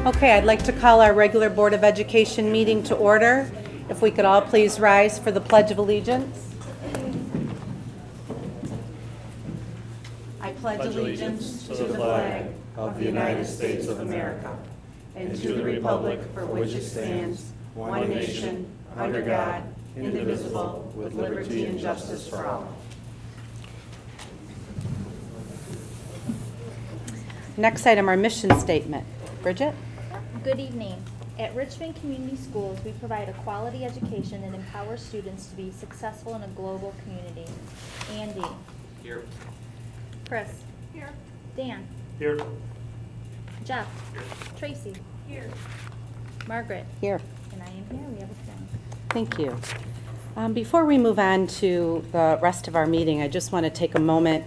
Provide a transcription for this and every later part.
Okay, I'd like to call our regular Board of Education meeting to order. If we could all please rise for the Pledge of Allegiance. I pledge allegiance to the flag of the United States of America and to the republic for which it stands, one nation, under God, indivisible, with liberty and justice for all. Next item, our mission statement. Bridget? Good evening. At Richmond Community Schools, we provide a quality education and empower students to be successful in a global community. Andy? Here. Chris? Here. Dan? Here. Jeff? Here. Tracy? Here. Margaret? Here. And I am here. We have a friend. Thank you. Before we move on to the rest of our meeting, I just want to take a moment.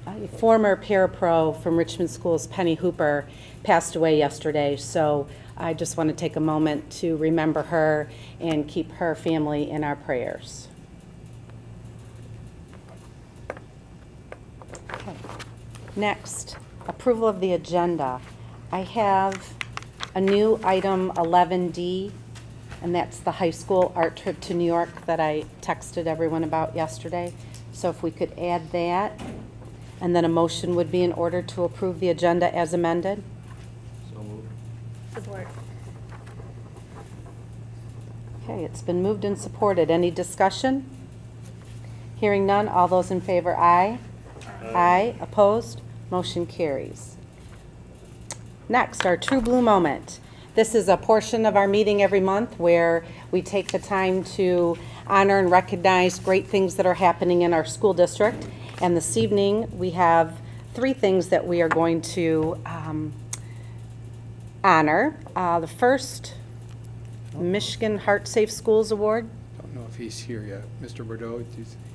A former parapro from Richmond Schools, Penny Hooper, passed away yesterday, so I just want to take a moment to remember her and keep her family in our prayers. Okay. Next, approval of the agenda. I have a new item 11D, and that's the high school art trip to New York that I texted everyone about yesterday. So if we could add that, and then a motion would be in order to approve the agenda as amended. So moved. Support. Okay, it's been moved and supported. Any discussion? Hearing none, all those in favor, aye. Aye. Opposed? Motion carries. Next, our True Blue Moment. This is a portion of our meeting every month where we take the time to honor and recognize great things that are happening in our school district. And this evening, we have three things that we are going to honor. The first, Michigan Heart Safe Schools Award. Don't know if he's here yet. Mr. Bordeaux,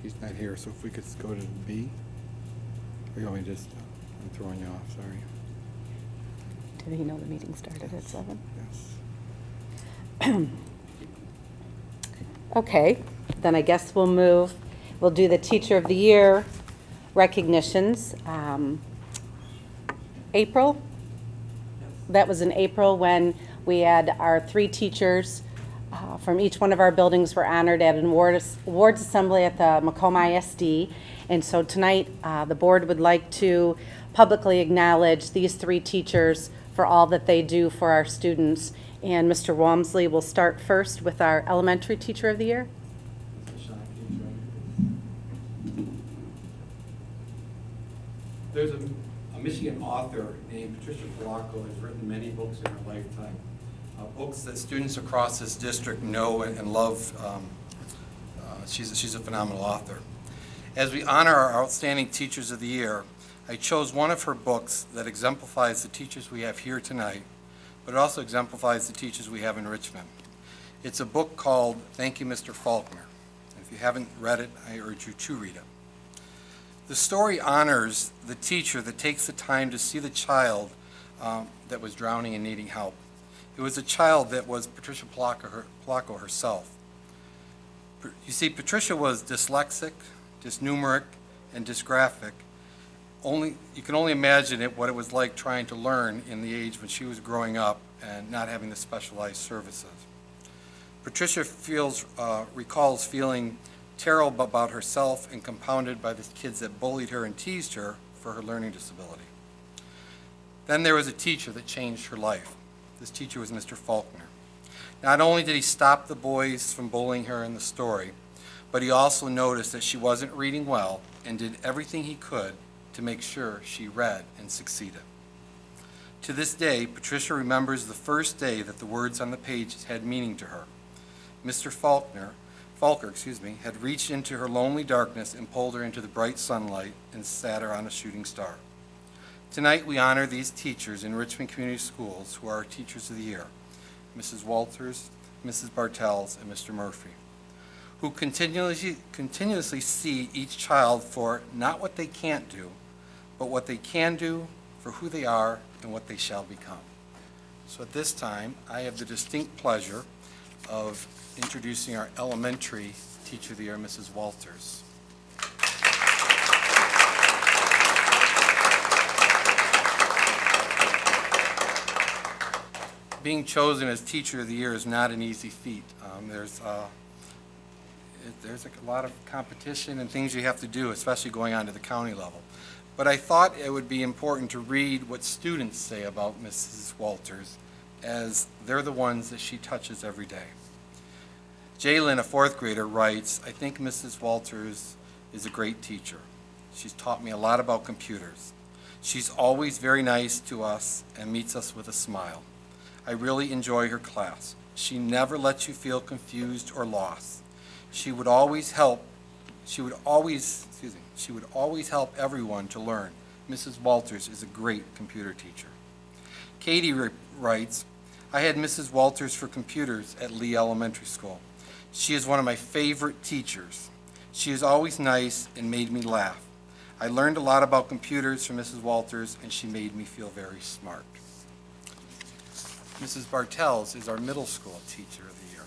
he's not here, so if we could go to B. Or you want me to just, I'm throwing you off, sorry. Did he know the meeting started at 7? Yes. Okay, then I guess we'll do the Teacher of the Year recognitions. April? That was in April when we had our three teachers from each one of our buildings were honored at an awards assembly at the Macomb ISD. And so tonight, the board would like to publicly acknowledge these three teachers for all that they do for our students. And Mr. Walmsley will start first with our Elementary Teacher of the Year. There's a Michigan author named Patricia Polacco who has written many books in her lifetime, books that students across this district know and love. She's a phenomenal author. As we honor our outstanding Teachers of the Year, I chose one of her books that exemplifies the teachers we have here tonight, but it also exemplifies the teachers we have in Richmond. It's a book called Thank You, Mr. Faulkner. If you haven't read it, I urge you to read it. The story honors the teacher that takes the time to see the child that was drowning and needing help. It was a child that was Patricia Polacco herself. You see, Patricia was dyslexic, dysnumeric, and dysgraphic. You can only imagine what it was like trying to learn in the age when she was growing up and not having the specialized services. Patricia recalls feeling terrible about herself and compounded by the kids that bullied her and teased her for her learning disability. Then there was a teacher that changed her life. This teacher was Mr. Faulkner. Not only did he stop the boys from bullying her in the story, but he also noticed that she wasn't reading well and did everything he could to make sure she read and succeeded. To this day, Patricia remembers the first day that the words on the pages had meaning to her. Mr. Faulkner had reached into her lonely darkness and pulled her into the bright sunlight and sat her on a shooting star. Tonight we honor these teachers in Richmond Community Schools who are our Teachers of the Year, Mrs. Walters, Mrs. Bartels, and Mr. Murphy, who continuously see each child for not what they can't do, but what they can do, for who they are, and what they shall become. So at this time, I have the distinct pleasure of introducing our Elementary Teacher of the Year, Mrs. Walters. being chosen as Teacher of the Year is not an easy feat. There's a lot of competition and things you have to do, especially going on to the county level. But I thought it would be important to read what students say about Mrs. Walters, as they're the ones that she touches every day. Jalen, a fourth grader, writes, "I think Mrs. Walters is a great teacher. She's taught me a lot about computers. She's always very nice to us and meets us with a smile. I really enjoy her class. She never lets you feel confused or lost. She would always help everyone to learn. Mrs. Walters is a great computer teacher." Katie writes, "I had Mrs. Walters for computers at Lee Elementary School. She is one of my favorite teachers. She is always nice and made me laugh. I learned a lot about computers from Mrs. Walters, and she made me feel very smart." Mrs. Bartels is our middle school Teacher of the Year.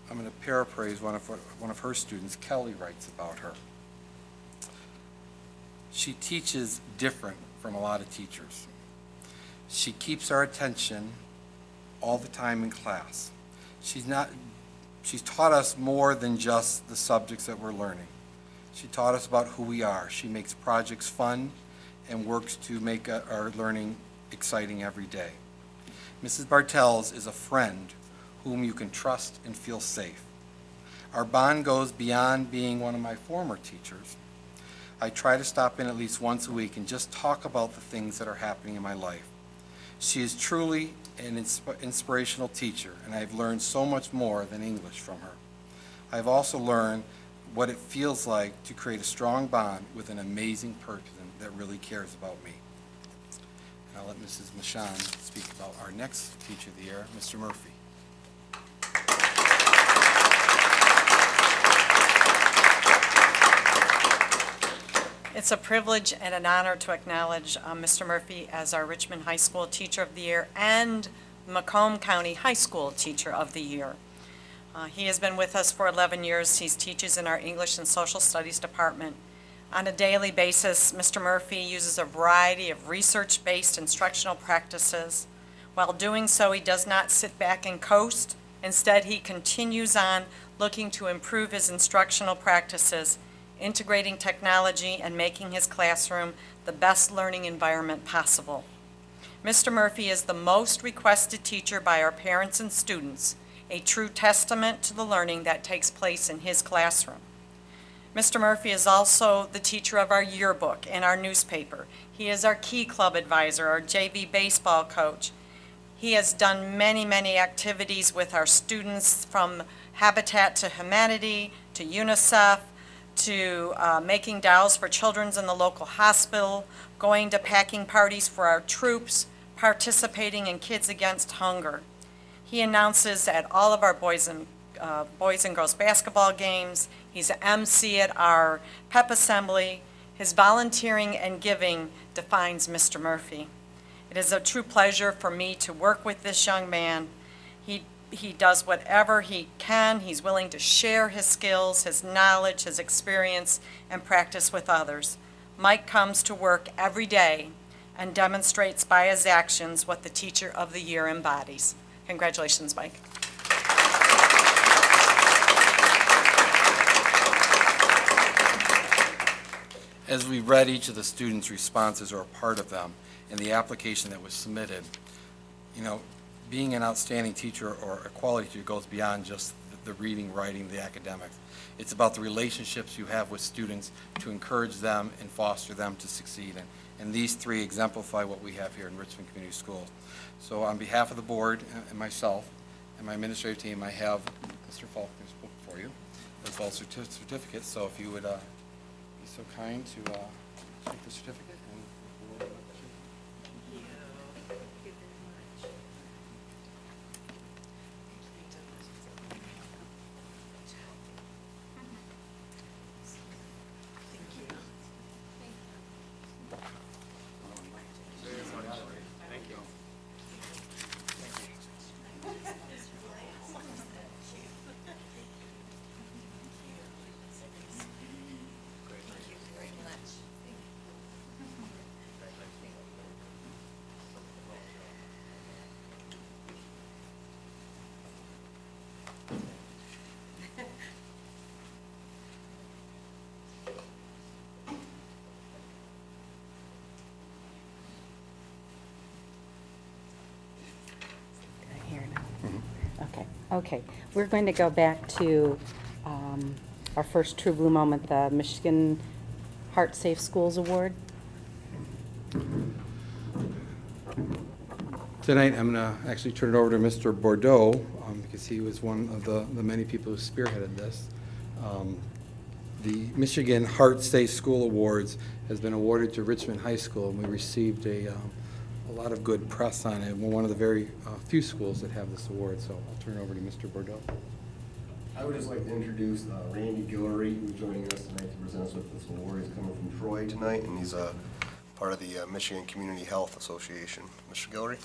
I'm going to paraphrase one of her students. Kelly writes about her. "She teaches different from a lot of teachers. She keeps our attention all the time in class. She's taught us more than just the subjects that we're learning. She taught us about who we are. She makes projects fun and works to make our learning exciting every day. Mrs. Bartels is a friend whom you can trust and feel safe. Our bond goes beyond being one of my former teachers. I try to stop in at least once a week and just talk about the things that are happening in my life. She is truly an inspirational teacher, and I've learned so much more than English from her. I've also learned what it feels like to create a strong bond with an amazing person that really cares about me." And I'll let Mrs. Michon speak about our next Teacher of the Year, Mr. Murphy. It's a privilege and an honor to acknowledge Mr. Murphy as our Richmond High School Teacher of the Year and Macomb County High School Teacher of the Year. He has been with us for 11 years. He teaches in our English and Social Studies department. On a daily basis, Mr. Murphy uses a variety of research-based instructional practices. While doing so, he does not sit back and coast. Instead, he continues on looking to improve his instructional practices, integrating technology and making his classroom the best learning environment possible. Mr. Murphy is the most requested teacher by our parents and students, a true testament to the learning that takes place in his classroom. Mr. Murphy is also the teacher of our yearbook and our newspaper. He is our Key Club advisor, our JV baseball coach. He has done many, many activities with our students, from Habitat to Humanity to UNICEF, to making dolls for children in the local hospital, going to packing parties for our troops, participating in Kids Against Hunger. He announces at all of our boys and girls basketball games. He's an MC at our pep assembly. His volunteering and giving defines Mr. Murphy. It is a true pleasure for me to work with this young man. He does whatever he can. He's willing to share his skills, his knowledge, his experience, and practice with others. Mike comes to work every day and demonstrates by his actions what the Teacher of the Year embodies. Congratulations, Mike. As we read each of the students' responses, or a part of them, in the application that was submitted, being an outstanding teacher or a quality teacher goes beyond just the reading, writing, the academics. It's about the relationships you have with students to encourage them and foster them to succeed. And these three exemplify what we have here in Richmond Community Schools. So on behalf of the board and myself and my administrative team, I have Mr. Faulkner's book for you, as well as certificates. So if you would be so kind to take the certificate. Okay. We're going to go back to our first True Blue moment, the Michigan Heart Safe Schools Award. Tonight, I'm going to actually turn it over to Mr. Bordeaux, because he was one of the many people who spearheaded this. The Michigan Heart Safe School Awards has been awarded to Richmond High School, and we received a lot of good press on it. We're one of the very few schools that have this award, so I'll turn it over to Mr. Bordeaux. I would just like to introduce Randy Guillory, who's joining us tonight to present us with this award. He's coming from Troy tonight, and he's part of the Michigan Community Health Association. Mr. Guillory?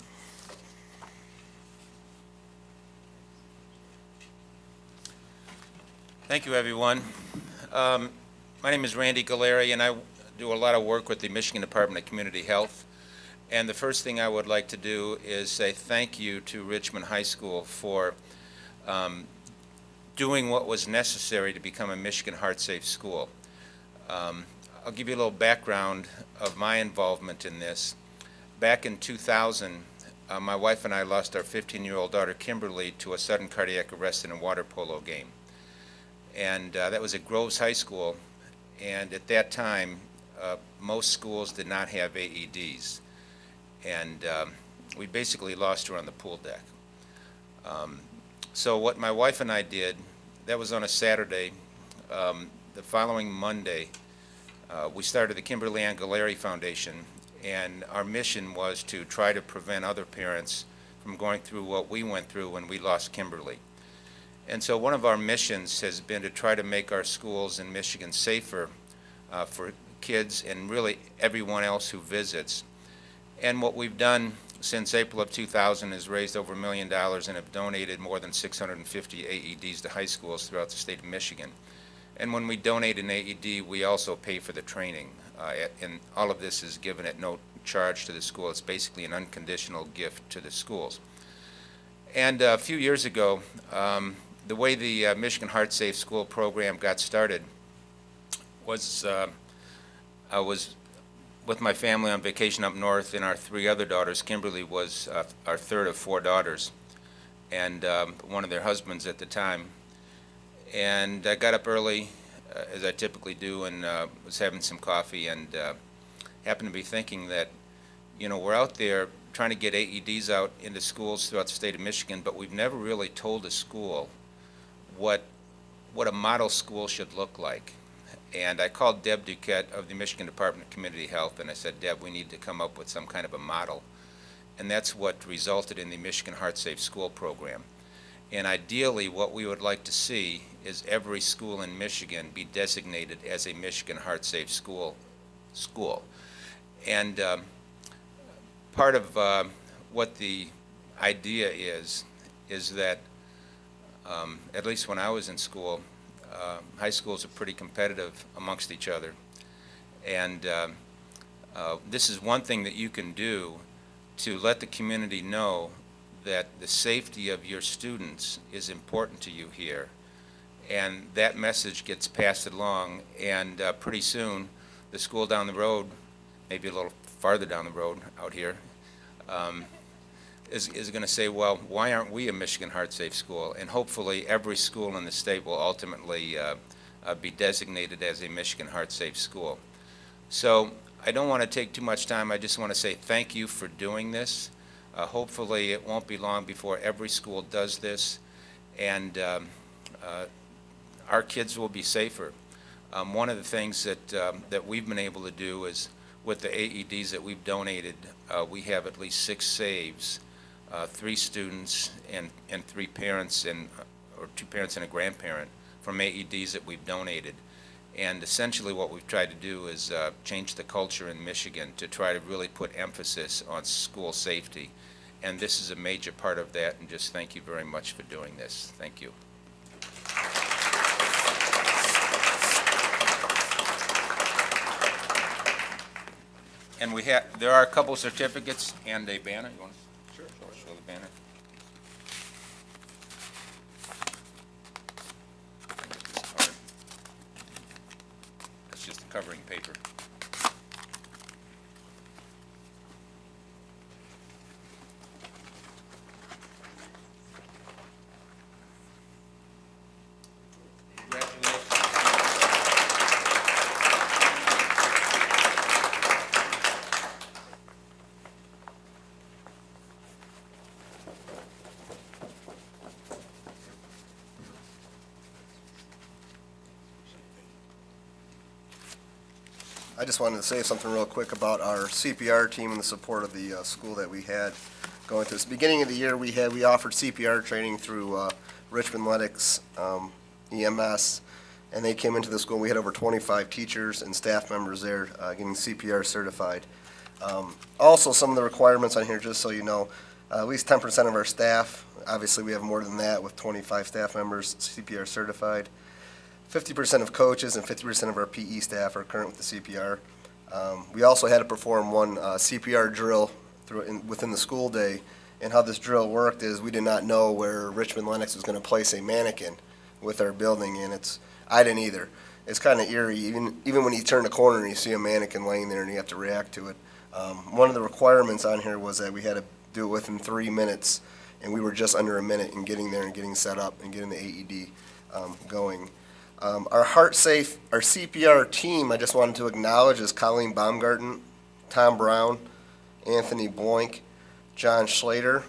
Thank you, everyone. My name is Randy Guillory, and I do a lot of work with the Michigan Department of Community Health. And the first thing I would like to do is say thank you to Richmond High School for doing what was necessary to become a Michigan Heart Safe school. I'll give you a little background of my involvement in this. Back in 2000, my wife and I lost our 15-year-old daughter Kimberly to a sudden cardiac arrest in a water polo game. And that was at Groves High School, and at that time, most schools did not have AEDs. And we basically lost her on the pool deck. So what my wife and I did, that was on a Saturday. The following Monday, we started the Kimberly Ann Guillory Foundation, and our mission was to try to prevent other parents from going through what we went through when we lost Kimberly. And so one of our missions has been to try to make our schools in Michigan safer for kids and really everyone else who visits. And what we've done since April of 2000 is raised over $1 million and have donated more than 650 AEDs to high schools throughout the state of Michigan. And when we donate an AED, we also pay for the training. And all of this is given at no charge to the school. It's basically an unconditional gift to the schools. And a few years ago, the way the Michigan Heart Safe School program got started was I was with my family on vacation up north, and our 3 other daughters. Kimberly was our 3rd of 4 daughters, and one of their husbands at the time. And I got up early, as I typically do, and was having some coffee, and happened to be thinking that, you know, we're out there trying to get AEDs out into schools throughout the state of Michigan, but we've never really told a school what a model school should look like. And I called Deb Duquette of the Michigan Department of Community Health, and I said, Deb, we need to come up with some kind of a model. And that's what resulted in the Michigan Heart Safe School program. And ideally, what we would like to see is every school in Michigan be designated as a Michigan Heart Safe school. And part of what the idea is that at least when I was in school, high schools are pretty competitive amongst each other. And this is one thing that you can do to let the community know that the safety of your students is important to you here. And that message gets passed along, and pretty soon the school down the road, maybe a little farther down the road out here, is going to say, well, why aren't we a Michigan Heart Safe school? And hopefully every school in the state will ultimately be designated as a Michigan Heart Safe school. So I don't want to take too much time. I just want to say thank you for doing this. Hopefully it won't be long before every school does this, and our kids will be safer. One of the things that we've been able to do is with the AEDs that we've donated, we have at least 6 saves. 3 students and 3 parents or 2 parents and a grandparent from AEDs that we've donated. And essentially what we've tried to do is change the culture in Michigan to try to really put emphasis on school safety. And this is a major part of that, and just thank you very much for doing this. Thank you. And there are a couple certificates and a banner. You want to? Sure. Show the banner. That's just the covering paper. I just wanted to say something real quick about our CPR team and the support of the school that we had going through this. Beginning of the year, we offered CPR training through Richmond Athletics, EMS, and they came into the school. We had over 25 teachers and staff members there getting CPR certified. Also, some of the requirements on here, just so you know, at least 10% of our staff, obviously we have more than that with 25 staff members CPR certified. 50% of coaches and 50% of our PE staff are current with the CPR. We also had to perform one CPR drill within the school day, and how this drill worked is we did not know where Richmond Lennox was going to place a mannequin with our building, and I didn't either. It's kind of eerie, even when you turn a corner and you see a mannequin laying there and you have to react to it. One of the requirements on here was that we had to do it within 3 minutes, and we were just under a minute in getting there and getting set up and getting the AED going. Our our CPR team, I just wanted to acknowledge, is Colleen Baumgarten, Tom Brown, Anthony Boink, John Schlater,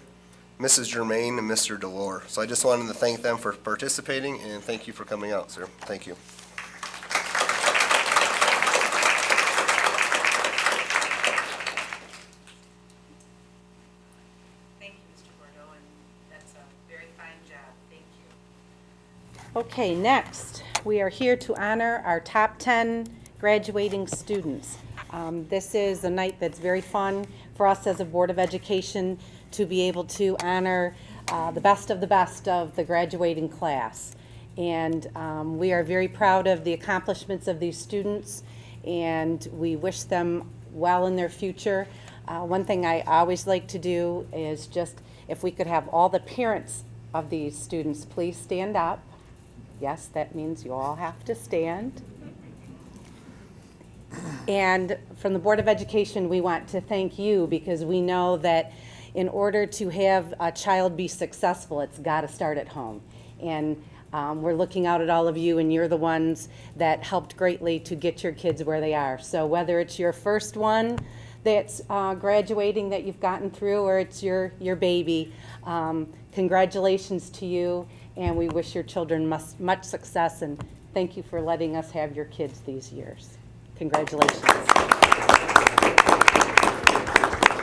Mrs. Germain, and Mr. Delore. So I just wanted to thank them for participating, and thank you for coming out, sir. Thank you. Thank you, Mr. Bordeaux, and that's a very fine job. Thank you. Okay, next, we are here to honor our top 10 graduating students. This is a night that's very fun for us as a Board of Education to be able to honor the best of the graduating class. And we are very proud of the accomplishments of these students, and we wish them well in their future. One thing I always like to do is just, if we could have all the parents of these students please stand up. Yes, that means you all have to stand. And from the Board of Education, we want to thank you, because we know that in order to have a child be successful, it's got to start at home. And we're looking out at all of you, and you're the ones that helped greatly to get your kids where they are. So whether it's your first one that's graduating that you've gotten through, or it's your baby, congratulations to you, and we wish your children much success, and thank you for letting us have your kids these years. Congratulations.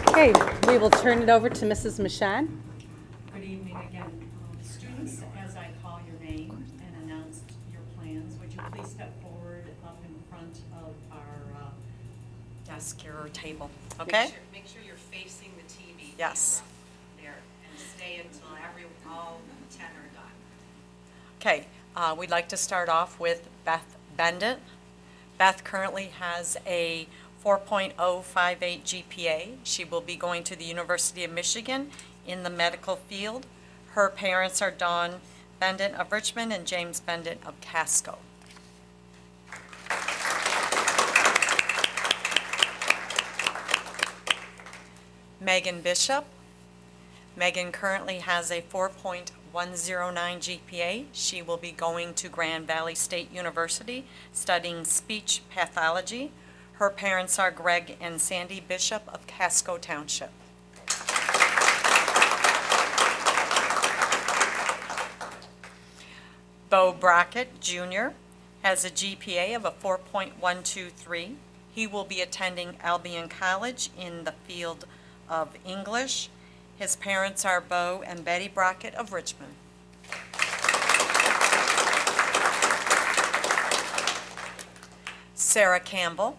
Okay, we will turn it over to Mrs. Michon. Good evening again. Students, as I call your name and announce your plans, would you please step forward up in front of our Desk here or table, okay? Make sure you're facing the TV. Yes. Camera there, and stay until all 10 are done. Okay, we'd like to start off with Beth Bendit. Beth currently has a 4.058 GPA. She will be going to the University of Michigan in the medical field. Her parents are Dawn Bendit of Richmond and James Bendit of Casco. Megan Bishop. Megan currently has a 4.109 GPA. She will be going to Grand Valley State University studying speech pathology. Her parents are Greg and Sandy Bishop of Casco Township. Bo Brockett Jr. has a GPA of a 4.123. He will be attending Albion College in the field of English. His parents are Bo and Betty Brockett of Richmond. Sarah Campbell.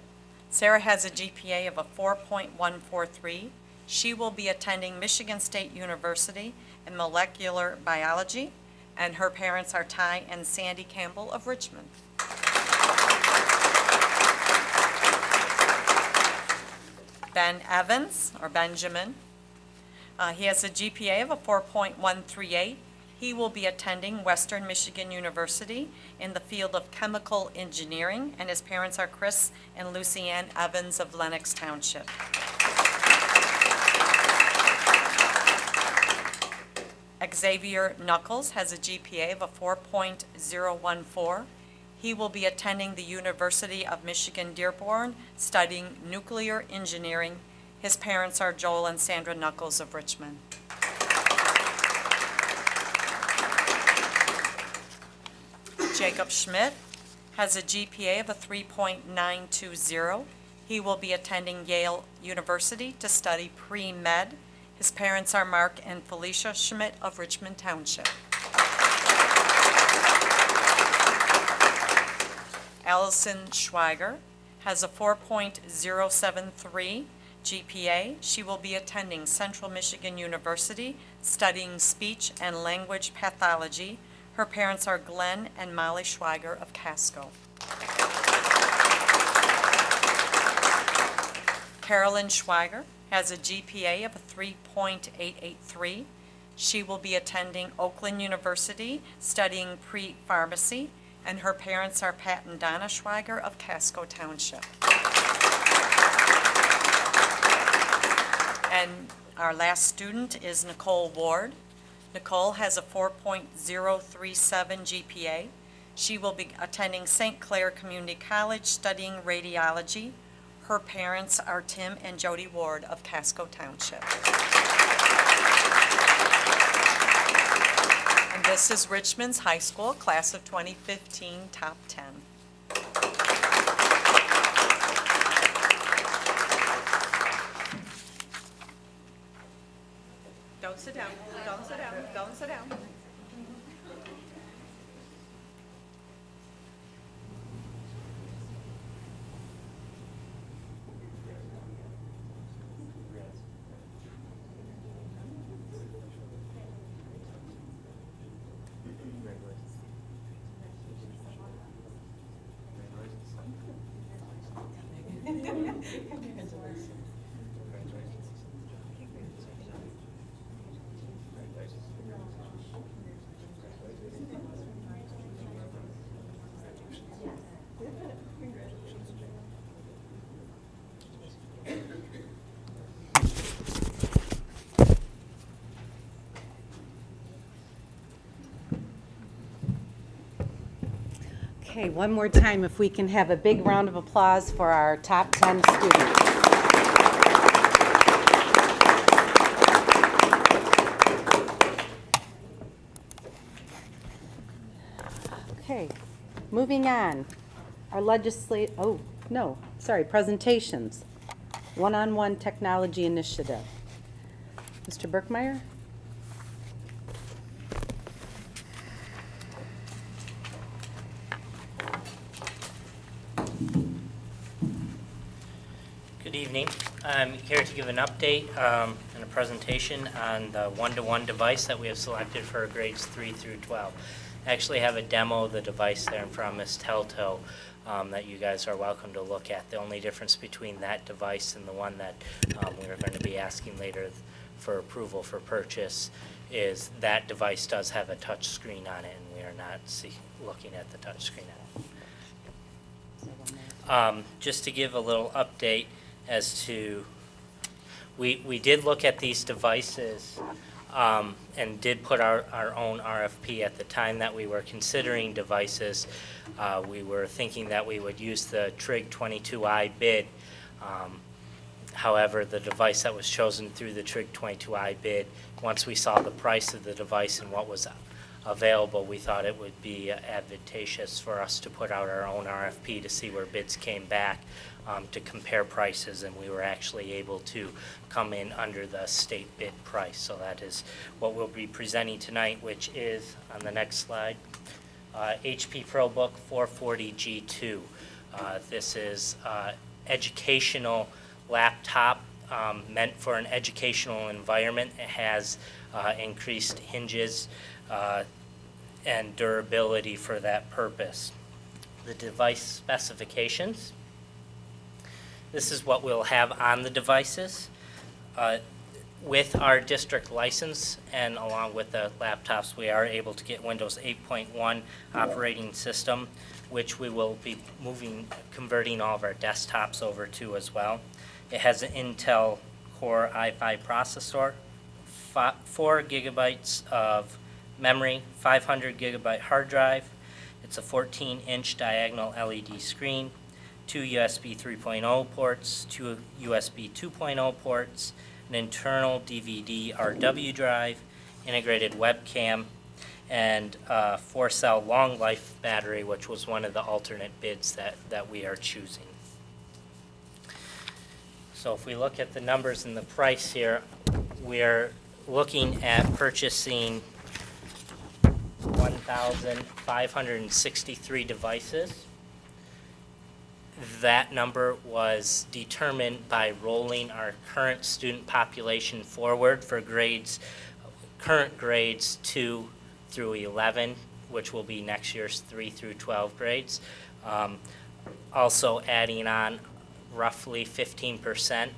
Sarah has a GPA of a 4.143. She will be attending Michigan State University in molecular biology, and her parents are Ty and Sandy Campbell of Richmond. Ben Evans, or Benjamin. He has a GPA of a 4.138. He will be attending Western Michigan University in the field of chemical engineering, and his parents are Chris and Lucianne Evans of Lenox Township. Xavier Knuckles has a GPA of a 4.014. He will be attending the University of Michigan Dearborn, studying nuclear engineering. His parents are Joel and Sandra Knuckles of Richmond. Jacob Schmidt has a GPA of a 3.920. He will be attending Yale University to study pre-med. His parents are Mark and Felicia Schmidt of Richmond Township. Allison Schweiger has a 4.073 GPA. She will be attending Central Michigan University, studying speech and language pathology. Her parents are Glenn and Molly Schweiger of Casco. Carolyn Schweiger has a GPA of a 3.883. She will be attending Oakland University, studying pre-pharmacy, and her parents are Pat and Donna Schweiger of Casco Township. And our last student is Nicole Ward. Nicole has a 4.037 GPA. She will be attending St. Clair Community College, studying radiology. Her parents are Tim and Jody Ward of Casco Township. And this is Richmond's high school, class of 2015, top 10. Don't sit down, don't sit down, don't sit down. Okay, one more time, if we can have a big round of applause for our top 10 students. Okay, moving on. Our presentations. One-on-one technology initiative. Mr. Berkmeyer? Good evening. I'm here to give an update and a presentation on the one-to-one device that we have selected for grades 3 through 12. I actually have a demo of the device there in front of Ms. Telto that you guys are welcome to look at. The only difference between that device and the one that we're going to be asking later for approval for purchase is that device does have a touch screen on it, and we are not looking at the touch screen on it. Just to give a little update as to, we did look at these devices and did put our own RFP at the time that we were considering devices. We were thinking that we would use the Trig 22i bid. However, the device that was chosen through the Trig 22i bid, once we saw the price of the device and what was available, we thought it would be advantageous for us to put out our own RFP to see where bids came back, to compare prices, and we were actually able to come in under the state bid price. So that is what we'll be presenting tonight, which is on the next slide, HP ProBook 440G2. This is educational laptop meant for an educational environment. It has increased hinges and durability for that purpose. The device specifications. This is what we'll have on the devices. With our district license and along with the laptops, we are able to get Windows 8.1 operating system, which we will be converting all of our desktops over to as well. It has an Intel Core i5 processor, 4 gigabytes of memory, 500 gigabyte hard drive. It's a 14-inch diagonal LED screen, 2 USB 3.0 ports, 2 USB 2.0 ports, an internal DVD RW drive, integrated webcam, and a 4-cell long life battery, which was one of the alternate bids that we are choosing. So if we look at the numbers and the price here, we're looking at purchasing 1,563 devices. That number was determined by rolling our current student population forward for current grades 2 through 11, which will be next year's 3 through 12 grades. Also adding on roughly 15%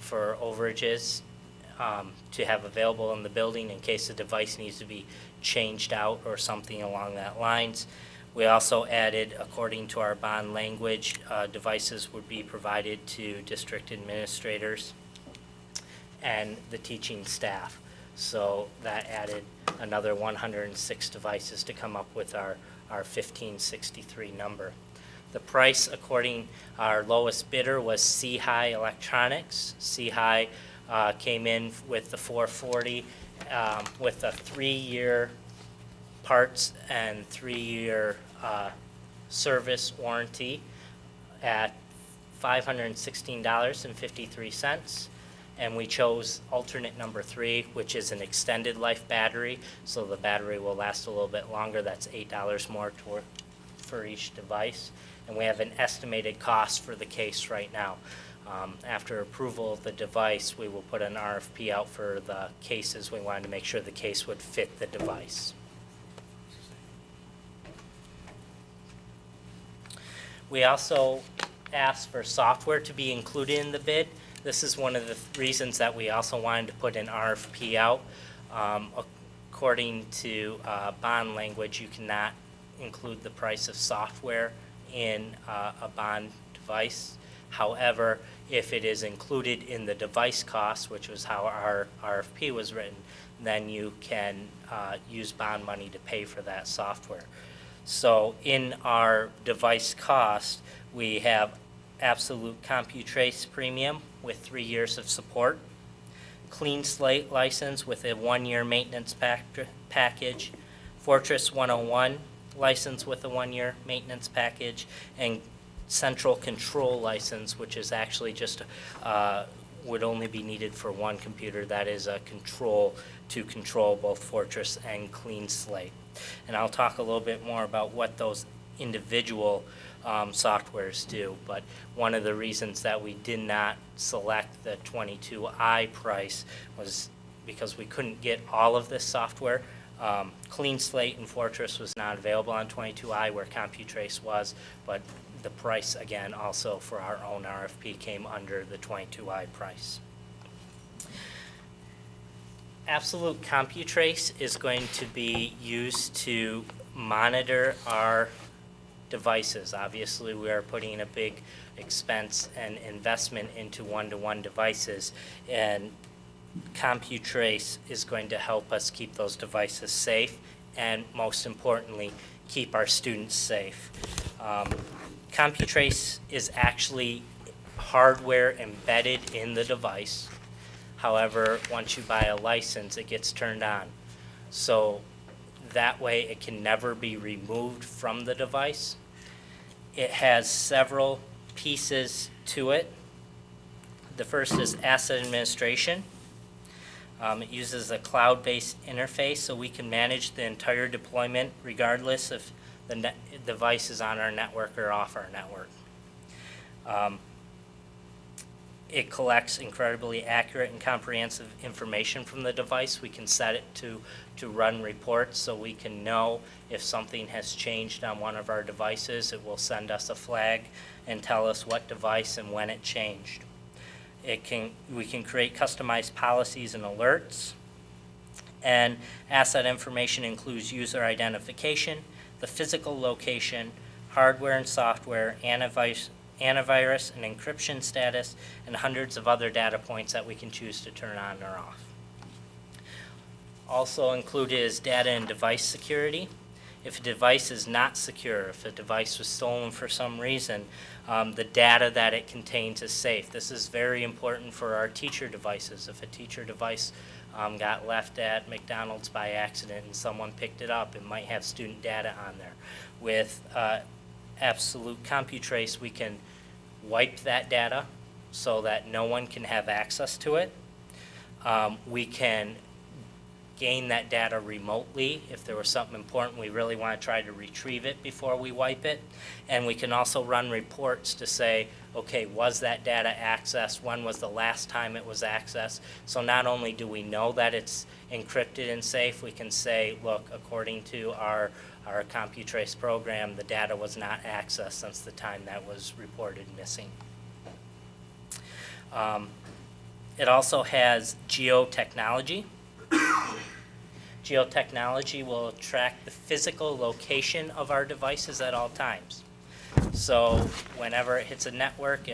for overages to have available in the building in case the device needs to be changed out or something along that lines. We also added, according to our bond language, devices would be provided to district administrators and the teaching staff. So that added another 106 devices to come up with our 1563 number. The price, according our lowest bidder, was C-High Electronics. C-High came in with the 440 with a 3-year parts and 3-year service warranty at $516.53. And we chose alternate number 3, which is an extended life battery, so the battery will last a little bit longer. That's $8 more for each device. And we have an estimated cost for the case right now. After approval of the device, we will put an RFP out for the cases. We wanted to make sure the case would fit the device. We also asked for software to be included in the bid. This is one of the reasons that we also wanted to put an RFP out. According to bond language, you cannot include the price of software in a bond device. However, if it is included in the device cost, which was how our RFP was written, then you can use bond money to pay for that software. So in our device cost, we have Absolute CompuTrace Premium with 3 years of support, Clean Slate license with a 1-year maintenance package, Fortress 101 license with a 1-year maintenance package, and Central Control license, which is actually just would only be needed for one computer. That is a control to control both Fortress and Clean Slate. And I'll talk a little bit more about what those individual softwares do, but one of the reasons that we did not select the 22i price was because we couldn't get all of this software. Clean Slate and Fortress was not available on 22i where CompuTrace was, but the price, again, also for our own RFP came under the 22i price. Absolute CompuTrace is going to be used to monitor our devices. Obviously, we are putting a big expense and investment into one-to-one devices, and CompuTrace is going to help us keep those devices safe and, most importantly, keep our students safe. CompuTrace is actually hardware embedded in the device. However, once you buy a license, it gets turned on. So that way it can never be removed from the device. It has several pieces to it. The first is asset administration. It uses a cloud-based interface so we can manage the entire deployment regardless if the device is on our network or off our network. It collects incredibly accurate and comprehensive information from the device. We can set it to run reports so we can know if something has changed on one of our devices. It will send us a flag and tell us what device and when it changed. We can create customized policies and alerts. And asset information includes user identification, the physical location, hardware and software, antivirus and encryption status, and hundreds of other data points that we can choose to turn on or off. Also included is data and device security. If a device is not secure, if a device was stolen for some reason, the data that it contains is safe. This is very important for our teacher devices. If a teacher device got left at McDonald's by accident and someone picked it up, it might have student data on there. With Absolute CompuTrace, we can wipe that data so that no one can have access to it. We can gain that data remotely. If there was something important, we really want to try to retrieve it before we wipe it. And we can also run reports to say, okay, was that data accessed? When was the last time it was accessed? So not only do we know that it's encrypted and safe, we can say, look, according to our CompuTrace program, the data was not accessed since the time that was reported missing. It also has geotechnology. Geotechnology will track the physical location of our devices at all times. So whenever it hits a network,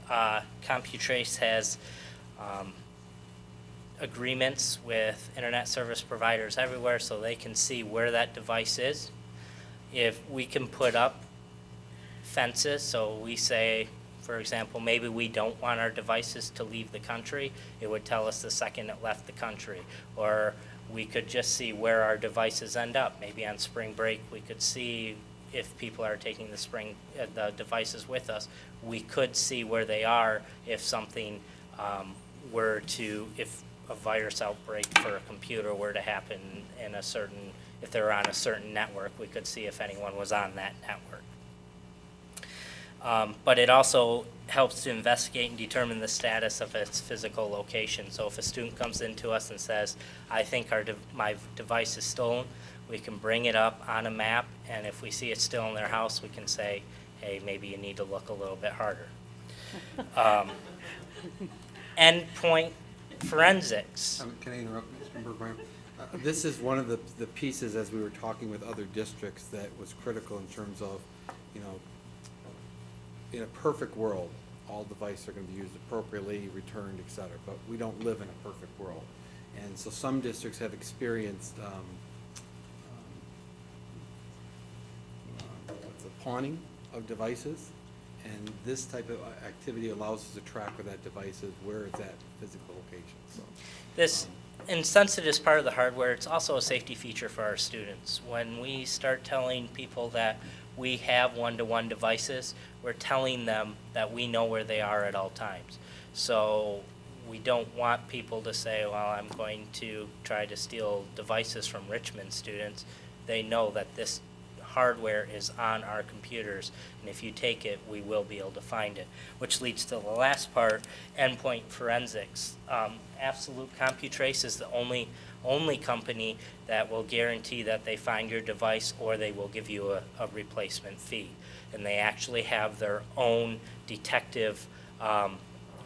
CompuTrace has agreements with internet service providers everywhere so they can see where that device is. If we can put up fences, so we say, for example, maybe we don't want our devices to leave the country, it would tell us the second it left the country. Or we could just see where our devices end up. Maybe on spring break, we could see if people are taking the devices with us. We could see where they are if something if a virus outbreak for a computer were to happen if they're on a certain network, we could see if anyone was on that network. But it also helps to investigate and determine the status of its physical location. So if a student comes into us and says, I think my device is stolen, we can bring it up on a map, and if we see it's still in their house, we can say, hey, maybe you need to look a little bit harder. Endpoint forensics. Can I interrupt, Mr. Burgoyne? This is one of the pieces, as we were talking with other districts, that was critical in terms of, in a perfect world, all devices are going to be used appropriately, returned, et cetera. But we don't live in a perfect world. And so some districts have experienced the pawning of devices. And this type of activity allows us to track where that device is, where it's at, physical location. So, And since it is part of the hardware, it's also a safety feature for our students. When we start telling people that we have one-to-one devices, we're telling them that we know where they are at all times. So we don't want people to say, well, I'm going to try to steal devices from Richmond students. They know that this hardware is on our computers, and if you take it, we will be able to find it. Which leads to the last part, endpoint forensics. Absolute CompuTrace is the only company that will guarantee that they find your device, or they will give you a replacement fee. And they actually have their own detective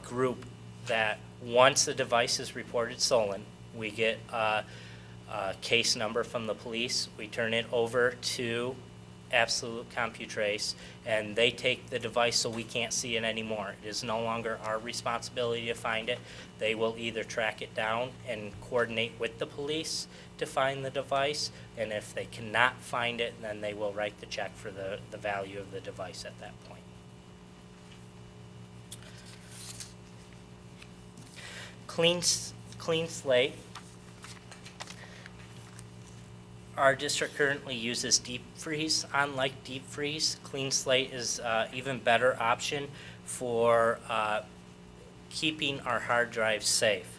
group that once a device is reported stolen, we get a case number from the police, we turn it over to Absolute CompuTrace, and they take the device so we can't see it anymore. It is no longer our responsibility to find it. They will either track it down and coordinate with the police to find the device, and if they cannot find it, then they will write the check for the value of the device at that point. Clean slate. Our district currently uses deep freeze. Unlike deep freeze, clean slate is an even better option for keeping our hard drives safe.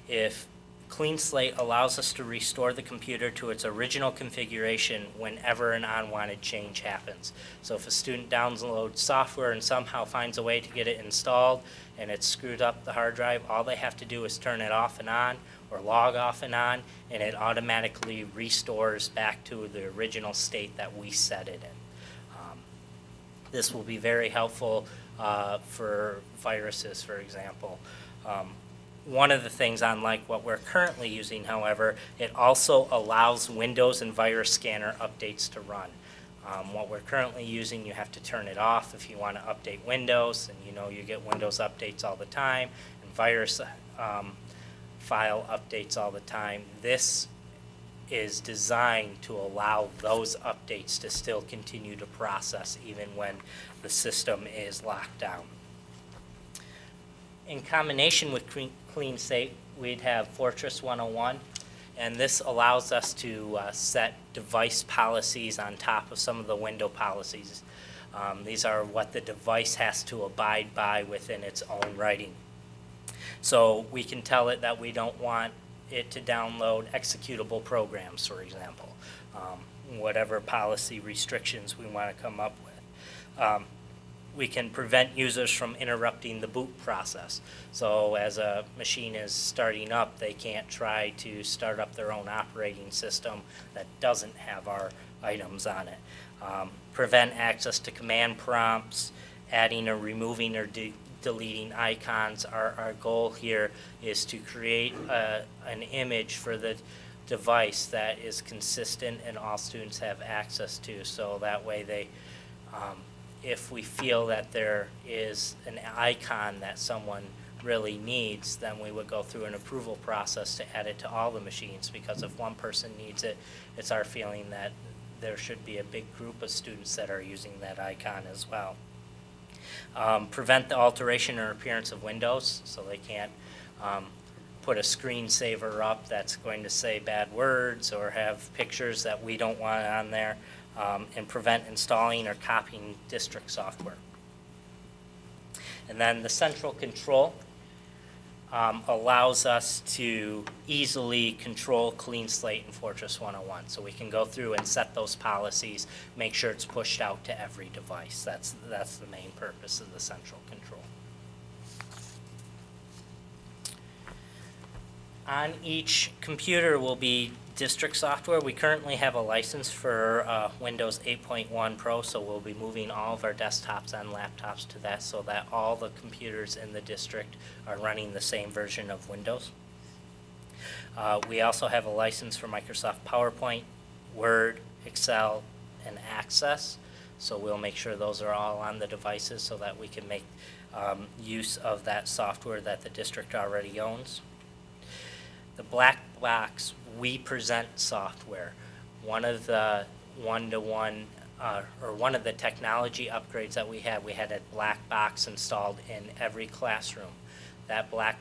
If clean slate allows us to restore the computer to its original configuration whenever an unwanted change happens. So if a student downloads software and somehow finds a way to get it installed and it's screwed up the hard drive, all they have to do is turn it off and on, or log off and on, and it automatically restores back to the original state that we set it in. This will be very helpful for viruses, for example. One of the things, unlike what we're currently using, however, it also allows Windows and virus scanner updates to run. What we're currently using, you have to turn it off if you want to update Windows, and you get Windows updates all the time, and virus file updates all the time. This is designed to allow those updates to still continue to process even when the system is locked down. In combination with Clean Slate, we'd have Fortress 101, and this allows us to set device policies on top of some of the window policies. These are what the device has to abide by within its own writing. So we can tell it that we don't want it to download executable programs, for example, whatever policy restrictions we want to come up with. We can prevent users from interrupting the boot process. So as a machine is starting up, they can't try to start up their own operating system that doesn't have our items on it. Prevent access to command prompts, adding or removing or deleting icons. Our goal here is to create an image for the device that is consistent and all students have access to. So that way they, if we feel that there is an icon that someone really needs, then we would go through an approval process to add it to all the machines, because if one person needs it, it's our feeling that there should be a big group of students that are using that icon as well. Prevent the alteration or appearance of windows, so they can't put a screensaver up that's going to say bad words or have pictures that we don't want on there, and prevent installing or copying district software. And then the central control allows us to easily control Clean Slate and Fortress 101. So we can go through and set those policies, make sure it's pushed out to every device. That's the main purpose of the central control. On each computer will be district software. We currently have a license for Windows 8.1 Pro, so we'll be moving all of our desktops and laptops to that so that all the computers in the district are running the same version of Windows. We also have a license for Microsoft PowerPoint, Word, Excel, and Access, so we'll make sure those are all on the devices so that we can make use of that software that the district already owns. The black box We Present software, one of the one-to-one or one of the technology upgrades that we had a black box installed in every classroom. That black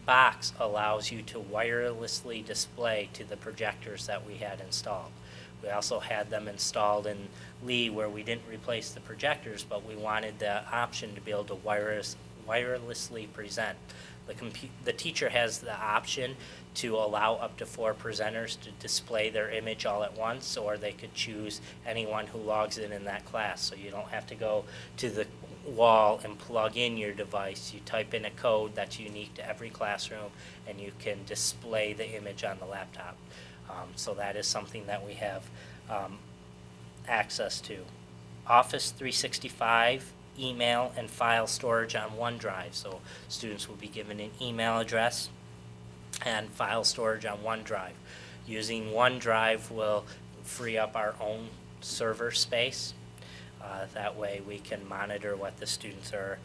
box allows you to wirelessly display to the projectors that we had installed. We also had them installed in Lee where we didn't replace the projectors, but we wanted the option to be able to wirelessly present. The teacher has the option to allow up to 4 presenters to display their image all at once, or they could choose anyone who logs in that class. So you don't have to go to the wall and plug in your device. You type in a code that's unique to every classroom, and you can display the image on the laptop. So that is something that we have access to. Office 365, email and file storage on OneDrive. So students will be given an email address and file storage on OneDrive. Using OneDrive will free up our own server space. That way we can monitor what the students are,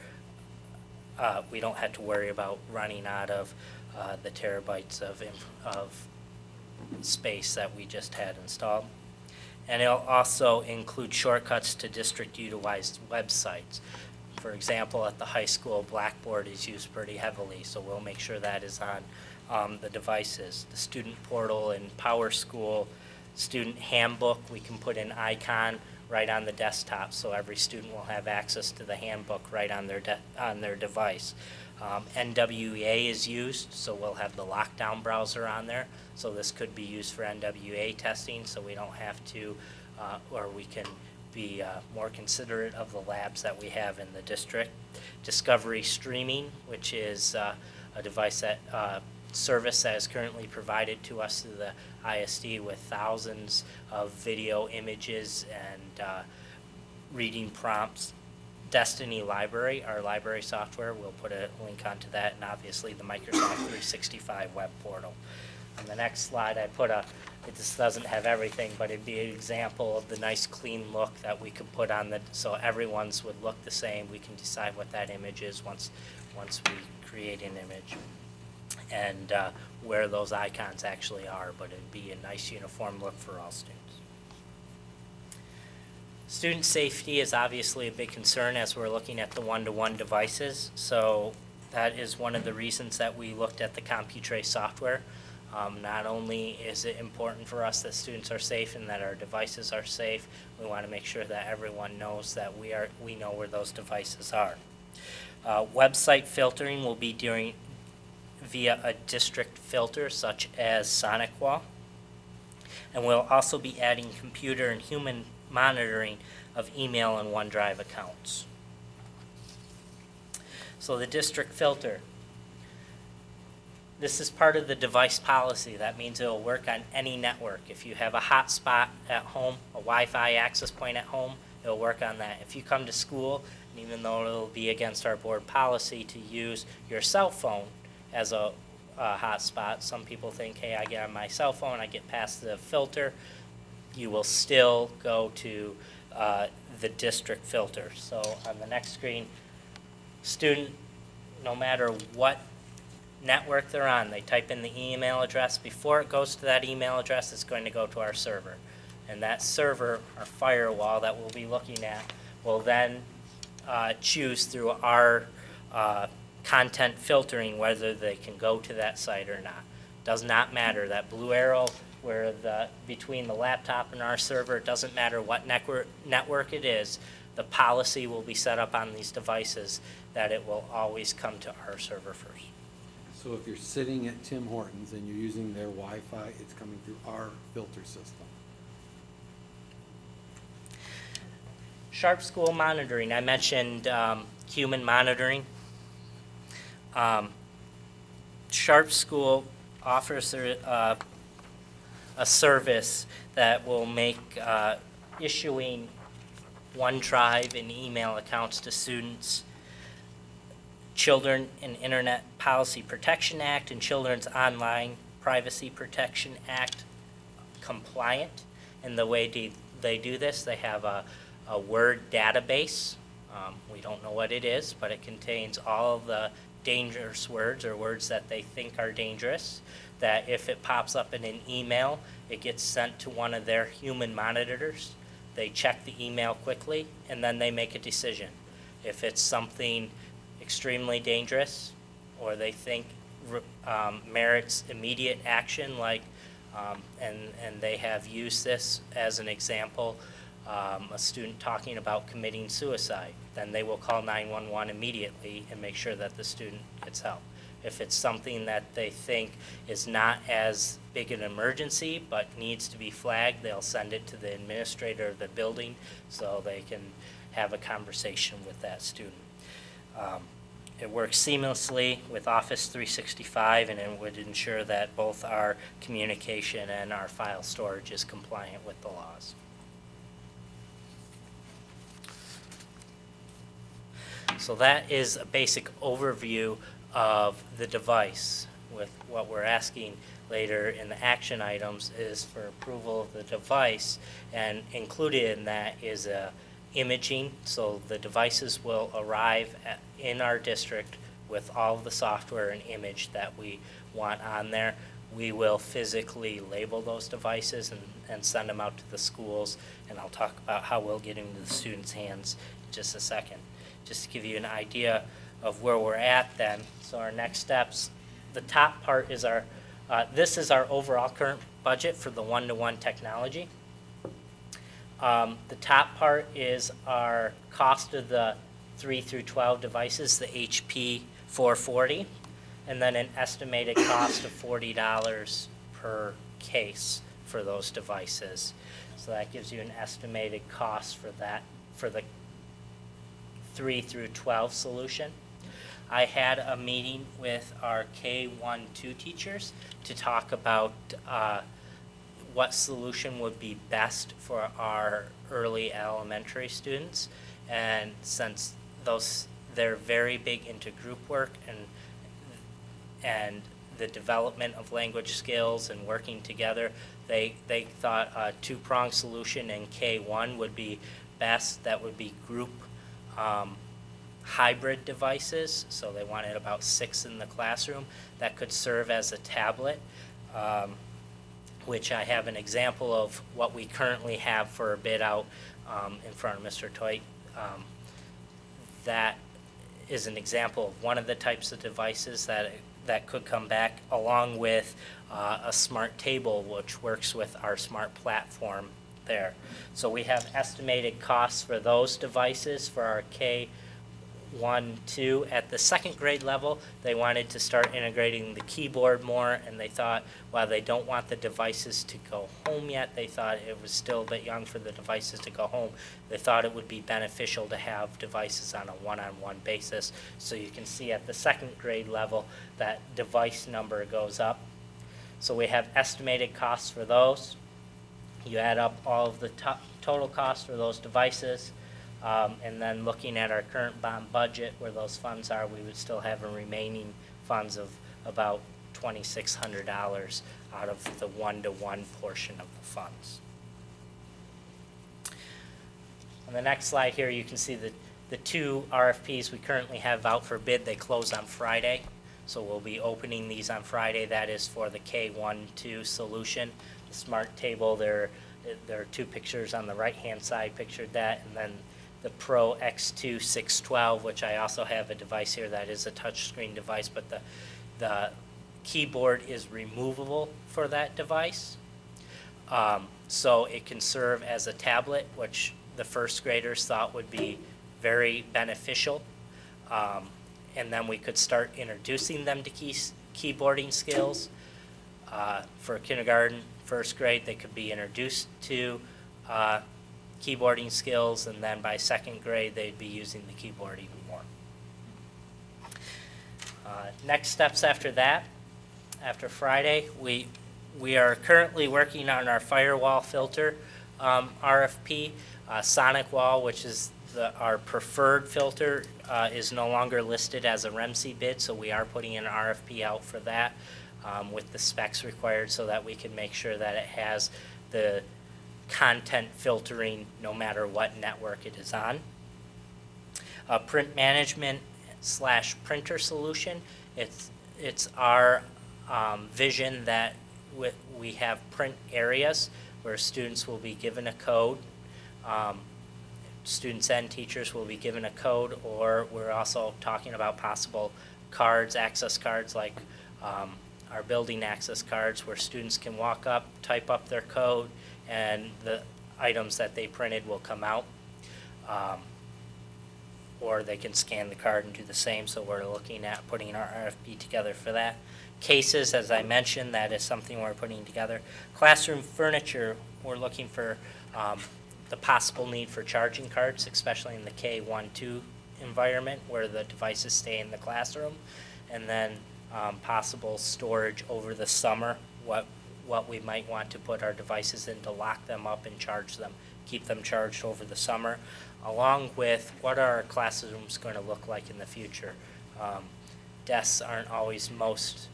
we don't have to worry about running out of the terabytes of space that we just had installed. And it'll also include shortcuts to district-utilized websites. For example, at the high school, Blackboard is used pretty heavily, so we'll make sure that is on the devices. The student portal in PowerSchool, student handbook, we can put an icon right on the desktop, so every student will have access to the handbook right on their device. NWA is used, so we'll have the lockdown browser on there. So this could be used for NWA testing, so we don't have to, or we can be more considerate of the labs that we have in the district. Discovery Streaming, which is a device that service that is currently provided to us through the ISD with thousands of video images and reading prompts. Destiny Library, our library software, we'll put a link onto that, and obviously the Microsoft 365 web portal. On the next slide, I put it just doesn't have everything, but it'd be an example of the nice clean look that we could put on so everyone's would look the same. We can decide what that image is once we create an image, and where those icons actually are, but it'd be a nice uniform look for all students. Student safety is obviously a big concern as we're looking at the one-to-one devices, so that is one of the reasons that we looked at the CompuTrace software. Not only is it important for us that students are safe and that our devices are safe, we want to make sure that everyone knows that we know where those devices are. Website filtering will be via a district filter such as SonicWall. And we'll also be adding computer and human monitoring of email and OneDrive accounts. So the district filter. This is part of the device policy. That means it will work on any network. If you have a hotspot at home, a Wi-Fi access point at home, it will work on that. If you come to school, and even though it will be against our board policy to use your cell phone as a hotspot, some people think, hey, I get on my cell phone, I get past the filter, you will still go to the district filter. So on the next screen, student, no matter what network they're on, they type in the email address. Before it goes to that email address, it's going to go to our server. And that server, our firewall that we'll be looking at, will then choose through our content filtering whether they can go to that site or not. Does not matter. That blue arrow where between the laptop and our server, it doesn't matter what network it is, the policy will be set up on these devices that it will always come to our server first. So if you're sitting at Tim Hortons and you're using their Wi-Fi, it's coming through our filter system. Sharp School monitoring. I mentioned human monitoring. Sharp School offers a service that will make issuing OneDrive and email accounts to students, Children and Internet Policy Protection Act and Children's Online Privacy Protection Act compliant. And the way they do this, they have a Word database. We don't know what it is, but it contains all of the dangerous words or words that they think are dangerous, that if it pops up in an email, it gets sent to one of their human monitors. They check the email quickly, and then they make a decision. If it's something extremely dangerous or they think merits immediate action, like, and they have used this as an example, a student talking about committing suicide, then they will call 911 immediately and make sure that the student gets help. If it's something that they think is not as big an emergency but needs to be flagged, they'll send it to the administrator of the building so they can have a conversation with that student. It works seamlessly with Office 365, and it would ensure that both our communication and our file storage is compliant with the laws. So that is a basic overview of the device. With what we're asking later in the action items is for approval of the device, and included in that is imaging. So the devices will arrive in our district with all of the software and image that we want on there. We will physically label those devices and send them out to the schools, and I'll talk about how we'll get them into the students' hands in just a second. Just to give you an idea of where we're at then. So our next steps, the top part is this is our overall current budget for the one-to-one technology. The top part is our cost of the 3 through 12 devices, the HP 440, and then an estimated cost of $40 per case for those devices. So that gives you an estimated cost for that, for the 3 through 12 solution. I had a meeting with our K-1-2 teachers to talk about what solution would be best for our early elementary students. And since they're very big into group work and the development of language skills and working together, they thought a two-pronged solution in K-1 would be best. That would be group hybrid devices, so they wanted about 6 in the classroom that could serve as a tablet, which I have an example of what we currently have for a bid out in front of Mr. Toit. That is an example of one of the types of devices that that could come back, along with a smart table, which works with our smart platform there. So we have estimated costs for those devices for our K1, 2. At the second grade level, they wanted to start integrating the keyboard more, and they thought, while they don't want the devices to go home yet, they thought it was still a bit young for the devices to go home. They thought it would be beneficial to have devices on a one-on-one basis. So you can see at the second grade level, that device number goes up. So we have estimated costs for those. You add up all of the total costs for those devices, and then looking at our current bond budget where those funds are, we would still have a remaining funds of about $2,600 out of the one-to-one portion of the funds. On the next slide here, you can see the two RFPs we currently have out for bid. They close on Friday, so we'll be opening these on Friday. That is for the K1, 2 solution. The smart table, there are two pictures on the right-hand side pictured that, and then the Pro X2 612, which I also have a device here that is a touchscreen device, but the keyboard is removable for that device. So it can serve as a tablet, which the first graders thought would be very beneficial. And then we could start introducing them to keyboarding skills. For kindergarten, first grade, they could be introduced to keyboarding skills, and then by second grade, they'd be using the keyboard even more. Next steps after that, after Friday, we are currently working on our firewall filter RFP. Sonic Wall, which is our preferred filter, is no longer listed as a REMC bid, so we are putting an RFP out for that with the specs required so that we can make sure that it has the content filtering no matter what network it is on. Print management / printer solution. It's our vision that we have print areas where students will be given a code. Students and teachers will be given a code, or we're also talking about possible cards, access cards like our building access cards, where students can walk up, type up their code, and the items that they printed will come out. Or they can scan the card and do the same, so we're looking at putting our RFP together for that. Cases, as I mentioned, that is something we're putting together. Classroom furniture, we're looking for the possible need for charging cards, especially in the K1, 2 environment where the devices stay in the classroom. And then possible storage over the summer, what we might want to put our devices in to lock them up and charge them, keep them charged over the summer, along with what are our classrooms going to look like in the future. Desks aren't always most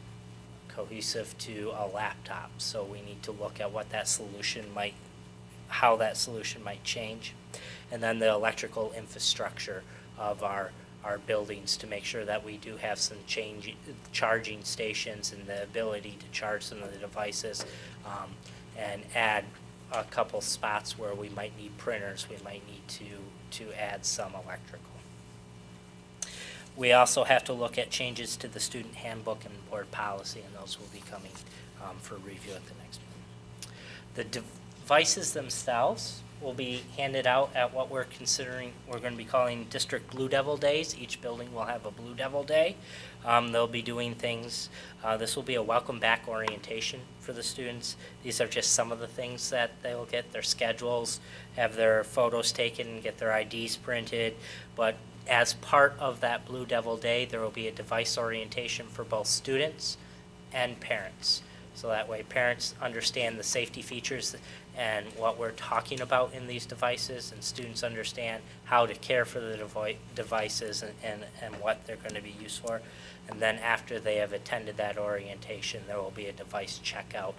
cohesive to a laptop, so we need to look at what that solution might, how that solution might change. And then the electrical infrastructure of our buildings to make sure that we do have some charging stations and the ability to charge some of the devices, and add a couple spots where we might need printers, we might need to add some electrical. We also have to look at changes to the student handbook and board policy, and those will be coming for review at the next meeting. The devices themselves will be handed out at what we're going to be calling District Blue Devil Days. Each building will have a Blue Devil Day. They'll be doing things, this will be a welcome back orientation for the students. These are just some of the things that they will get, their schedules, have their photos taken, get their IDs printed. But as part of that Blue Devil Day, there will be a device orientation for both students and parents. So that way parents understand the safety features and what we're talking about in these devices, and students understand how to care for the devices and what they're going to be used for. And then after they have attended that orientation, there will be a device checkout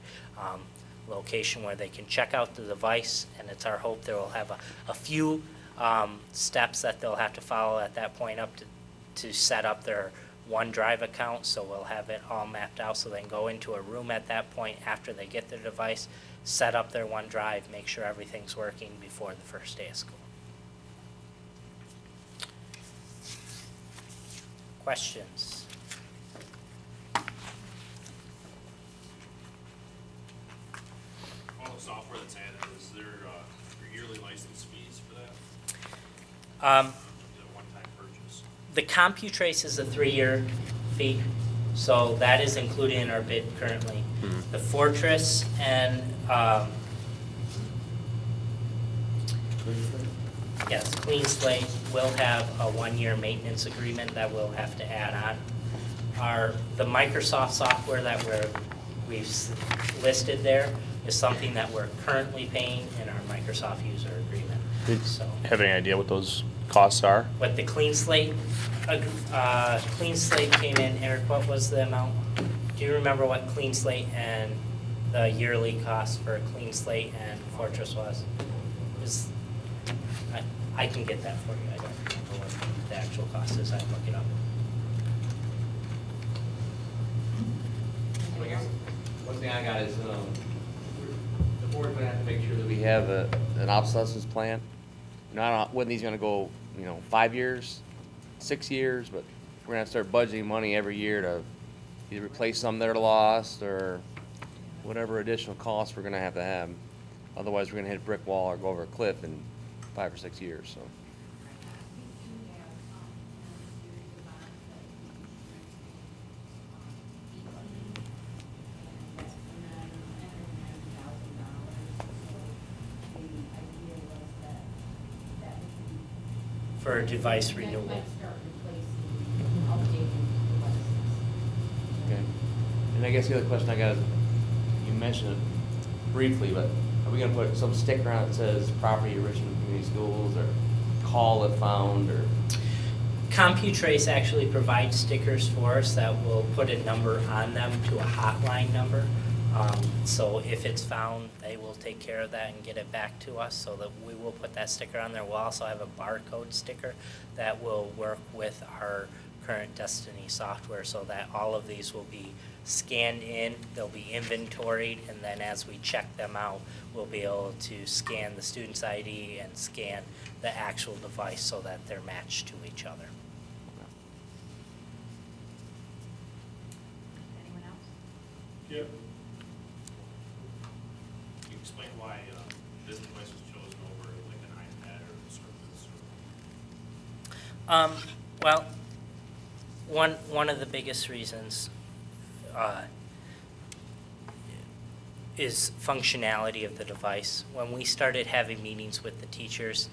location where they can check out the device, and it's our hope they will have a few steps that they'll have to follow at that point up to set up their OneDrive account. So we'll have it all mapped out so they can go into a room at that point after they get their device, set up their OneDrive, make sure everything's working before the first day of school. Questions? one-time purchase? The CompuTrace is a 3-year fee, so that is included in our bid currently. The Fortress and, yes, Clean Slate will have a 1-year maintenance agreement that we'll have to add on. The Microsoft software that we've listed there is something that we're currently paying in our Microsoft user agreement. So, Have any idea what those costs are? what the Clean Slate came in, Eric, what was the amount? Do you remember what Clean Slate and the yearly cost for Clean Slate and Fortress was? I can get that for you. I don't remember what the actual cost is. I'm looking up. So I guess one thing I got is, the board's gonna have to make sure that we have an obsolescence plan. You know, I don't know when these gonna go, 5 years, 6 years, but we're gonna have to start budgeting money every year to either replace some that are lost or whatever additional costs we're gonna have. Otherwise, we're gonna hit a brick wall or go over a cliff in 5 or 6 years, so. For a device renewal. Okay. And I guess the other question I got is, you mentioned it briefly, but are we gonna put some sticker on it that says property of Richmond Community Schools, or call if found, or? CompuTrace actually provides stickers for us that will put a number on them to a hotline number. So if it's found, they will take care of that and get it back to us, so that we will put that sticker on there. We'll also have a barcode sticker that will work with our current Destiny software, so that all of these will be scanned in, they'll be inventoried, and then as we check them out, we'll be able to scan the student's ID and scan the actual device so that they're matched to each other. Anyone else? Yeah. Can you explain why this device was chosen over like an iPad or a Surface? Well, one of the biggest reasons is functionality of the device. When we started having meetings with the teachers,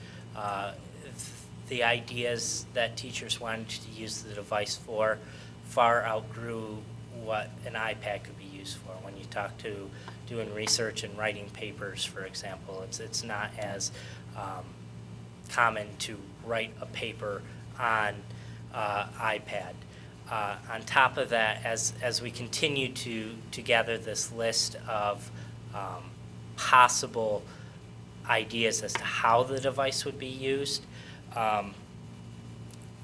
the ideas that teachers wanted to use the device for far outgrew what an iPad could be used for. When you talk to doing research and writing papers, for example, it's not as common to write a paper on iPad. On top of that, as we continue to gather this list of possible ideas as to how the device would be used,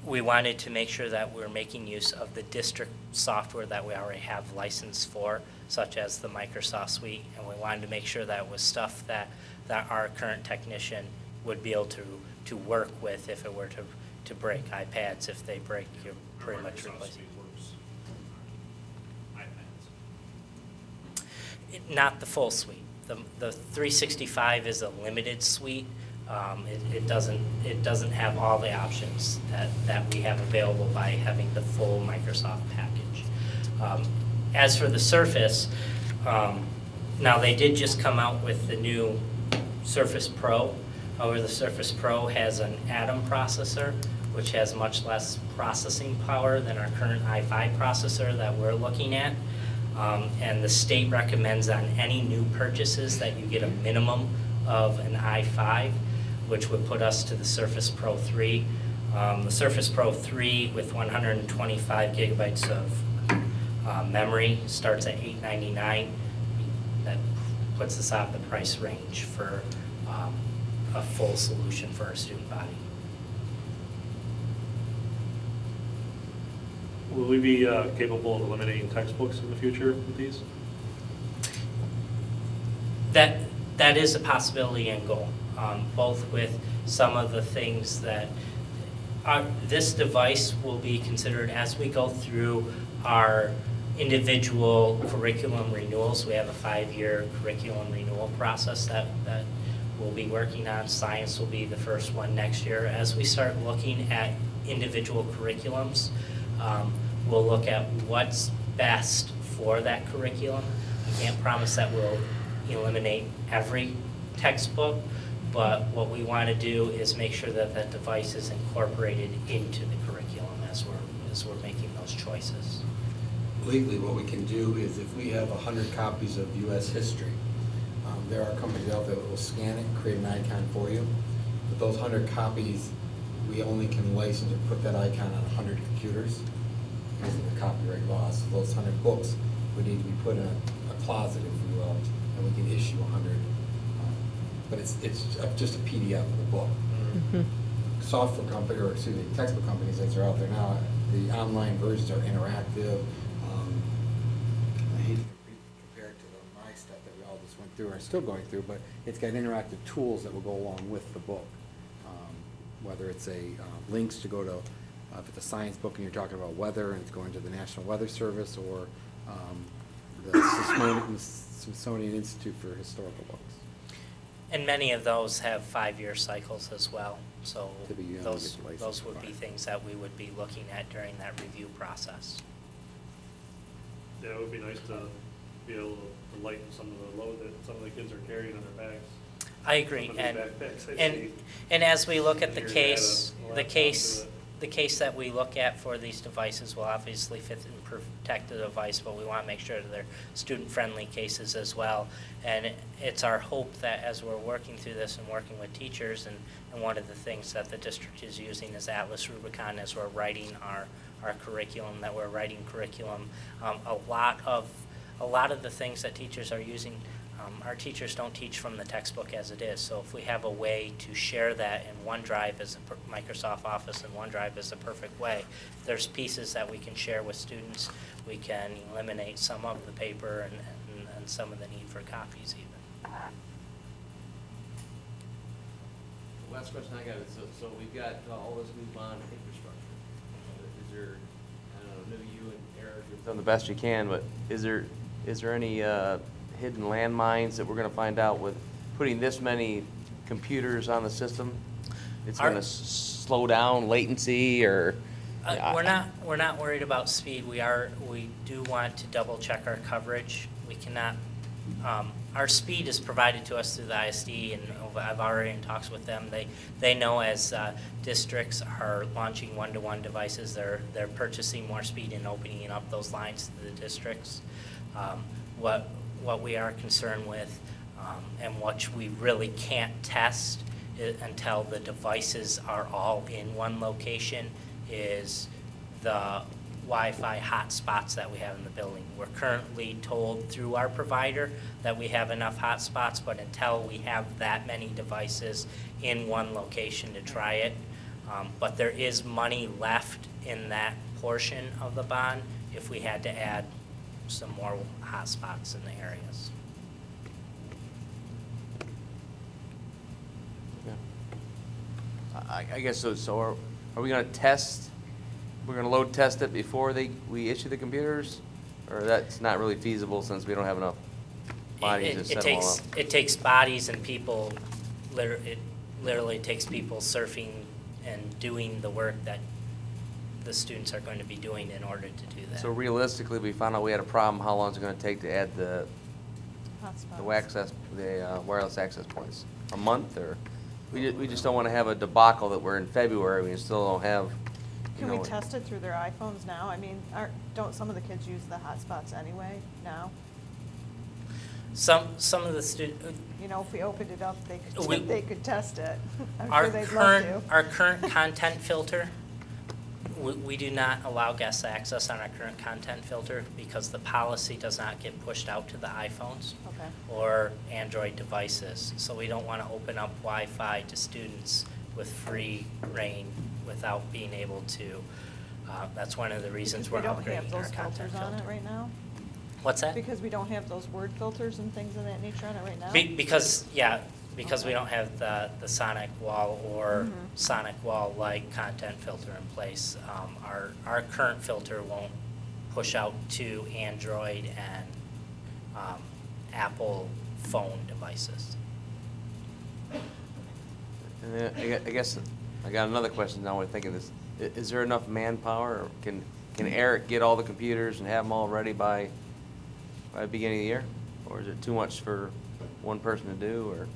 we wanted to make sure that we're making use of the district software that we already have license for, such as the Microsoft Suite, and we wanted to make sure that it was stuff that our current technician would be able to work with if it were to break. iPads, if they break, you're pretty much replacing. Not the full suite. The 365 is a limited suite. It doesn't have all the options that we have available by having the full Microsoft package. As for the Surface, now they did just come out with the new Surface Pro. However, the Surface Pro has an Atom processor, which has much less processing power than our current i5 processor that we're looking at. And the state recommends on any new purchases that you get a minimum of an i5, which would put us to the Surface Pro 3. The Surface Pro 3 with 125 gigabytes of memory starts at $899. That puts us out of the price range for a full solution for our student body. Will we be capable of eliminating textbooks in the future with these? That is a possibility and goal, both with some of the things that this device will be considered as we go through our individual curriculum renewals. We have a 5-year curriculum renewal process that we'll be working on. Science will be the first one next year. As we start looking at individual curriculums, we'll look at what's best for that curriculum. I can't promise that we'll eliminate every textbook, but what we want to do is make sure that that device is incorporated into the curriculum as we're making those choices. Legally, what we can do is if we have 100 copies of U.S. history, there are companies out there that will scan it and create an icon for you. But those 100 copies, we only can license and put that icon on 100 computers because of the copyright laws. So those 100 books would need to be put in a closet, if you will, and we can issue 100. But it's just a PDF of the book. Software company, or excuse me, textbook companies as they're out there now, the online versions are interactive. I hate to compare it to my stuff that we all just went through, or are still going through, but it's got interactive tools that will go along with the book. Whether it's links to go to, if it's a science book and you're talking about weather and it's going to the National Weather Service, or the Smithsonian Institute for Historical Books. And many of those have 5-year cycles as well, so To be, those get licensed would be by. things that we would be looking at during that review process. Yeah, it would be nice to be able to lighten some of the load that some of the kids are carrying on their bags. I agree, Some of and, these backpacks I and, see. and as we look at the Here you case, add a the laptop case, to it. the case that we look at for these devices will obviously fit and protect the device, but we want to make sure that they're student-friendly cases as well. And it's our hope that as we're working through this and working with teachers, and one of the things that the district is using is Atlas Rubicon as we're writing our curriculum, that we're writing curriculum. A lot of the things that teachers are using, our teachers don't teach from the textbook as it is. So if we have a way to share that in OneDrive as Microsoft Office and OneDrive is a perfect way. If there's pieces that we can share with students, we can eliminate some of the paper and some of the need for copies even. The last question I got is, so we've got all this new bond infrastructure. Is there, I don't know, you and Eric have done the best you can, but is there any hidden landmines that we're gonna find out with putting this many computers on the system? It's gonna slow down latency, or? We're not worried about speed. We do want to double check our coverage. We cannot, our speed is provided to us through the ISD, and I've already in talks with them. They know as districts are launching one-to-one devices, they're purchasing more speed and opening up those lines to the districts. What we are concerned with, and what we really can't test until the devices are all in one location, is the Wi-Fi hotspots that we have in the building. We're currently told through our provider that we have enough hotspots, but until we have that many devices in one location to try it. But there is money left in that portion of the bond if we had to add some more hotspots in the areas. I guess so are we gonna test, we're gonna load test it before we issue the computers? Or that's not really feasible since we don't have enough bodies to set them all up? It takes bodies and people, it literally takes people surfing and doing the work that the students are going to be doing in order to do that. So realistically, we found out we had a problem, how long is it gonna take to add the wireless access points? A month, or? We just don't wanna have a debacle that we're in February, we still don't have, Can we test it through their iPhones now? I mean, don't some of the kids use the hotspots anyway now? Some of the students, You know, if we opened it up, they We- could, they could test it. I'm our sure they'd love to. current content filter, we do not allow guest access on our current content filter because the policy does not get pushed out to the iPhones Okay. or Android devices. So we don't want to open up Wi-Fi to students with free reign without being able to. That's one of the reasons we're Because we don't have upgrading our those content filters on it filter. right now? What's that? Because we don't have those word filters and things of that nature on it right now? Because we don't have the Sonic Wall or Sonic Wall-like content filter in place. Our current filter won't push out to Android and Apple phone devices. I guess I got another question now when I think of this. Is there enough manpower, or can Eric get all the computers and have them all ready by the beginning of the year? Or is it too much for one person to do, or?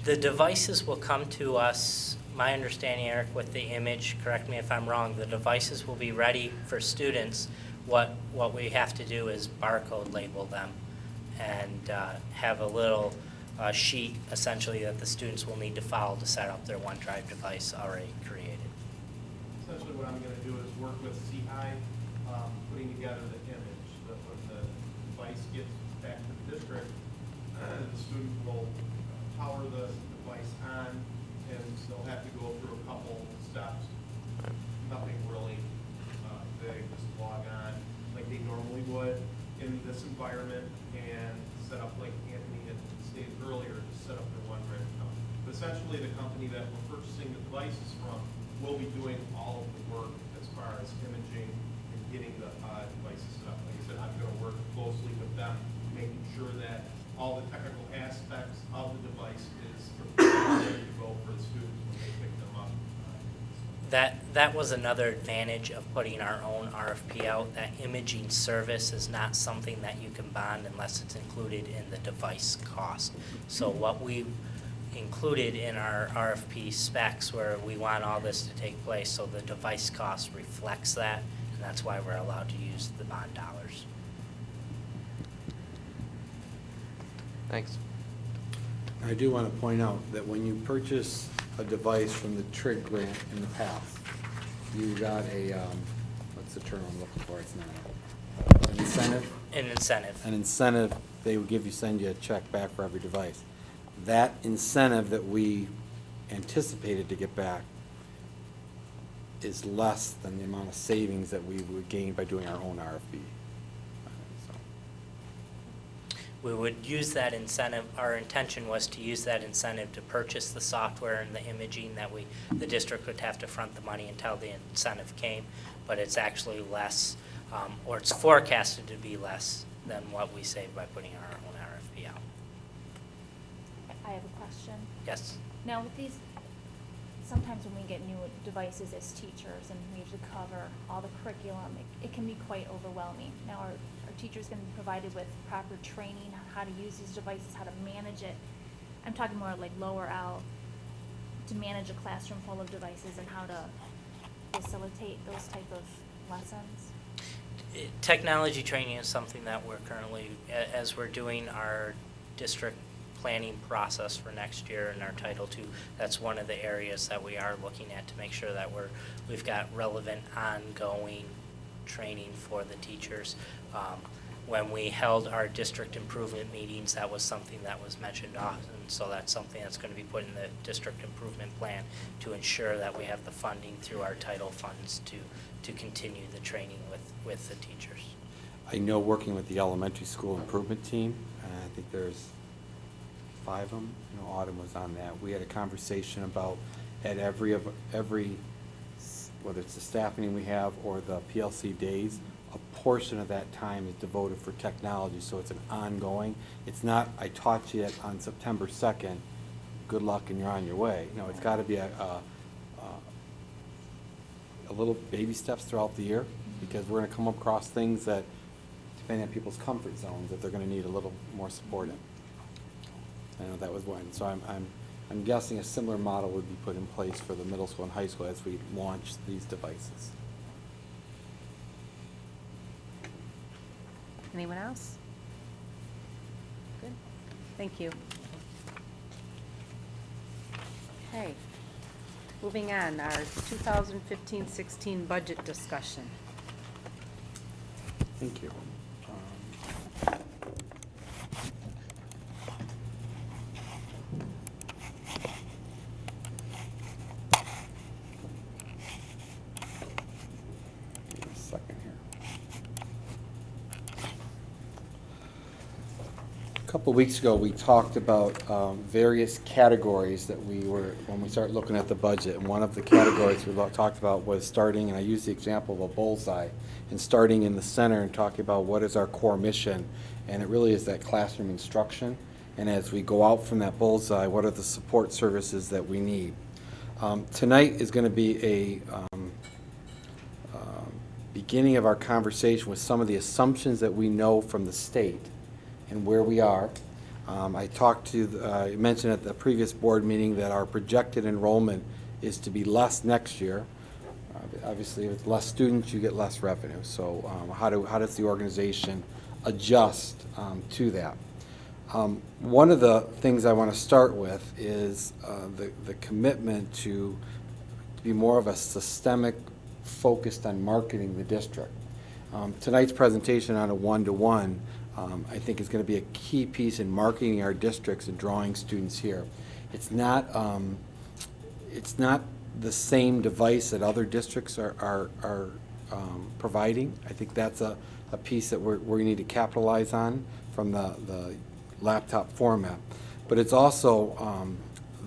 The devices will come to us, my understanding, Eric, with the image, correct me if I'm wrong, the devices will be ready for students. What we have to do is barcode label them and have a little sheet essentially that the students will need to follow to set up their OneDrive device already created. Essentially what I'm going to do is work with CI, putting together the image. When the device gets back to the district, the student will power the device on, and they'll have to go through a couple steps. Nothing really big, just log on like they normally would in this environment and set up like Anthony had stated earlier, to set up their OneDrive account. But essentially the company that we're purchasing the devices from will be doing all of the work as far as imaging and getting the devices set up. Like I said, I'm going to work closely with them, making sure that all the technical aspects of the device is ready to go for the students when they pick them up. That was another advantage of putting our own RFP out. That imaging service is not something that you can bond unless it's included in the device cost. So what we included in our RFP specs where we want all this to take place, so the device cost reflects that, and that's why we're allowed to use the bond dollars. Thanks. I do want to point out that when you purchase a device from the TRIG grant in the past, you got a, what's the term I'm looking for? It's not an incentive? An incentive. An incentive, they would send you a check back for every device. That incentive that we anticipated to get back is less than the amount of savings that we would gain by doing our own RFP. We would use that incentive, our intention was to use that incentive to purchase the software and the imaging that the district would have to front the money until the incentive came, but it's actually less, or it's forecasted to be less than what we saved by putting our own RFP out. I have a question. Yes. Now with these, sometimes when we get new devices as teachers and we have to cover all the curriculum, it can be quite overwhelming. Now our teachers going to be provided with proper training on how to use these devices, how to manage it. I'm talking more like lower L, to manage a classroom full of devices and how to facilitate those type of lessons. Technology training is something that we're currently, as we're doing our district planning process for next year in our Title II, that's one of the areas that we are looking at to make sure that we've got relevant ongoing training for the teachers. When we held our district improvement meetings, that was something that was mentioned often, so that's something that's going to be put in the district improvement plan to ensure that we have the funding through our title funds to continue the training with the teachers. I know working with the elementary school improvement team, I think there's 5 of them, Autumn was on that. We had a conversation about at every, whether it's the staff meeting we have or the PLC days, a portion of that time is devoted for technology, so it's an ongoing. It's not, I taught you on September 2nd, good luck and you're on your way. No, it's got to be a little baby steps throughout the year, because we're going to come across things that, depending on people's comfort zones, that they're going to need a little more support in. I know that was one. So I'm guessing a similar model would be put in place for the middle school and high school as we launch these devices. Anyone else? Good. Thank you. Okay. Moving on, our 2015-16 budget discussion. Thank you. Second here. A couple of weeks ago, we talked about various categories that when we start looking at the budget, and one of the categories we talked about was starting, and I used the example of a bullseye, and starting in the center and talking about what is our core mission, and it really is that classroom instruction. And as we go out from that bullseye, what are the support services that we need? Tonight is going to be a beginning of our conversation with some of the assumptions that we know from the state and where we are. I mentioned at the previous board meeting that our projected enrollment is to be less next year. Obviously, with less students, you get less revenue. So how does the organization adjust to that? One of the things I want to start with is the commitment to be more of a systemic focused on marketing the district. Tonight's presentation on a one-to-one I think is going to be a key piece in marketing our districts and drawing students here. It's not the same device that other districts are providing. I think that's a piece that we need to capitalize on from the laptop format. But it's also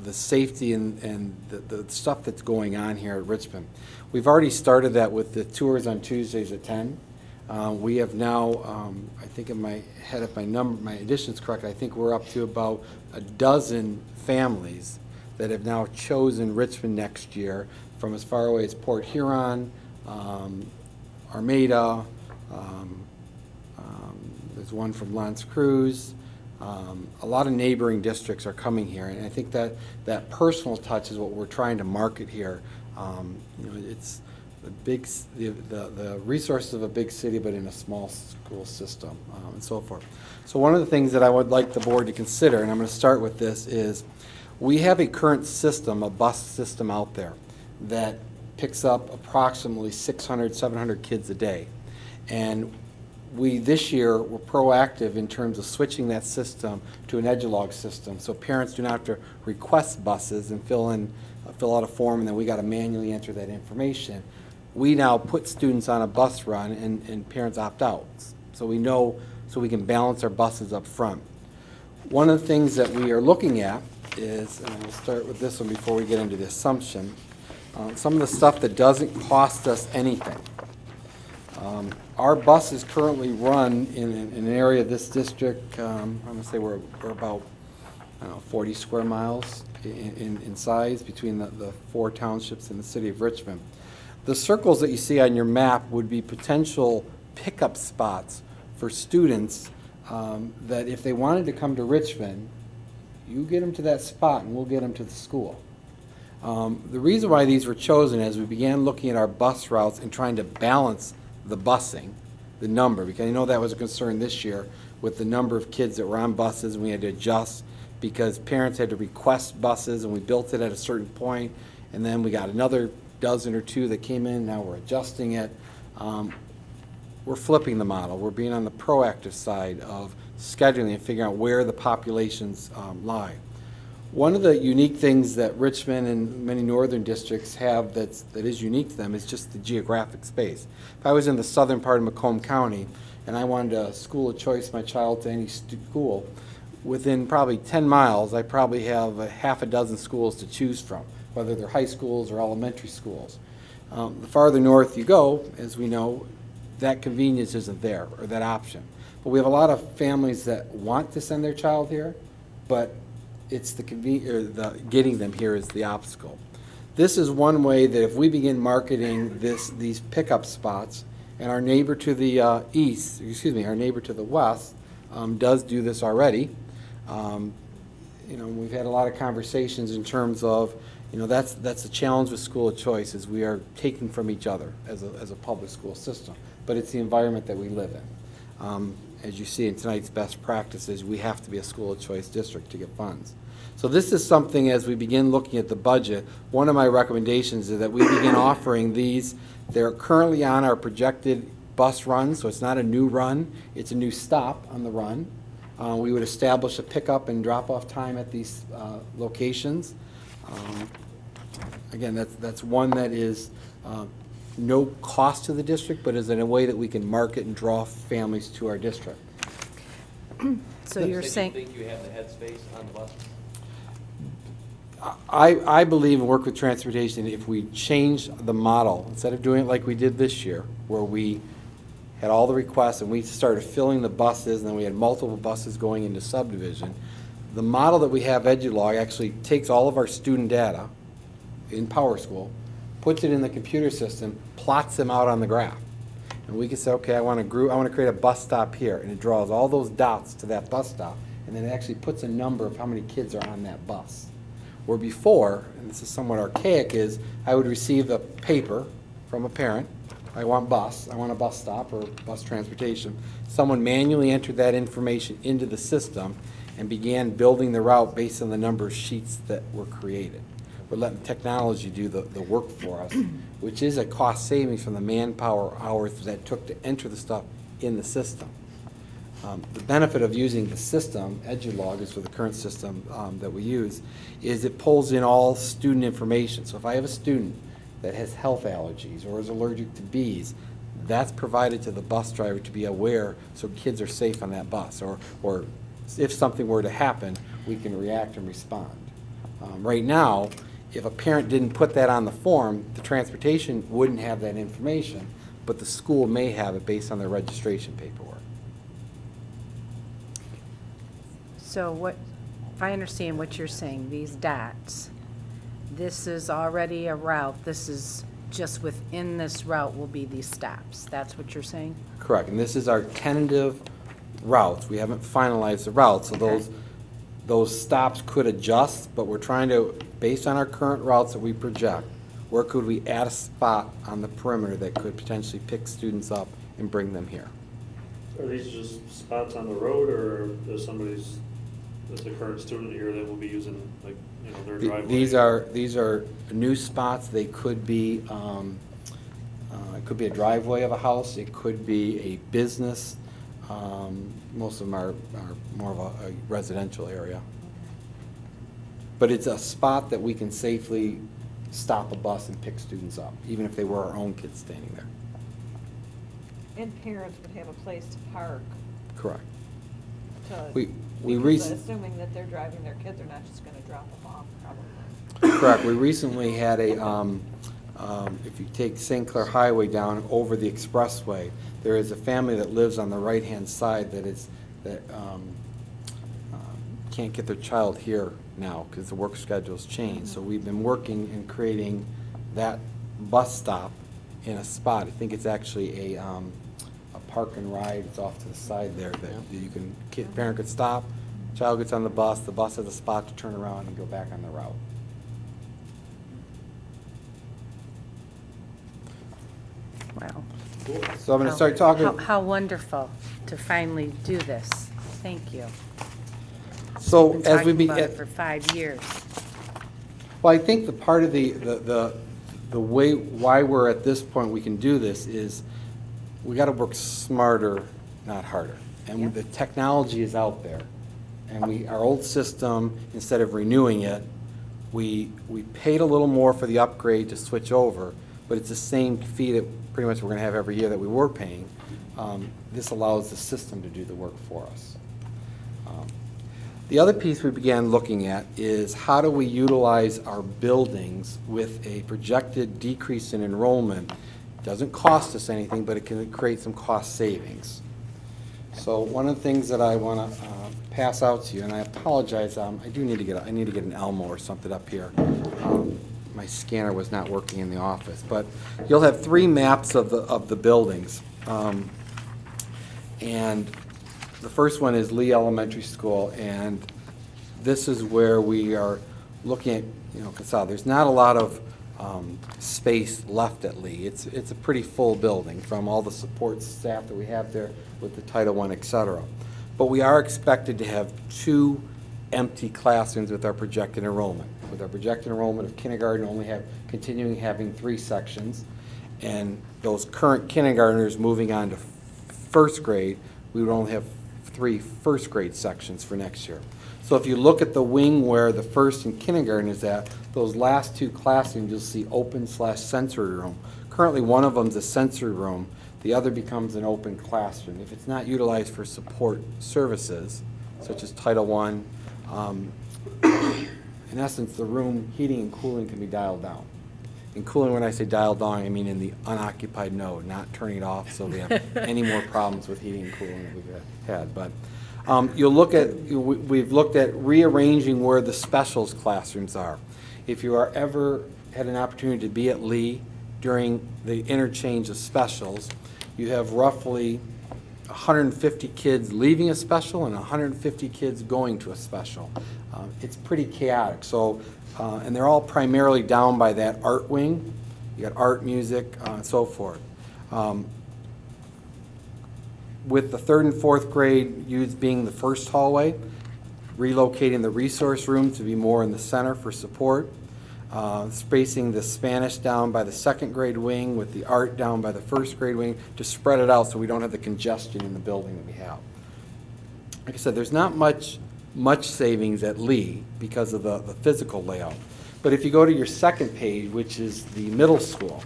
the safety and the stuff that's going on here at Richmond. We've already started that with the tours on Tuesdays at 10. We have now, I think in my head, if my addition's correct, I think we're up to about a dozen families that have now chosen Richmond next year from as far away as Port Huron, Armada, there's one from L'Anse Creuse. A lot of neighboring districts are coming here, and I think that personal touch is what we're trying to market here. It's the resources of a big city, but in a small school system, and so forth. So one of the things that I would like the board to consider, and I'm going to start with this, is we have a current system, a bus system out there that picks up approximately 600, 700 kids a day. And we, this year, were proactive in terms of switching that system to an Edulog system, so parents do not have to request buses and fill out a form, and then we got to manually enter that information. We now put students on a bus run, and parents opt out. So we know, so we can balance our buses up front. One of the things that we are looking at is, and we'll start with this one before we get into the assumption, some of the stuff that doesn't cost us anything. Our buses currently run in an area of this district, I'm going to say we're about, 40 square miles in size between the 4 townships in the city of Richmond. The circles that you see on your map would be potential pickup spots for students that if they wanted to come to Richmond, you get them to that spot and we'll get them to the school. The reason why these were chosen is we began looking at our bus routes and trying to balance the busing, the number, because I know that was a concern this year with the number of kids that were on buses, and we had to adjust because parents had to request buses, and we built it at a certain point, and then we got another dozen or two that came in. Now we're adjusting it. We're flipping the model. We're being on the proactive side of scheduling and figuring out where the populations lie. One of the unique things that Richmond and many northern districts have that is unique to them is just the geographic space. If I was in the southern part of Macomb County and I wanted to school of choice my child to any school, within probably 10 miles I probably have a half a dozen schools to choose from, whether they're high schools or elementary schools. The farther north you go, as we know, that convenience isn't there, or that option. But we have a lot of families that want to send their child here, but it's getting them here is the obstacle. This is one way that if we begin marketing these pickup spots, and our neighbor to the our neighbor to the west does do this already. We've had a lot of conversations in terms of, that's the challenge with school of choice, is we are taking from each other as a public school system, but it's the environment that we live in. As you see in tonight's best practices, we have to be a school of choice district to get funds. So this is something, as we begin looking at the budget, one of my recommendations is that we begin offering these. They're currently on our projected bus run, so it's not a new run, it's a new stop on the run. We would establish a pickup and drop-off time at these locations. Again, that's one that is no cost to the district, but is in a way that we can market and draw families to our district. So you're saying... Do you think you have the headspace on the bus? I believe and work with transportation, if we change the model, instead of doing it like we did this year, where we had all the requests and we started filling the buses and then we had multiple buses going into subdivision, The model that we have, EduLog, actually takes all of our student data in PowerSchool, puts it in the computer system, plots them out on the graph. And we can say, okay, I want to create a bus stop here, and it draws all those dots to that bus stop, and then it actually puts a number of how many kids are on that bus. Where before, and this is somewhat archaic, is I would receive a paper from a parent, I want a bus stop or bus transportation. Someone manually entered that information into the system and began building the route based on the number of sheets that were created. We're letting technology do the work for us, which is a cost savings from the manpower hours that took to enter the stuff in the system. The benefit of using the system, EduLog is for the current system that we use, is it pulls in all student information. So if I have a student that has health allergies or is allergic to bees, that's provided to the bus driver to be aware so kids are safe on that bus. Or if something were to happen, we can react and respond. Right now, if a parent didn't put that on the form, the transportation wouldn't have that information, but the school may have it based on their registration paperwork. So if I understand what you're saying, these dots, this is already a route, this is just within this route will be these stops. That's what you're saying? Correct, and this is our tentative routes. We haven't finalized the routes, so Okay. those stops could adjust, but we're trying to, based on our current routes that we project, where could we add a spot on the perimeter that could potentially pick students up and bring them here? Are these just spots on the road, or is that's a current student here that will be using, like, their driveway? These are new spots. They could be, it could be a driveway of a house, it could be a business. Most of them are more of a residential area. But it's a spot that we can safely stop a bus and pick students up, even if they were our own kids standing there. And parents would have a place to park. Correct. Because assuming that they're driving their kids, they're not just gonna drop them off, probably. Correct. We recently had a, if you take St. Clair Highway down over the expressway, there is a family that lives on the right-hand side that can't get their child here now because the work schedule's changed. So we've been working and creating that bus stop in a spot. I think it's actually a park and ride. It's off to the side there that you can, parent could stop, child gets on the bus has a spot to turn around and go back on the route. Wow. So I'm going to start talking. How wonderful to finally do this. Thank you. So Been as we talking be, about it for 5 years. well, I think the part of the way why we're at this point we can do this is we got to work smarter, not harder. And Yep. the technology is out there, and our old system, instead of renewing it, we paid a little more for the upgrade to switch over, but it's the same fee that pretty much we're going to have every year that we were paying. This allows the system to do the work for us. The other piece we began looking at is how do we utilize our buildings with a projected decrease in enrollment. It doesn't cost us anything, but it can create some cost savings. So one of the things that I want to pass out to you, and I apologize, I need to get an Elmo or something up here. My scanner was not working in the office, but you'll have 3 maps of the buildings. And the first one is Lee Elementary School, and this is where we are looking at, Casal. There's not a lot of space left at Lee. It's a pretty full building from all the support staff that we have there with the Title I, et cetera. But we are expected to have 2 empty classrooms with our projected enrollment. With our projected enrollment of kindergarten continuing having 3 sections, and those current kindergartners moving on to first grade, we would only have 3 first grade sections for next year. So if you look at the wing where the first and kindergarten is at, those last 2 classrooms, you'll see open/sensory room. Currently, one of them is a sensory room. The other becomes an open classroom. If it's not utilized for support services, such as Title I, in essence, the room heating and cooling can be dialed down. And cooling, when I say dialed down, I mean in the unoccupied node, not turning it off so we have any more problems with heating and cooling that we've had. But You'll look at, we've looked at rearranging where the specials classrooms are. If you are ever had an opportunity to be at Lee during the interchange of specials, you have roughly 150 kids leaving a special and 150 kids going to a special. It's pretty chaotic. So, and they're all primarily down by that art wing. You got art, music, and so forth. With the 3rd and 4th grade youths being the first hallway, relocating the resource room to be more in the center for support, spacing the Spanish down by the 2nd grade wing with the art down by the 1st grade wing to spread it out so we don't have the congestion in the building that we have. Like I said, there's not much savings at Lee because of the physical layout. But if you go to your second page, which is the middle school,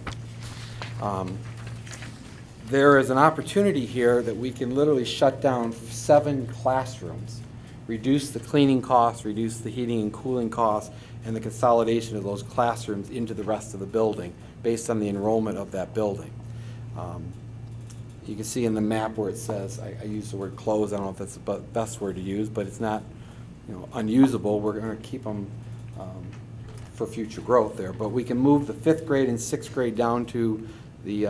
there is an opportunity here that we can literally shut down 7 classrooms, reduce the cleaning costs, reduce the heating and cooling costs, and the consolidation of those classrooms into the rest of the building based on the enrollment of that building. You can see in the map where it says, I use the word closed, I don't know if that's the best word to use, but it's not, unusable. We're going to keep them for future growth there. But we can move the 5th grade and 6th grade down to the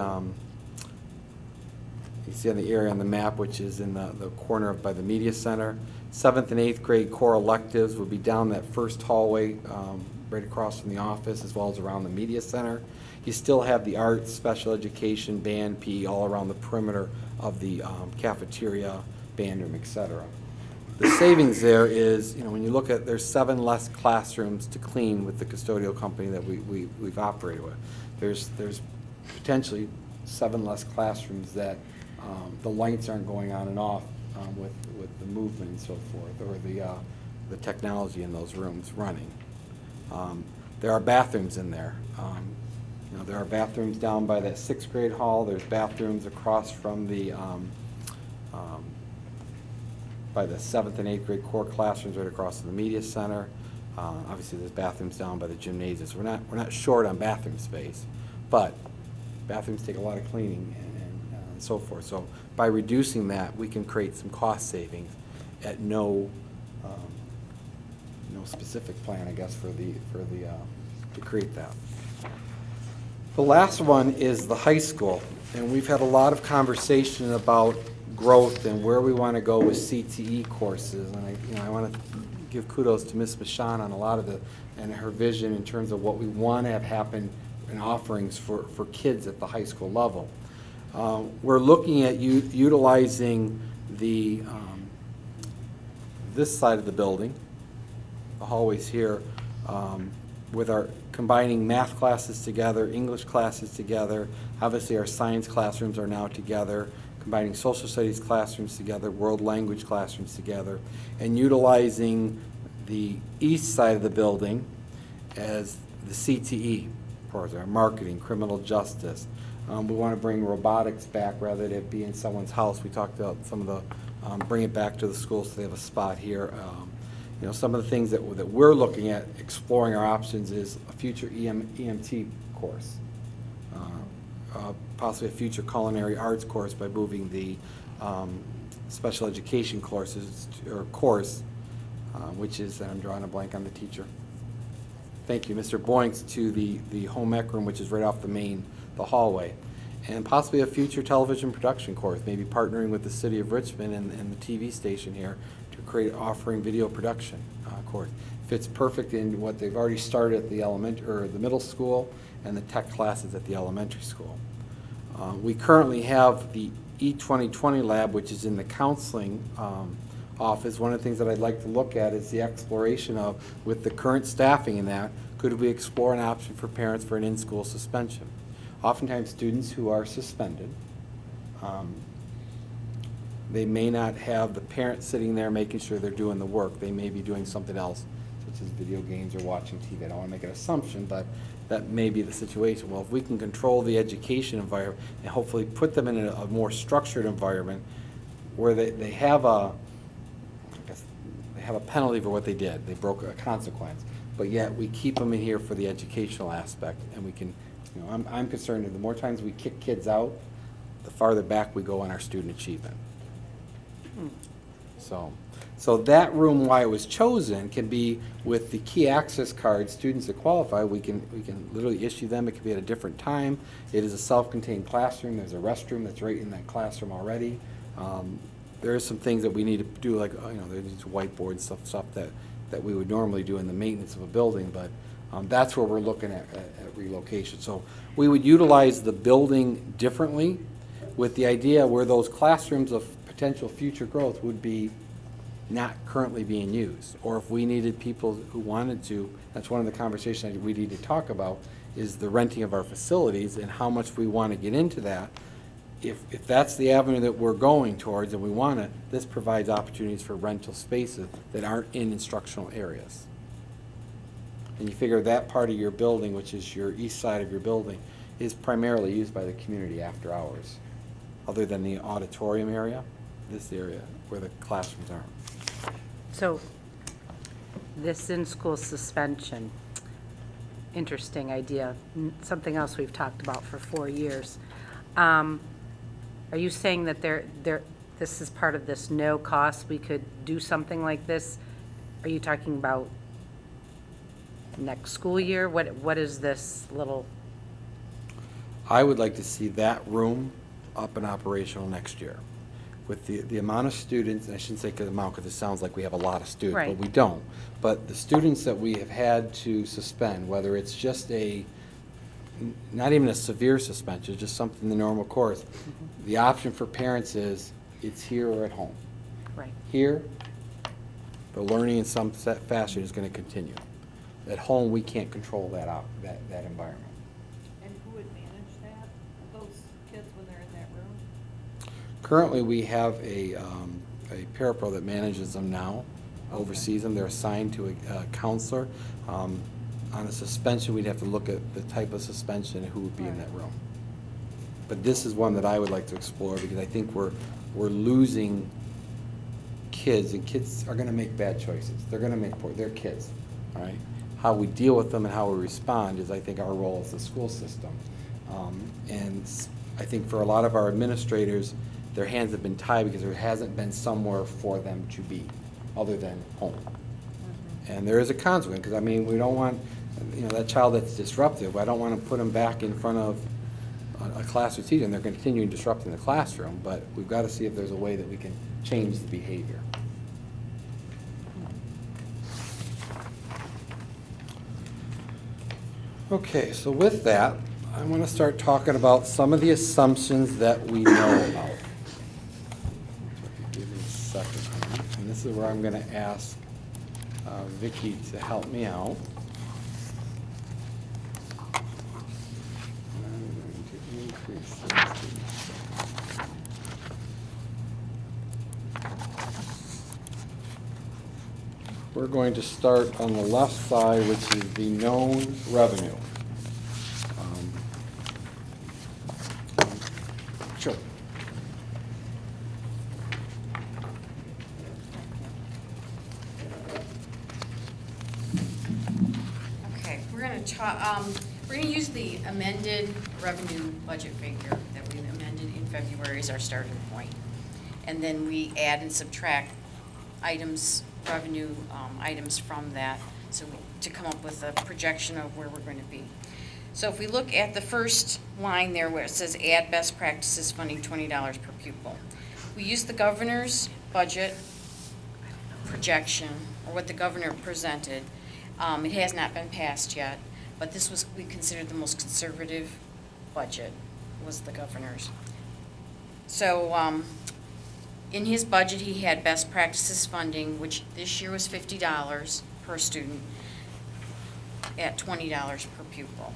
you see on the area on the map, which is in the corner by the media center. 7th and 8th grade core electives will be down that first hallway right across from the office, as well as around the media center. You still have the arts, special education, band, PE all around the perimeter of the cafeteria, band room, etc. The savings there is, when you look at, there's 7 less classrooms to clean with the custodial company that we've operated with. There's potentially 7 less classrooms that the lights aren't going on and off with the movement and so forth, or the technology in those rooms running. There are bathrooms in there. There are bathrooms down by that 6th grade hall. There's bathrooms across from the by the 7th and 8th grade core classrooms right across from the media center. Obviously, there's bathrooms down by the gymnasium. So we're not short on bathroom space, but bathrooms take a lot of cleaning and so forth. So by reducing that, we can create some cost savings at no specific plan, I guess, to create that. The last one is the high school, and we've had a lot of conversation about growth and where we want to go with CTE courses, and I want to give kudos to Ms. Michon on a lot of and her vision in terms of what we want to have happen in offerings for kids at the high school level. We're looking at utilizing this side of the building, the hallways here, with our combining math classes together, English classes together. Obviously, our science classrooms are now together, combining social studies classrooms together, world language classrooms together, and utilizing the east side of the building as the CTE parts, our marketing, criminal justice. We want to bring robotics back rather than it be in someone's house. We talked about some of the, bring it back to the schools so they have a spot here. Some of the things that we're looking at exploring our options is a future EMT course, possibly a future culinary arts course by moving the special education courses or course, which is, and I'm drawing a blank on the teacher. Thank you, Mr. Boinks, to the home ec room, which is right off the hallway, and possibly a future television production course, maybe partnering with the city of Richmond and the TV station here to create offering video production course. Fits perfect in what they've already started at the middle school and the tech classes at the elementary school. We currently have the E2020 lab, which is in the counseling office. One of the things that I'd like to look at is the exploration of, with the current staffing in that, could we explore an option for parents for an in-school suspension? Oftentimes students who are suspended, they may not have the parent sitting there making sure they're doing the work. They may be doing something else, such as video games or watching TV. I don't want to make an assumption, but that may be the situation. Well, if we can control the education environment and hopefully put them in a more structured environment where they have a penalty for what they did. They broke a consequence, but yet we keep them in here for the educational aspect, and we can, I'm concerned that the more times we kick kids out, the farther back we go on our student achievement. So that room, why it was chosen, can be with the key access card, students that qualify, we can literally issue them. It could be at a different time. It is a self-contained classroom. There's a restroom that's right in that classroom already. There are some things that we need to do, like, there's whiteboard stuff that we would normally do in the maintenance of a building, but that's where we're looking at relocation. So we would utilize the building differently with the idea where those classrooms of potential future growth would be not currently being used. Or if we needed people who wanted to, that's one of the conversations we need to talk about, is the renting of our facilities and how much we want to get into that. If that's the avenue that we're going towards and we want to, this provides opportunities for rental spaces that aren't in instructional areas. And you figure that part of your building, which is your east side of your building, is primarily used by the community after hours, other than the auditorium area, this area where the classrooms aren't. So this in-school suspension, interesting idea, something else we've talked about for 4 years. Are you saying that this is part of this no cost, we could do something like this? Are you talking about next school year? What is this little? I would like to see that room up and operational next year. With the amount of students, and I shouldn't say the amount because it sounds like we have a lot of students, Right. but we don't. But the students that we have had to suspend, whether it's just not even a severe suspension, just something in the normal course, the option for parents is it's here or at home. Right. Here, the learning in some fashion is going to continue. At home, we can't control that environment. And who would manage that, those kids when they're in that room? Currently, we have a parapro that manages them now, oversees them. They're assigned to a counselor. On a suspension, we'd have to look at the type of suspension and who would be in that room. But this is one that I would like to explore because I think we're losing kids, and kids are going to make bad choices. They're going to make they're kids, all right? How we deal with them and how we respond is, I think, our role as the school system. And I think for a lot of our administrators, their hands have been tied because there hasn't been somewhere for them to be other than home. And there is a consequence, because, we don't want, that child that's disruptive, I don't want to put them back in front of a class or teacher, and they're continuing disrupting the classroom, but we've got to see if there's a way that we can change the behavior. Okay, so with that, I want to start talking about some of the assumptions that we know about. Give me a second, and this is where I'm going to ask Vicki to help me out. I'm going to increase this. We're going to start on the left side, which is the known revenue. Sure. Okay, we're gonna use the amended revenue budget figure that we amended in February as our starting point. And then we add and subtract revenue items from that, to come up with a projection of where we're going to be. So if we look at the first line there where it says add best practices funding $20 per pupil, we use the governor's budget projection, or what the governor presented. It has not been passed yet, but this was, we considered the most conservative budget, was the governor's. So in his budget, he had best practices funding, which this year was $50 per student at $20 per pupil.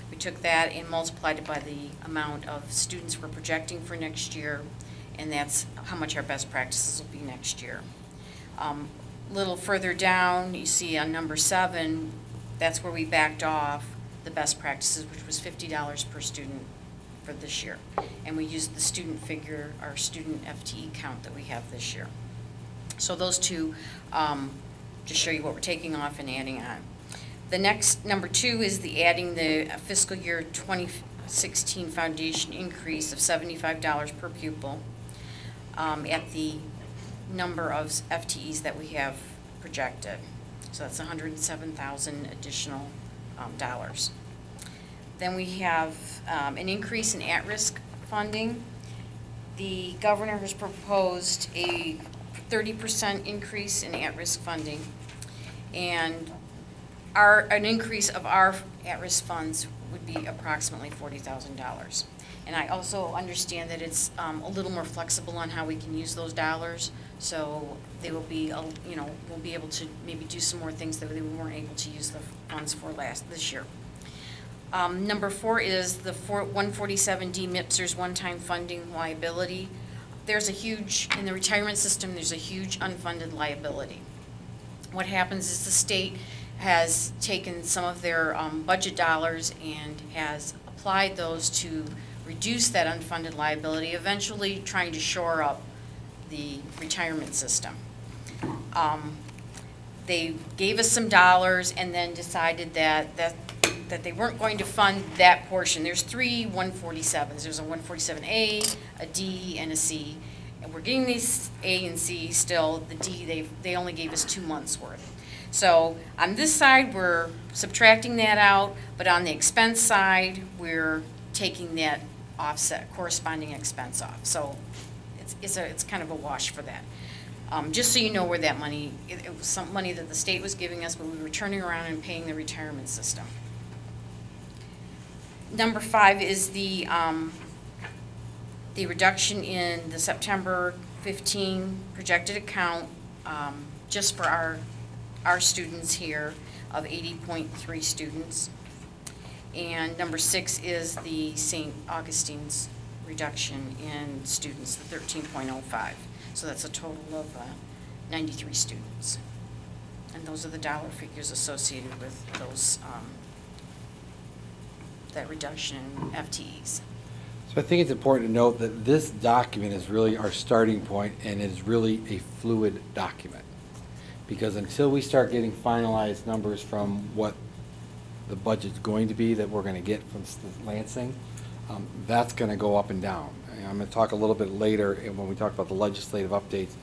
We took that and multiplied it by the amount of students we're projecting for next year, and that's how much our best practices will be next year. A little further down, you see on number 7, that's where we backed off the best practices, which was $50 per student for this year. And we used the student figure, our student FTE count that we have this year. So those two just show you what we're taking off and adding on. The next, number 2, is the adding the fiscal year 2016 foundation increase of $75 per pupil at the number of FTEs that we have projected. So that's 107,000 additional dollars. Then we have an increase in at-risk funding. The governor has proposed a 30% increase in at-risk funding, and an increase of our at-risk funds would be approximately $40,000. And I also understand that it's a little more flexible on how we can use those dollars, so they will be, we'll be able to maybe do some more things that we weren't able to use the funds for this year. Number 4 is the 147D MIPSR's one-time funding liability. There's a huge, in the retirement system, there's a huge unfunded liability. What happens is the state has taken some of their budget dollars and has applied those to reduce that unfunded liability, eventually trying to shore up the retirement system. They gave us some dollars and then decided that they weren't going to fund that portion. There's 3 147s. There's a 147A, a D, and a C. And we're getting these A and C still. The D, they only gave us 2 months worth. So on this side, we're subtracting that out, but on the expense side, we're taking that offset, corresponding expense off. So it's kind of a wash for that. Just so you know where that money, it was some money that the state was giving us, but we were turning around and paying the retirement system. Number 5 is the reduction in the September 15 projected account just for our students here of 80.3 students. And number 6 is the St. Augustine's reduction in students, the 13.05. So that's a total of 93 students. And those are the dollar figures associated with those, that reduction in FTEs. So I think it's important to note that this document is really our starting point, and it is really a fluid document. Because until we start getting finalized numbers from what the budget's going to be that we're going to get from Lansing, that's going to go up and down. And I'm going to talk a little bit later when we talk about the legislative updates,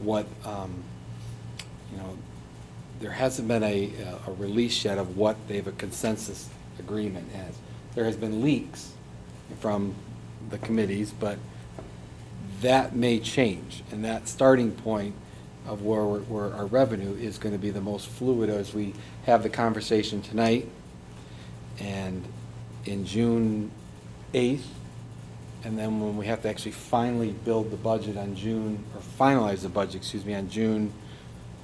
what, there hasn't been a release yet of what they have a consensus agreement as. There has been leaks from the committees, but that may change. And that starting point of where our revenue is going to be the most fluid as we have the conversation tonight and in June 8th, and then when we have to actually finally build the budget on finalize the budget, on June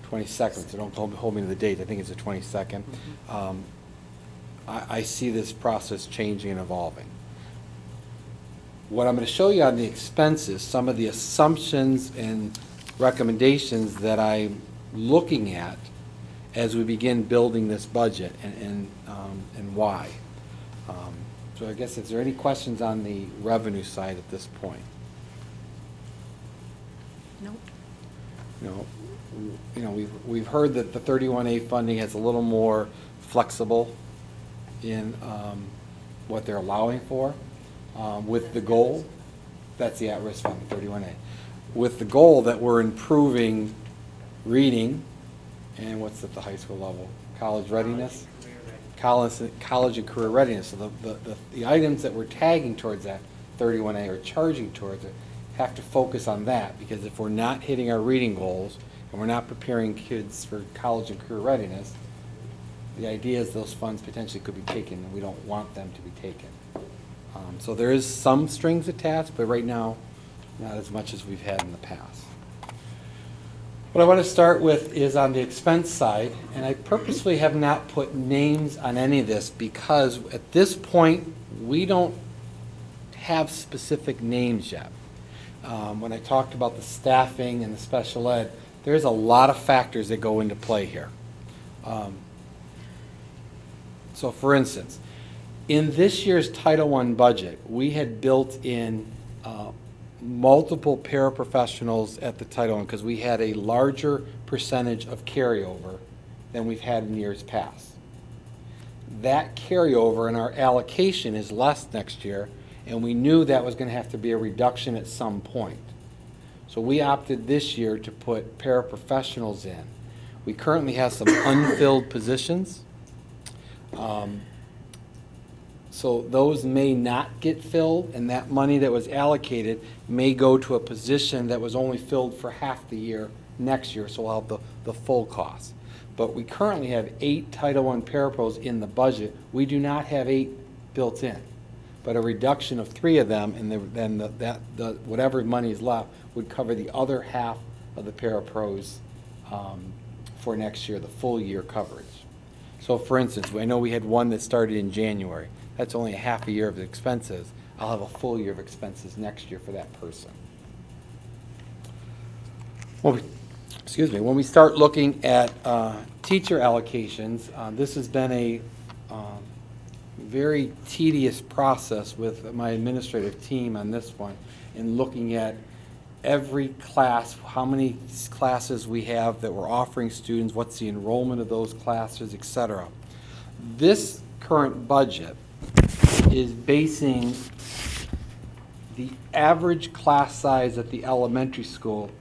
22nd. So don't hold me to the date. I think it's the 22nd. I see this process changing and evolving. What I'm going to show you on the expenses, some of the assumptions and recommendations that I'm looking at as we begin building this budget and why. So I guess, is there any questions on the revenue side at this point? Nope. We've heard that the 31A funding is a little more flexible in what they're allowing for with the goal, that's the at-risk funding, 31A. With the goal that we're improving reading and what's at the high school level? College readiness? College and career readiness. So the items that we're tagging towards that 31A or charging towards it have to focus on that, because if we're not hitting our reading goals and we're not preparing kids for college and career readiness, the idea is those funds potentially could be taken, and we don't want them to be taken. So there is some strings attached, but right now, not as much as we've had in the past. What I want to start with is on the expense side, and I purposely have not put names on any of this because at this point, we don't have specific names yet. When I talked about the staffing and the special ed, there's a lot of factors that go into play here. So for instance, in this year's Title I budget, we had built in multiple paraprofessionals at the Title I because we had a larger percentage of carryover than we've had in years past. That carryover in our allocation is less next year, and we knew that was going to have to be a reduction at some point. So we opted this year to put paraprofessionals in. We currently have some unfilled positions. So those may not get filled, and that money that was allocated may go to a position that was only filled for half the year next year, so we'll have the full cost. But we currently have 8 Title I parapros in the budget. We do not have 8 built in, but a reduction of 3 of them, and then whatever money is left would cover the other half of the parapros for next year, the full year coverage. So for instance, I know we had one that started in January. That's only a half a year of expenses. I'll have a full year of expenses next year for that person. When we start looking at teacher allocations, this has been a very tedious process with my administrative team on this one in looking at every class, how many classes we have that we're offering students, what's the enrollment of those classes, etc. This current budget is basing the average class size at the elementary school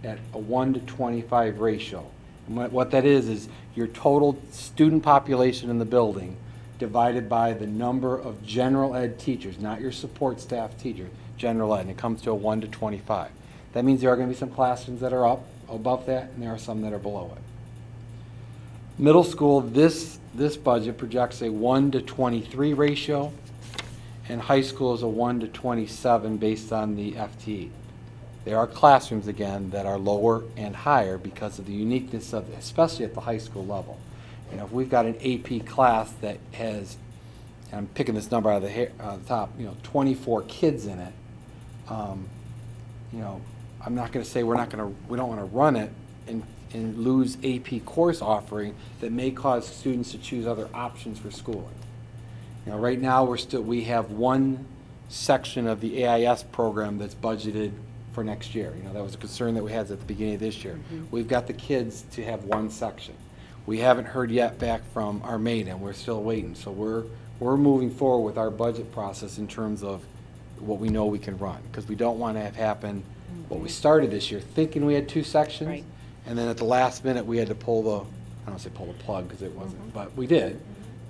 at a 1 to 25 ratio. And what that is your total student population in the building divided by the number of general ed teachers, not your support staff teachers, general ed, and it comes to a 1 to 25. That means there are going to be some classrooms that are up above that, and there are some that are below it. Middle school, this budget projects a 1 to 23 ratio, and high school is a 1 to 27 based on the FTE. There are classrooms, again, that are lower and higher because of the uniqueness of it, especially at the high school level. You know, if we've got an AP class that has, and I'm picking this number out of the top, 24 kids in it, I'm not going to say we don't want to run it and lose AP course offering that may cause students to choose other options for schooling. Right now we have one section of the AIS program that's budgeted for next year. That was a concern that we had at the beginning of this year. Mm-hmm. We've got the kids to have one section. We haven't heard yet back from our maiden. We're still waiting. So we're moving forward with our budget process in terms of what we know we can run, because we don't want to have happen what we started this year thinking we had 2 sections, right, and then at the last minute we had to pull the, I don't want to say pull the plug because it wasn't, but we did,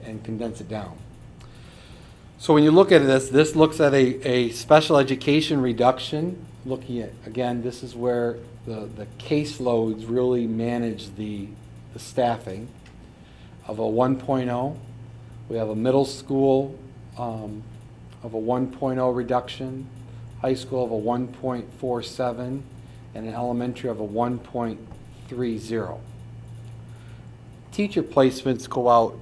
and condense it down. So when you look at this looks at a special education reduction, looking at, again, this is where the caseloads really manage the staffing of a 1.0. We have a middle school of a 1.0 reduction, high school of a 1.47, and an elementary of a 1.30. Teacher placements go out,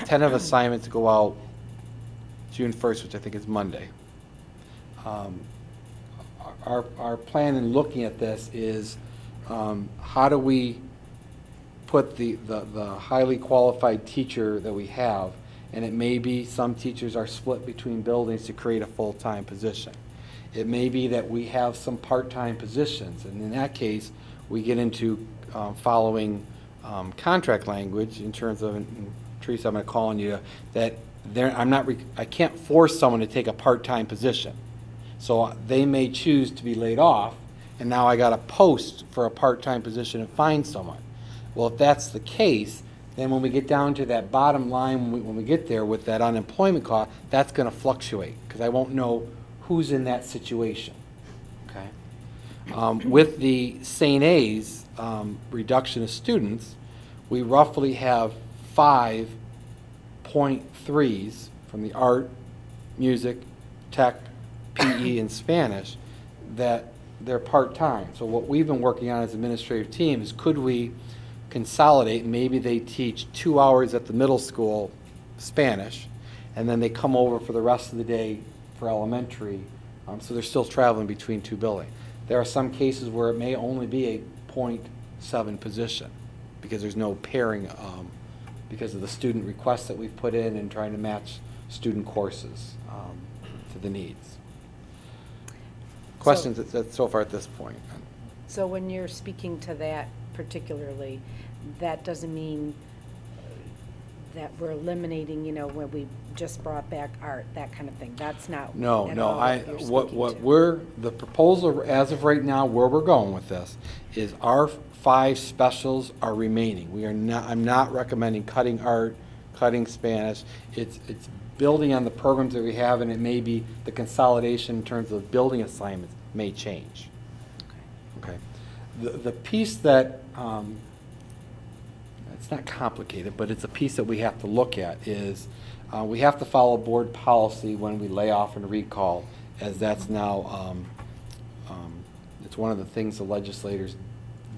10 of assignments go out June 1st, which I think is Monday. Our plan in looking at this is how do we put the highly qualified teacher that we have, and it may be some teachers are split between buildings to create a full-time position. It may be that we have some part-time positions, and in that case, we get into following contract language in terms of, and Teresa, I'm going to call on you, that I can't force someone to take a part-time position. So they may choose to be laid off, and now I got to post for a part-time position and find someone. Well, if that's the case, then when we get down to that bottom line, when we get there with that unemployment cost, that's going to fluctuate because I won't know who's in that situation. Okay. With the St. A's reduction of students, we roughly have 5.3s from the art, music, tech, PE, and Spanish that they're part-time. So what we've been working on as administrative team is could we consolidate, maybe they teach 2 hours at the middle school Spanish, and then they come over for the rest of the day for elementary, so they're still traveling between 2 buildings. There are some cases where it may only be a 0.7 position because there's no pairing because of the student requests that we've put in and trying to match student courses to the needs. Questions so far at this point? So when you're speaking to that particularly, that doesn't mean that we're eliminating, when we just brought back art, that kind of thing. That's not No, at no, all what you're speaking what to. we're, the proposal as of right now, where we're going with this, is our 5 specials are remaining. We are not, I'm not recommending cutting art, cutting Spanish. It's building on the programs that we have, and it may be the consolidation in terms of building assignments may change. Okay. The piece that, it's not complicated, but it's a piece that we have to look at is, we have to follow board policy when we lay off and recall, as that's now, it's one of the things the legislators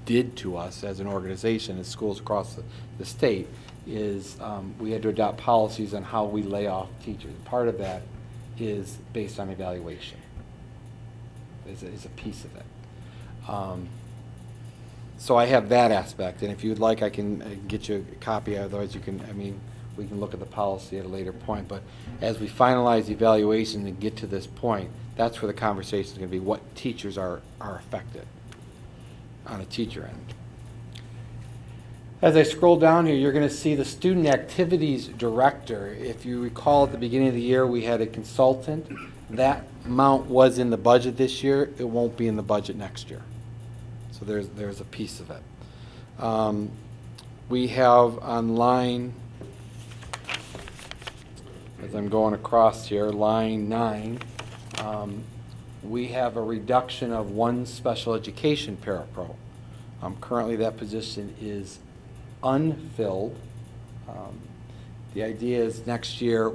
did to us as an organization, as schools across the state, is we had to adopt policies on how we lay off teachers. Part of that is based on evaluation, is a piece of it. So I have that aspect, and if you'd like, I can get you a copy, otherwise you can, we can look at the policy at a later point, but as we finalize evaluation and get to this point, that's where the conversation is going to be, what teachers are affected on a teacher end. As I scroll down here, you're going to see the student activities director. If you recall, at the beginning of the year, we had a consultant. That amount was in the budget this year. It won't be in the budget next year. So there's a piece of it. We have on line, as I'm going across here, line 9, we have a reduction of 1 special education parapro. Currently that position is unfilled. The idea is next year,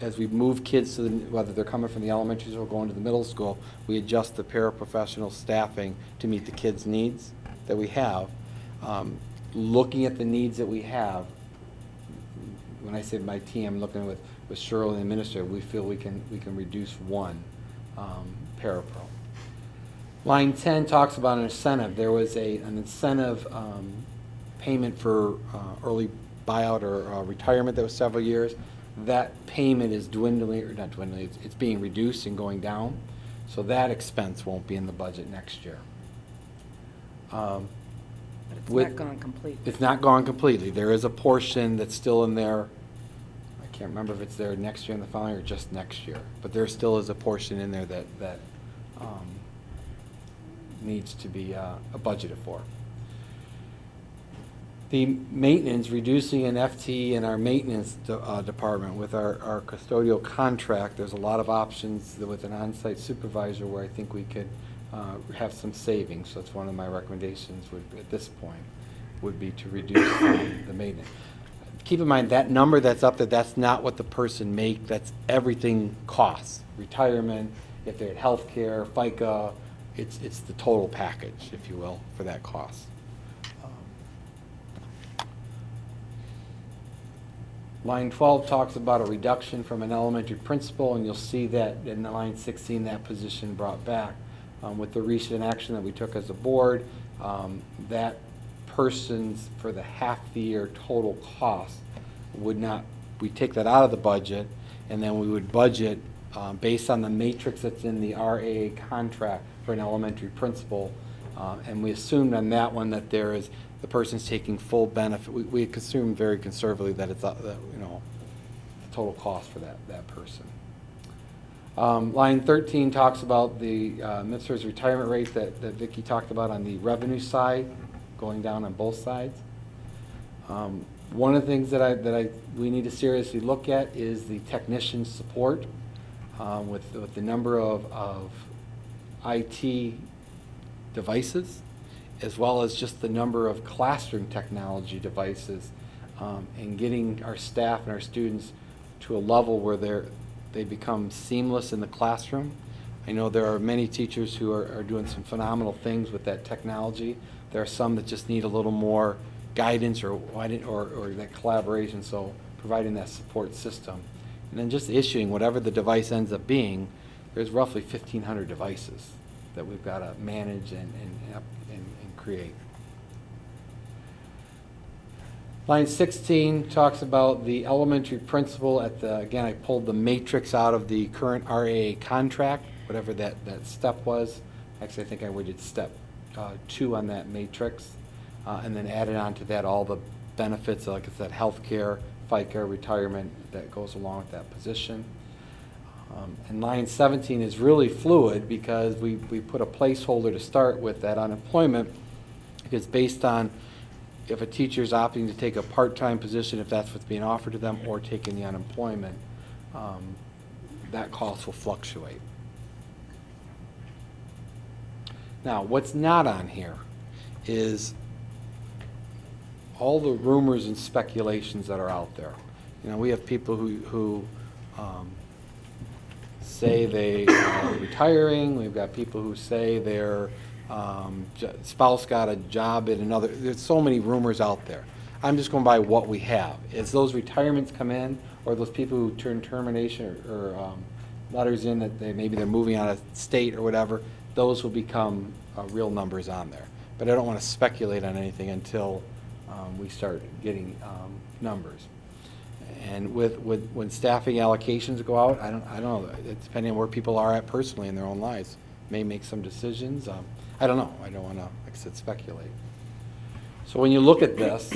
as we move kids to whether they're coming from the elementary school or going to the middle school, we adjust the paraprofessional staffing to meet the kids' needs that we have. Looking at the needs that we have, when I say my team, I'm looking with Shirley and the administrator, we feel we can reduce 1 parapro. Line 10 talks about an incentive. There was an incentive payment for early buyout or retirement that was several years. That payment is dwindling, or not dwindling, it's being reduced and going down. So that expense won't be in the budget next year. But it's not gone completely. It's not gone completely. There is a portion that's still in there. I can't remember if it's there next year and the following or just next year. But there still is a portion in there that needs to be budgeted for. The maintenance, reducing an FTE in our maintenance department with our custodial contract, there's a lot of options with an on-site supervisor where I think we could have some savings. So that's one of my recommendations at this point, would be to reduce the maintenance. Keep in mind, that number that's up there, that's not what the person make, that's everything costs. Retirement, if they had health care, FICA, it's the total package, if you will, for that cost. Line 12 talks about a reduction from an elementary principal, and you'll see that in line 16, that position brought back. With the recent action that we took as a board, that person's, for the half the year total cost, would not, we take that out of the budget, and then we would budget based on the matrix that's in the RAA contract for an elementary principal, and we assumed on that one that there is, the person's taking full benefit. We assume very conservatively that it's the total cost for that person. Line 13 talks about the administrator's retirement rate that Vicki talked about on the revenue side, going down on both sides. One of the things that we need to seriously look at is the technician support with the number of IT devices, as well as just the number of classroom technology devices, and getting our staff and our students to a level where they become seamless in the classroom. I know there are many teachers who are doing some phenomenal things with that technology. There are some that just need a little more guidance or that collaboration, so providing that support system. And then just issuing whatever the device ends up being, there's roughly 1,500 devices that we've got to manage and create. Line 16 talks about the elementary principal again, I pulled the matrix out of the current RAA contract, whatever that step was. Actually, I think I did step 2 on that matrix, and then added on to that all the benefits, like I said, healthcare, FICA, retirement that goes along with that position. And line 17 is really fluid because we put a placeholder to start with that unemployment, because based on if a teacher's opting to take a part-time position, if that's what's being offered to them, or taking the unemployment, that cost will fluctuate. Now, what's not on here is all the rumors and speculations that are out there. You know, we have people who say they are retiring. We've got people who say their spouse got a job at another. There's so many rumors out there. I'm just going by what we have. As those retirements come in, or those people who turn termination or letters in that maybe they're moving out of state or whatever, those will become real numbers on there. But I don't want to speculate on anything until we start getting numbers. And when staffing allocations go out, I don't know. It's depending on where people are at personally in their own lives. May make some decisions. I don't know. I don't want to, like I said, speculate. So when you look at this,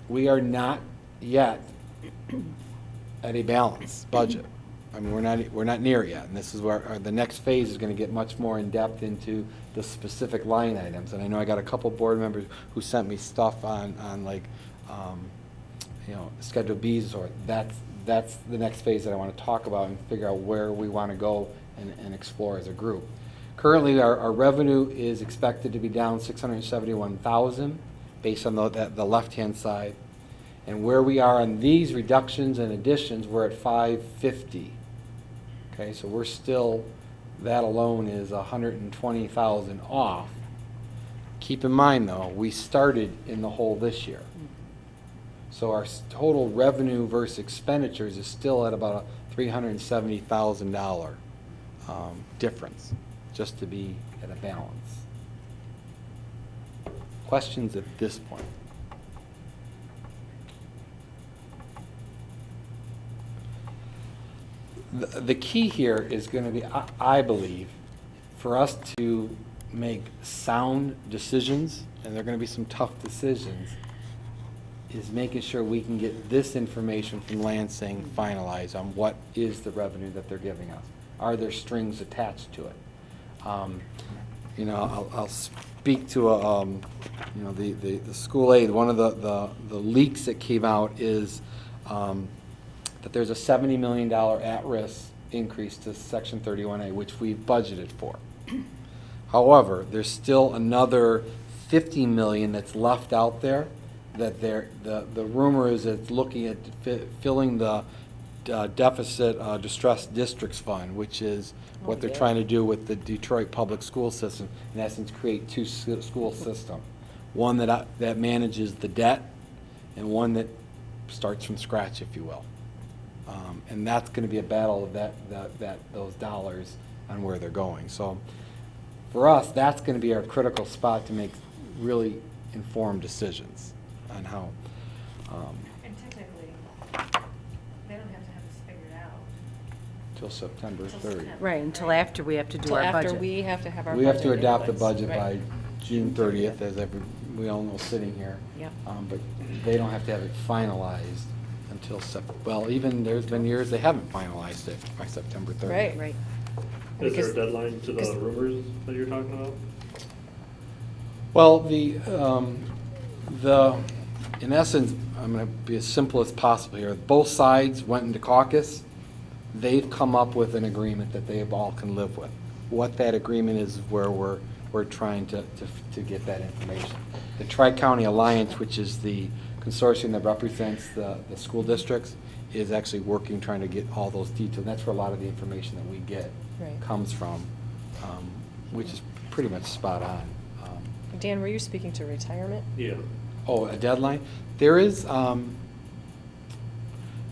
we are not yet at a balanced budget. I mean, we're not near it yet, and this is where the next phase is going to get much more in depth into the specific line items. And I know I got a couple board members who sent me stuff on like, you know, Schedule B's, or that's the next phase that I want to talk about and figure out where we want to go and explore as a group. Currently, our revenue is expected to be down $671,000 based on the left-hand side. And where we are on these reductions and additions, we're at 550. Okay, so we're still, that alone is 120,000 off. Keep in mind though, we started in the hole this year. So our total revenue versus expenditures is still at about a $370,000 difference, just to be at a balance. Questions at this point? The key here is going to be, I believe, for us to make sound decisions, and there are going to be some tough decisions, is making sure we can get this information from Lansing finalized on what is the revenue that they're giving us. Are there strings attached to it? You know, I'll speak to you know, the school aid. One of the leaks that came out is that there's a $70 million at-risk increase to Section 31A, which we've budgeted for. However, there's still another $50 million that's left out there. That the rumor is it's looking at filling the deficit distressed districts fund, which is what they're trying to do with the Detroit public school system. In essence, create two school systems, one that manages the debt, and one that starts from scratch, if you will. And that's going to be a battle of those dollars on where they're going. So for us, that's going to be our critical spot to make really informed decisions on how. And typically, they don't have to have this figured out. Till September 30th. September. Right, until after we have to do our budget. After we have to have our We have to budget adopt the inputs. budget by Right. June 30th, as we all know sitting here. Yep. But they don't have to have it finalized until well, even there's been years they haven't finalized it by September 30th. Right, right. Is there a Because- deadline to the rumors that you're talking about? Well, in essence, I'm going to be as simple as possible here. Both sides went into caucus. They've come up with an agreement that they all can live with. What that agreement is where we're trying to get that information. The Tri-County Alliance, which is the consortium that represents the school districts, is actually working, trying to get all those details. That's where a lot of the information that we get Right. comes from, which is pretty much spot on. Dan, were you speaking to retirement? Yeah. Oh, a deadline? There is, you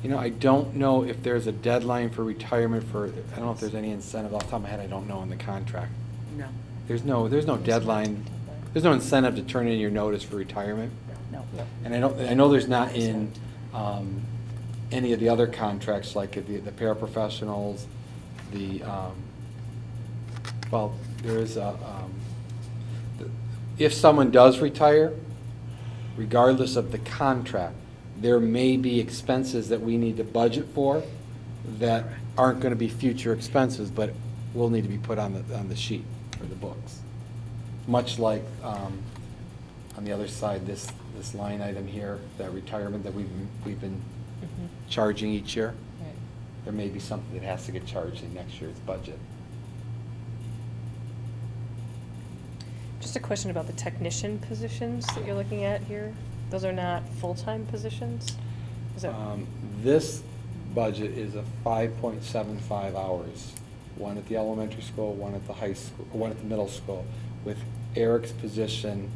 know, I don't know if there's a deadline for retirement for, I don't know if there's any incentive. Off the top of my head, I don't know in the contract. No. There's no deadline. There's no incentive to turn in your notice for retirement. No. And I know there's not in any of the other contracts, like the paraprofessionals, well, there is if someone does retire, regardless of the contract, there may be expenses that we need to budget for that aren't going to be future expenses, but will need to be put on the sheet or the books. Much like on the other side, this line item here, that retirement that we've been charging each year. Right. There may be something that has to get charged in next year's budget. Just a question about the technician positions that you're looking at here. Those are not full-time positions? Is that? This budget is a 5.75 hours, one at the elementary school, one at the high school, one at the middle school, with Eric's position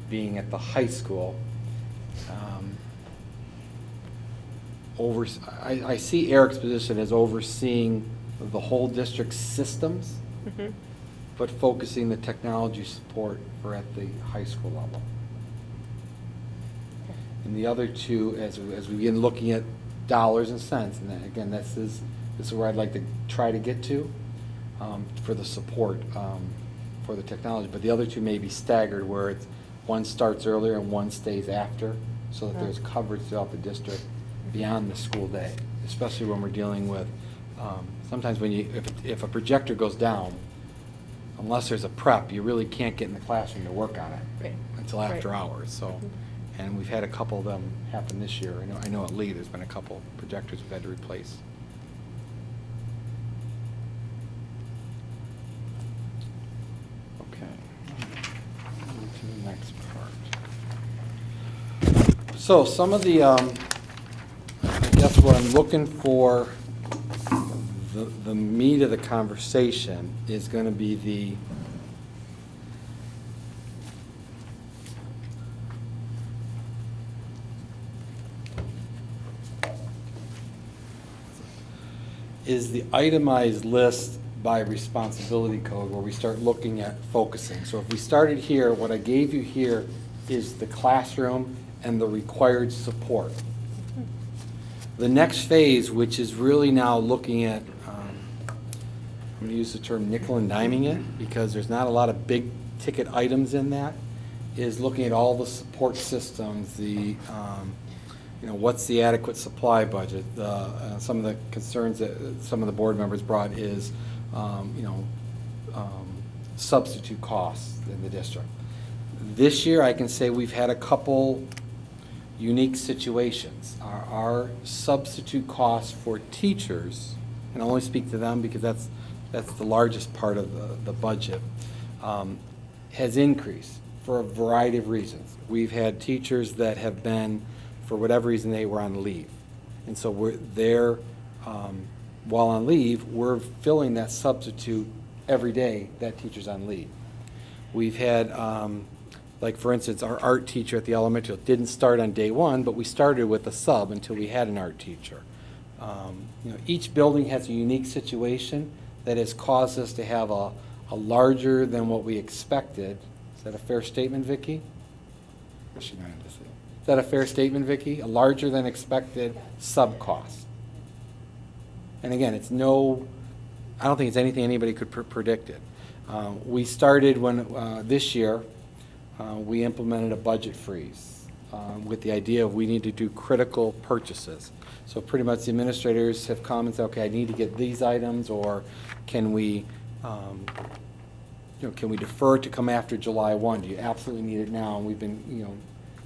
being at the high school. I see Eric's position as overseeing the whole district's systems, but focusing the technology support for at the high school level. And the other two, as we begin looking at dollars and cents, and then, again, this is where I'd like to try to get to for the support for the technology. But the other two may be staggered, where one starts earlier and one stays after, so that there's coverage throughout the district beyond the school day, especially when we're dealing with, sometimes when if a projector goes down, unless there's a prep, you really can't get in the classroom to work on it until after hours. So, and we've had a couple of them happen this year. I know at Lee there's been a couple projectors we've had to replace. Okay, move to the next part. So some of the, I guess what I'm looking for, the meat of the conversation is going to be the itemized list by responsibility code, where we start looking at focusing. So if we started here, what I gave you here is the classroom and the required support. The next phase, which is really now looking at, I'm going to use the term nickel and diming it, because there's not a lot of big ticket items in that, is looking at all the support systems, the, what's the adequate supply budget. Some of the concerns that some of the board members brought is, substitute costs in the district. This year, I can say we've had a couple unique situations. Our substitute costs for teachers, and I only speak to them because that's the largest part of the budget, has increased for a variety of reasons. We've had teachers that have been, for whatever reason, they were on leave. And so while on leave, we're filling that substitute every day that teacher's on leave. We've had, like for instance, our art teacher at the elementary didn't start on day one, but we started with a sub until we had an art teacher. Each building has a unique situation that has caused us to have a larger than what we expected. Is that a fair statement, Vicki? Is that a fair statement, Vicki? A larger than expected sub cost. And again, I don't think it's anything anybody could predict it. We started this year, we implemented a budget freeze with the idea of we need to do critical purchases. So pretty much the administrators have come and said, okay, I need to get these items, or can we defer to come after July 1? Do you absolutely need it now? And we've been,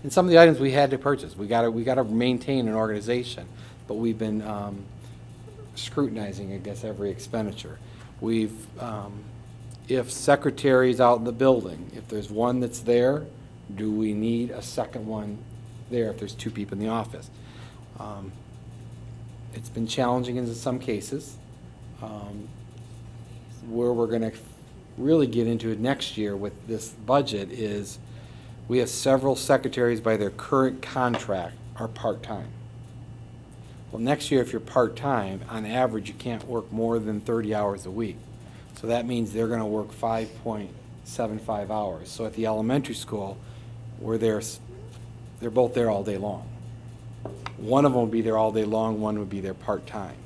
and some of the items we had to purchase. We got to maintain an organization, but we've been scrutinizing, I guess, every expenditure. If secretary's out in the building, if there's one that's there, do we need a second one there if there's two people in the office? It's been challenging in some cases. Where we're going to really get into it next year with this budget is we have several secretaries by their current contract are part-time. Well, next year, if you're part-time, on average, you can't work more than 30 hours a week. So that means they're going to work 5.75 hours. So at the elementary school, they're both there all day long. One of them would be there all day long, one would be there part-time.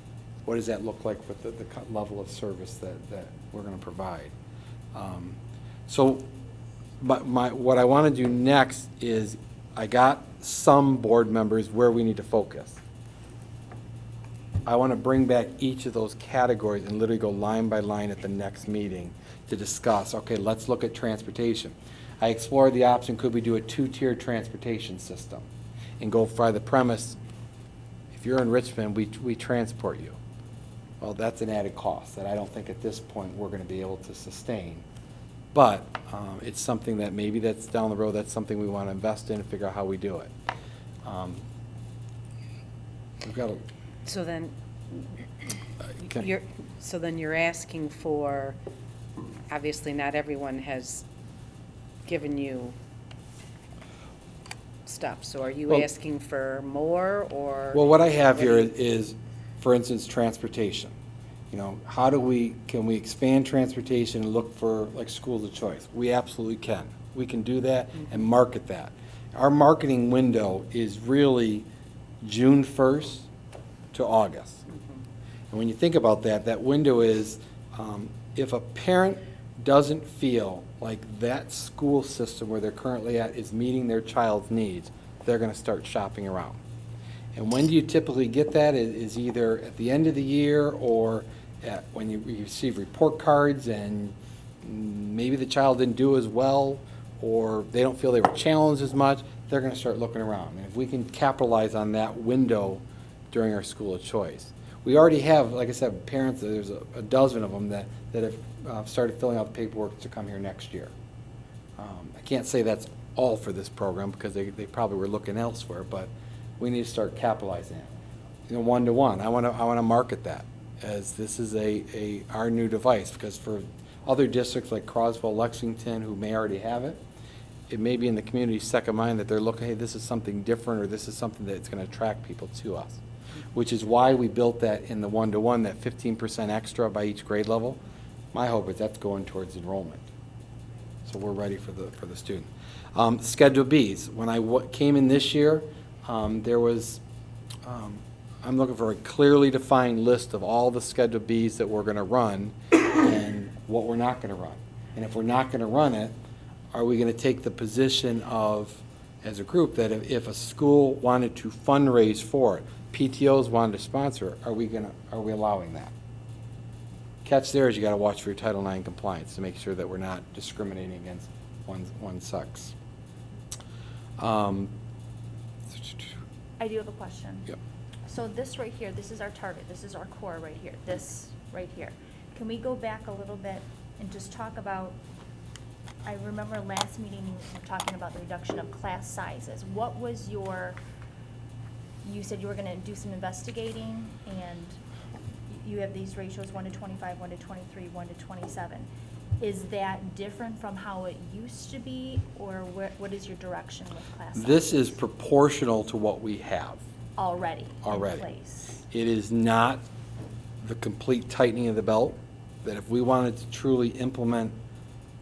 What does that look like with the level of service that we're going to provide? But what I want to do next is I got some board members where we need to focus. I want to bring back each of those categories and literally go line by line at the next meeting to discuss, okay, let's look at transportation. I explored the option, could we do a two-tier transportation system? And go by the premise, if you're in Richmond, we transport you. Well, that's an added cost that I don't think at this point we're going to be able to sustain. But it's something that maybe that's down the road, that's something we want to invest in and figure out how we do it. We've got a, So then, can- you're asking for, obviously not everyone has given you stuff, so are you Well- asking for more, or? Well, what I have what do here you- is, for instance, transportation. You know, how do can we expand transportation and look for like schools of choice? We absolutely can. We can do that and market that. Our marketing window is really June 1st to August. And when you think about that, that window is, if a parent doesn't feel like that school system where they're currently at is meeting their child's needs, they're going to start shopping around. And when do you typically get that? Is either at the end of the year or when you receive report cards and maybe the child didn't do as well or they don't feel they were challenged as much, they're going to start looking around. And if we can capitalize on that window during our school of choice. We already have, like I said, parents, there's a dozen of them that have started filling out the paperwork to come here next year. I can't say that's all for this program because they probably were looking elsewhere, but we need to start capitalizing it. You know, one-to-one, I want to market that as this is our new device, because for other districts like Croswell, Lexington, who may already have it, it may be in the community's second mind that they're looking, hey, this is something different, or this is something that's going to attract people to us, which is why we built that in the one-to-one, that 15% extra by each grade level. My hope is that's going towards enrollment. So we're ready for the student. Schedule Bs. When I came in this year, there was, I'm looking for a clearly defined list of all the Schedule Bs that we're going to run and what we're not going to run. And if we're not going to run it, are we going to take the position of, as a group, that if a school wanted to fundraise for it, PTOs wanted to sponsor it, are we allowing that? Catch there is you got to watch for your Title IX compliance to make sure that we're not discriminating against one sex. I do have a question. Yep. So this right here, this is our target, this is our core right here, this right here. Can we go back a little bit and just talk about, I remember last meeting you were talking about the reduction of class sizes. What was you said you were gonna do some investigating, and you have these ratios, 1 to 25, 1 to 23, 1 to 27. Is that different from how it used to be, or what is your direction with class sizes? This is proportional to what we have Already in already. place. It is not the complete tightening of the belt, that if we wanted to truly implement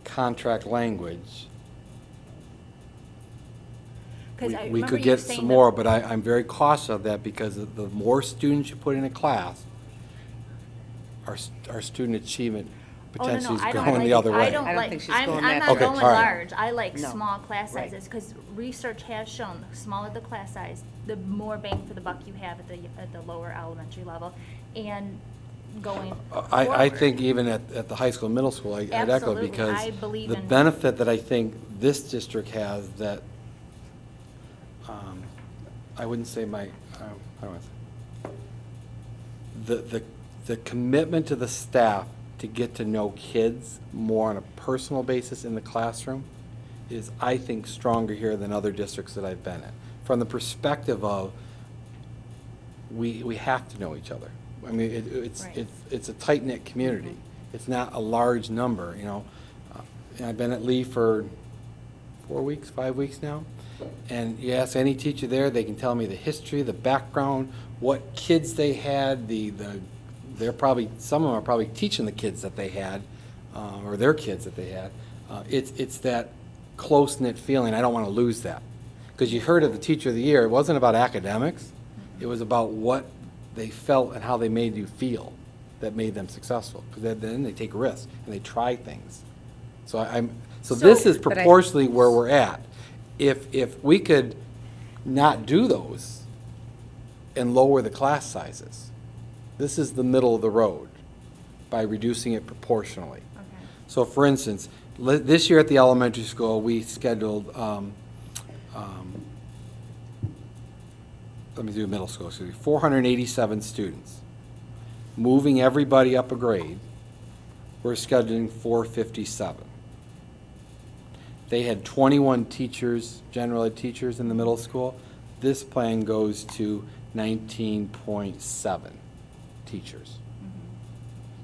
contract language, 'Cause I we remember could you get saying some that- more, but I'm very cautious of that because the more students you put in a class, our student achievement potentially is going the other way. I don't think she's going that far. I'm not going Okay, all right. large. I like No. small class Right. sizes, because research has shown the smaller the class size, the more bang for the buck you have at the lower elementary level, and going I forward. think even at the high school and middle school, I'd echo, Absolutely. because I believe the in- benefit that I think this district has that, I wouldn't say I don't want to say, the commitment to the staff to get to know kids more on a personal basis in the classroom is, I think, stronger here than other districts that I've been in. From the perspective of, we have to know each other. I mean, it's a tight-knit community. It's not a large number, you know. And I've been at Lee for 4 weeks, 5 weeks now. And you ask any teacher there, they can tell me the history, the background, what kids they had, they're probably, some of them are probably teaching the kids that they had, or their kids that they had. It's that close-knit feeling. I don't want to lose that. Because you heard of the Teacher of the Year, it wasn't about academics. It was about what they felt and how they made you feel that made them successful. Because then they take risks and they try things. So this is But proportionally where we're at. If we could not do those and lower the class sizes. This is the middle of the road by reducing it proportionally. Okay. So for instance, this year at the elementary school, we scheduled, let me do middle school, 487 students. Moving everybody up a grade, we're scheduling 457. They had 21 teachers, general ed teachers in the middle school. This plan goes to 19.7 teachers.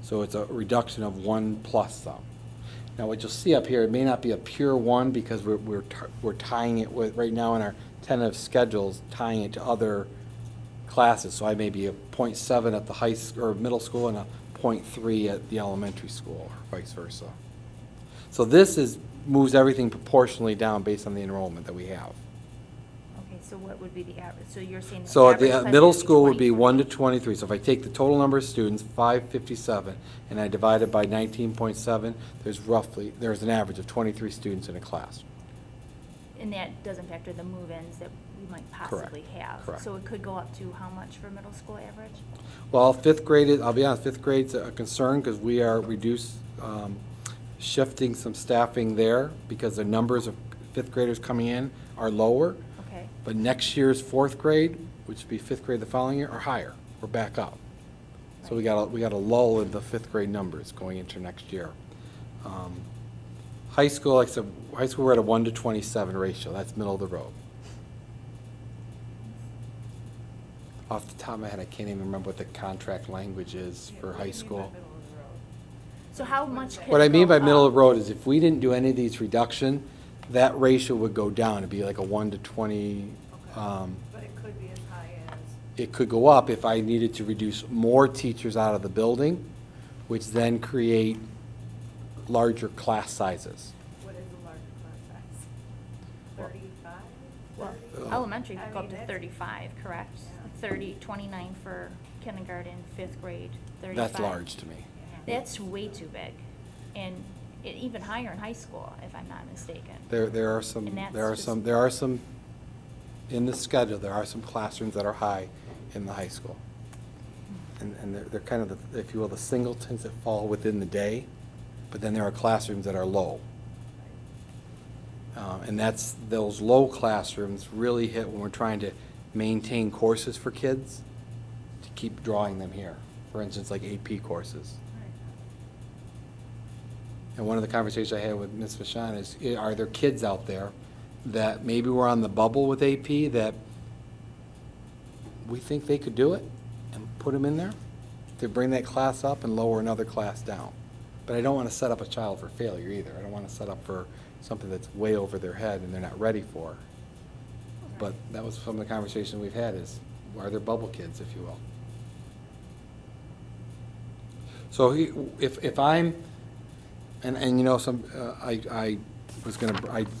So it's a reduction of 1 plus some. Now what you'll see up here, it may not be a pure 1 because we're tying it with, right now in our tentative schedules, tying it to other classes. So I may be a 0.7 at the high school or middle school and a 0.3 at the elementary school, or vice versa. So this moves everything proportionally down based on the enrollment that we have. Okay, so what would be the average? So you're saying the So at average the class middle would be school would be 23. 1 to 23. So if I take the total number of students, 557, and I divide it by 19.7, there's an average of 23 students in a class. And that doesn't factor the move-ins that we might possibly have. Correct. So it could go up to how much for middle school average? Well, fifth grade, I'll be honest, fifth grade's a concern because we are shifting some staffing there because the numbers of fifth graders coming in are lower. Okay. But next year's fourth grade, which would be fifth grade the following year, are higher. We're back up. So we got a lull in the fifth grade numbers going into next year. High school, like I said, high school we're at a 1 to 27 ratio. That's middle of the road. Off the top of my head, I can't even remember what the contract language is for high school. So how much could What I it mean go by middle up? of the road is if we didn't do any of these reduction, that ratio would go down. It'd be like a 1 to 20. But it could be as high as, It could go up if I needed to reduce more teachers out of the building, which then create larger class sizes. what is a larger class size? 35? Well, 30? elementary could I go up mean, to that's- 35, correct? Yeah. 30, 29 for kindergarten, fifth grade, 35. That's large to me. That's way too big. And even higher in high school, if I'm not mistaken. There are some, And that's there are some, in the schedule, there are some classrooms that are high in the high school. And they're kind of, if you will, the singletons that fall within the day, but then there are classrooms that are low. And those low classrooms really hit when we're trying to maintain courses for kids, to keep drawing them here. For instance, like AP courses. And one of the conversations I had with Ms. Vachon is, are there kids out there that maybe were on the bubble with AP that we think they could do it and put them in there to bring that class up and lower another class down? But I don't want to set up a child for failure either. I don't want to set up for something that's way over their head and they're not ready for. But that was some of the conversation we've had is, are there bubble kids, if you will? So if I'm, and you know, I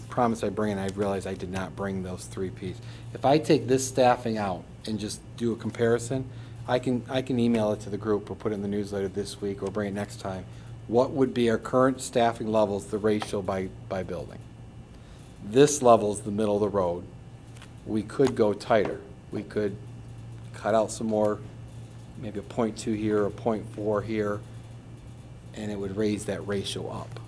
promised I'd bring, and I realized I did not bring those 3 Ps. If I take this staffing out and just do a comparison, I can email it to the group or put it in the newsletter this week or bring it next time. What would be our current staffing levels, the ratio by building? This level's the middle of the road. We could go tighter. We could cut out some more, maybe a 0.2 here, a 0.4 here, and it would raise that ratio up.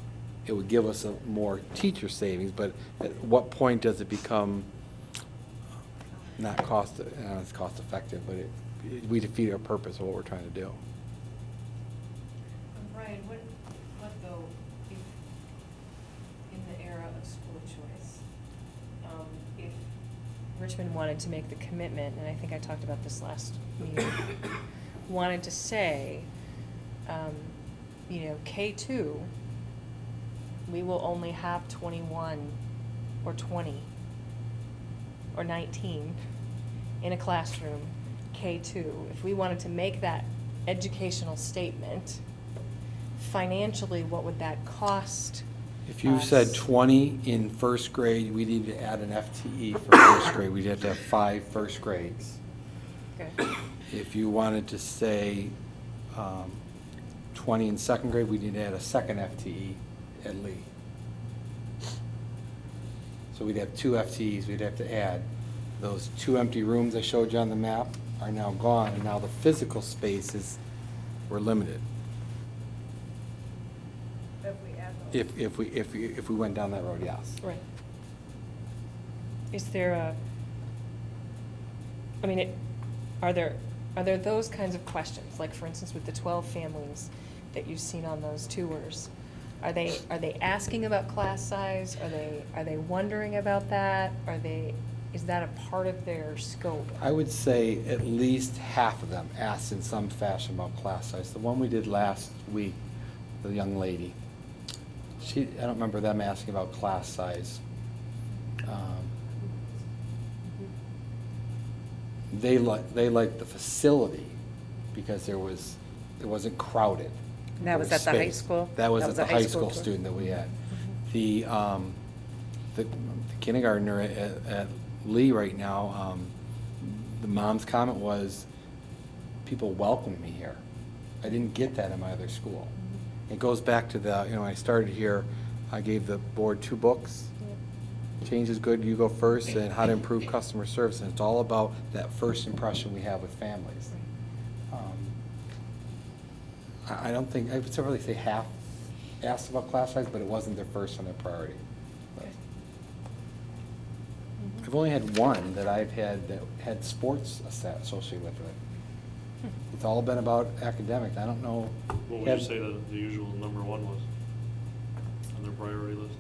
It would give us a more teacher savings, but at what point does it become not it's cost effective, but we defeat our purpose of what we're trying to do. Brian, what though, if, in the era of school choice, if Richmond wanted to make the commitment, and I think I talked about this last meeting, wanted to say, K2, we will only have 21 or 20 or 19 in a classroom, K2. If we wanted to make that educational statement, financially, what would that cost? If you us? said 20 in first grade, we need to add an FTE for first grade. We'd have to have 5 first grades. Okay. If you wanted to say 20 in second grade, we need to add a second FTE at least. So we'd have 2 FTEs we'd have to add. those 2 empty rooms I showed you on the map are now gone, and now the physical spaces were limited. If we went down that road, yes. Right. Is there are there those kinds of questions, like for instance with the 12 families that you've seen on those tours? Are they asking about class size? Are they wondering about that? Is that a part of their scope? I would say at least half of them asked in some fashion about class size. The one we did last week, the young lady, I don't remember them asking about class size. They liked the facility because it wasn't crowded. And that was There at the high space. school? That was at the a high school tour? student that we had. The kindergartner at Lee right now, the mom's comment was, people welcome me here. I didn't get that in my other school. It goes back to when I started here, I gave the board 2 books. Change is good, you go first, and how to improve customer service. And it's all about that first impression we have with families. I don't think, I would really say half asked about class size, but it wasn't their first on their priority. But I've only had one that I've had that had sports associated with it. It's all been about academics. I don't know. What would you say the usual number 1 was on their priority list?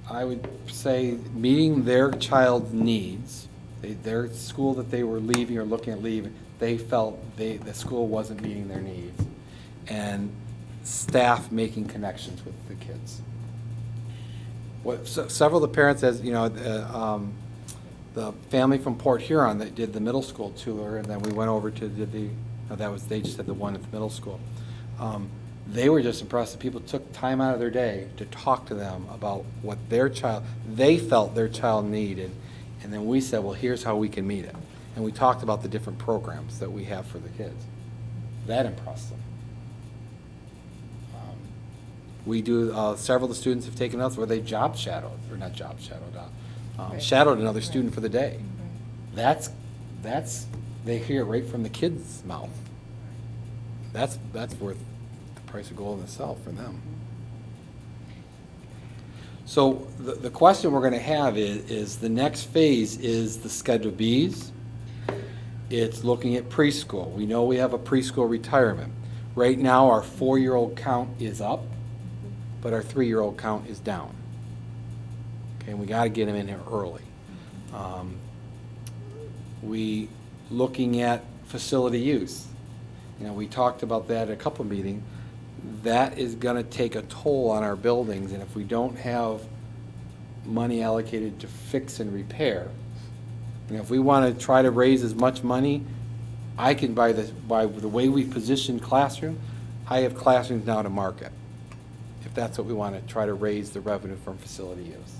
I would say meeting their child's needs. Their school that they were leaving or looking at leaving, they felt the school wasn't meeting their needs. And staff making connections with the kids. Several of the parents, as you know, the family from Port Huron that did the middle school tour, and then we went over to they just had the one at the middle school. They were just impressed that people took time out of their day to talk to them about what they felt their child needed, and then we said, well, here's how we can meet it. And we talked about the different programs that we have for the kids. That impressed them. We do, several of the students have taken us where they shadowed another student for the day. That's, they hear it right from the kid's mouth. That's worth the price of gold in itself for them. So the question we're gonna have is the next phase is the Schedule Bs. It's looking at preschool. We know we have a preschool retirement. Right now, our 4-year-old count is up, but our 3-year-old count is down. Okay, and we gotta get them in here early. We looking at facility use. You know, we talked about that at a couple of meetings. That is gonna take a toll on our buildings, and if we don't have money allocated to fix and repair, and if we wanna try to raise as much money, I can, by the way we position classroom, I have classrooms now to market, if that's what we wanna try to raise the revenue from facility use.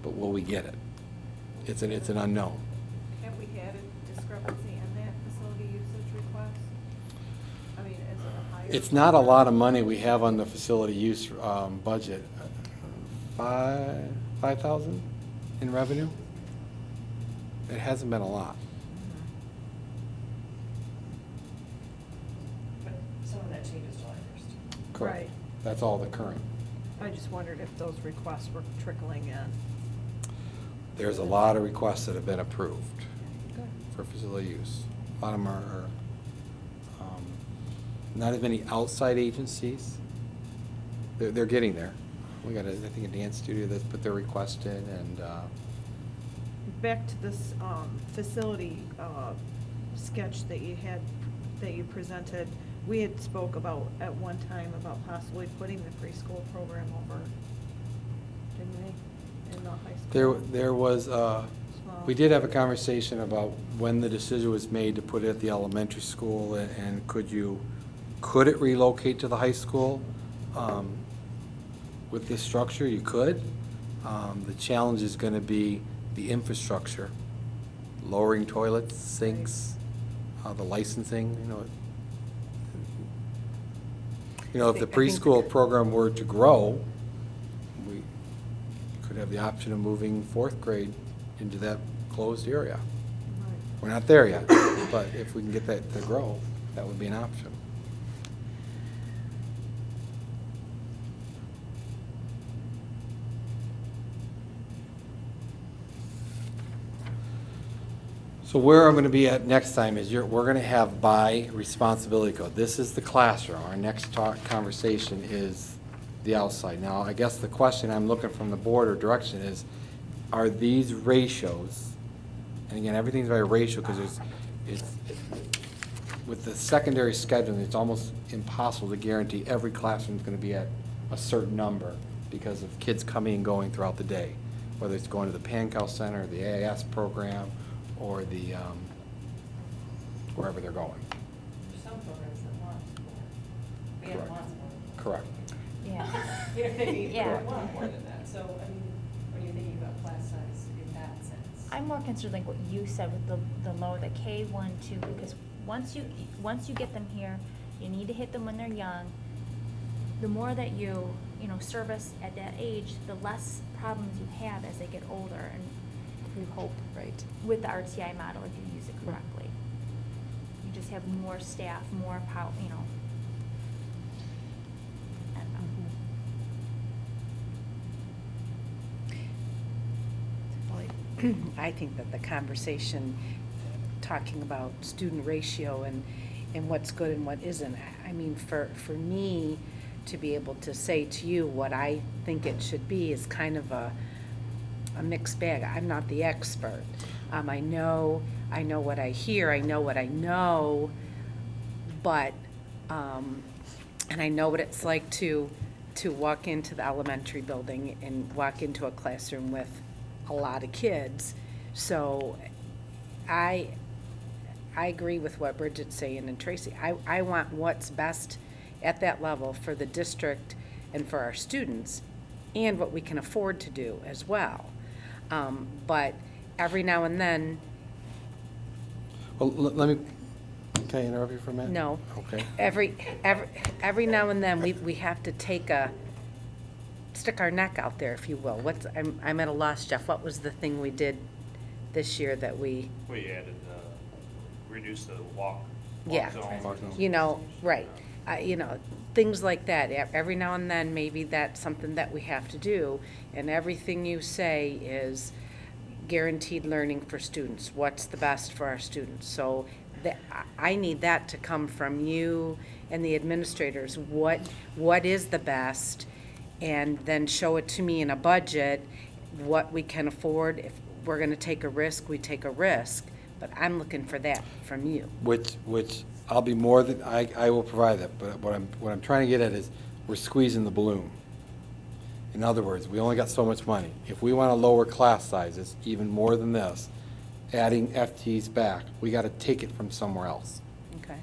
But will we get it? It's an unknown. Have we had a discrepancy in that facility usage request? I mean, is it a higher? It's not a lot of money we have on the facility use budget. 5,000 in revenue? It hasn't been a lot. But some of that changes July 1st. Correct. Right. That's all the current. I just wondered if those requests were trickling in. There's a lot of requests that have been approved for facility use. A lot of them are not as many outside agencies. They're getting there. We got, I think, a dance studio that's put their request in, and Back to this facility sketch that you presented, we had spoke about at one time about possibly putting the preschool program over, didn't we, in the high school? there was, we did have a conversation about when the decision was made to put it at the elementary school, and could it relocate to the high school? With this structure, you could. The challenge is gonna be the infrastructure, lowering toilets, sinks, the licensing, if the preschool program were to grow, we could have the option of moving fourth grade into that closed area. We're not there yet, but if we can get that to grow, that would be an option. So where I'm going to be at next time is we're going to have by responsibility code. This is the classroom. Our next conversation is the outside. Now, I guess the question I'm looking from the board or direction is, are these ratios, and again, everything's very ratio because with the secondary scheduling, it's almost impossible to guarantee every classroom is going to be at a certain number because of kids coming and going throughout the day, whether it's going to the Pancal Center, the AIS program, or the, wherever they're going. There's some programs that want more. We have Correct. lots more. Correct. Yeah. They Yeah. want more than that. So, I mean, when you're thinking about class size in that sense. I'm more concerned like what you said with the lower, the K1, 2, because once you get them here, you need to hit them when they're young. The more that you service at that age, the less problems you have as they get older, and we hope, Right. with the RTI model, if you use it correctly. You just have more staff, more power, I don't know. Well, I think that the conversation, talking about student ratio and what's good and what isn't, I mean, for me to be able to say to you what I think it should be is kind of a mixed bag. I'm not the expert. I know what I hear, I know what I know, but, and I know what it's like to walk into the elementary building and walk into a classroom with a lot of kids. So I agree with what Bridget's saying and Tracy. I want what's best at that level for the district and for our students, and what we can afford to do as well. But every now and then, Well, let me, can I interrupt you for a minute? no. Okay. Every now and then, we have to stick our neck out there, if you will. I'm at a loss, Jeff. What was the thing we did this year that we? We added, reduced the walk Yeah, zone. right. Things like that. Every now and then, maybe that's something that we have to do. And everything you say is guaranteed learning for students. What's the best for our students? So I need that to come from you and the administrators. What is the best? And then show it to me in a budget, what we can afford. If we're going to take a risk, we take a risk. But I'm looking for that from you. Which I'll be more than, I will provide that, but what I'm trying to get at is, we're squeezing the balloon. In other words, we only got so much money. If we want to lower class sizes even more than this, adding FTEs back, we got to take it from somewhere else, Okay.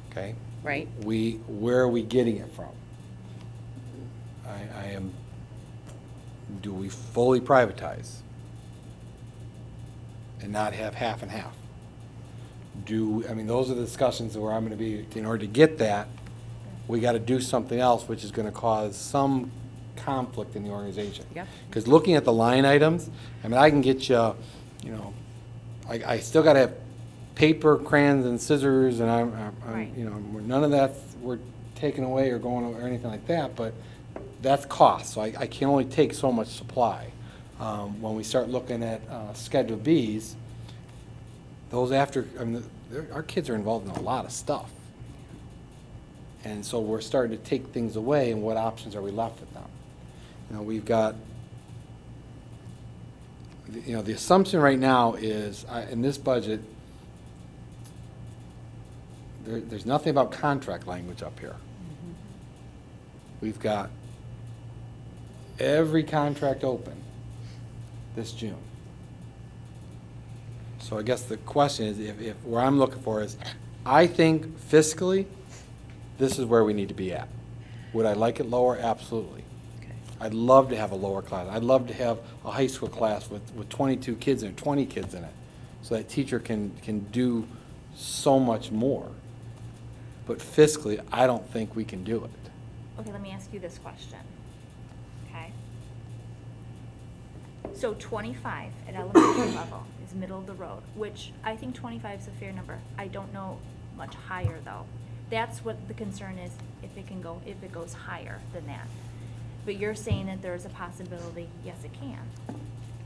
okay? Right. Where are we getting it from? Do we fully privatize and not have half and half? Those are the discussions where I'm going to be, in order to get that, we got to do something else, which is going to cause some conflict in the organization. Yep. Because looking at the line items, I can get you, I still got to have paper, crayons, and scissors, and Right. none of that we're taking away or going or anything like that, but that's cost, so I can only take so much supply. When we start looking at Schedule Bs, those our kids are involved in a lot of stuff. And so we're starting to take things away, and what options are we left with them? We've got, the assumption right now is, in this budget, there's nothing about contract language up here. We've got every contract open this June. So I guess the question is, if where I'm looking for is, I think fiscally, this is where we need to be at. Would I like it lower? Absolutely. Okay. I'd love to have a lower class. I'd love to have a high school class with 22 kids in it, 20 kids in it, so that teacher can do so much more. But fiscally, I don't think we can do it. Okay, let me ask you this question, okay? So 25 at elementary level is middle of the road, which I think 25 is a fair number. I don't know much higher though. That's what the concern is, if it goes higher than that. But you're saying that there's a possibility, yes, it can.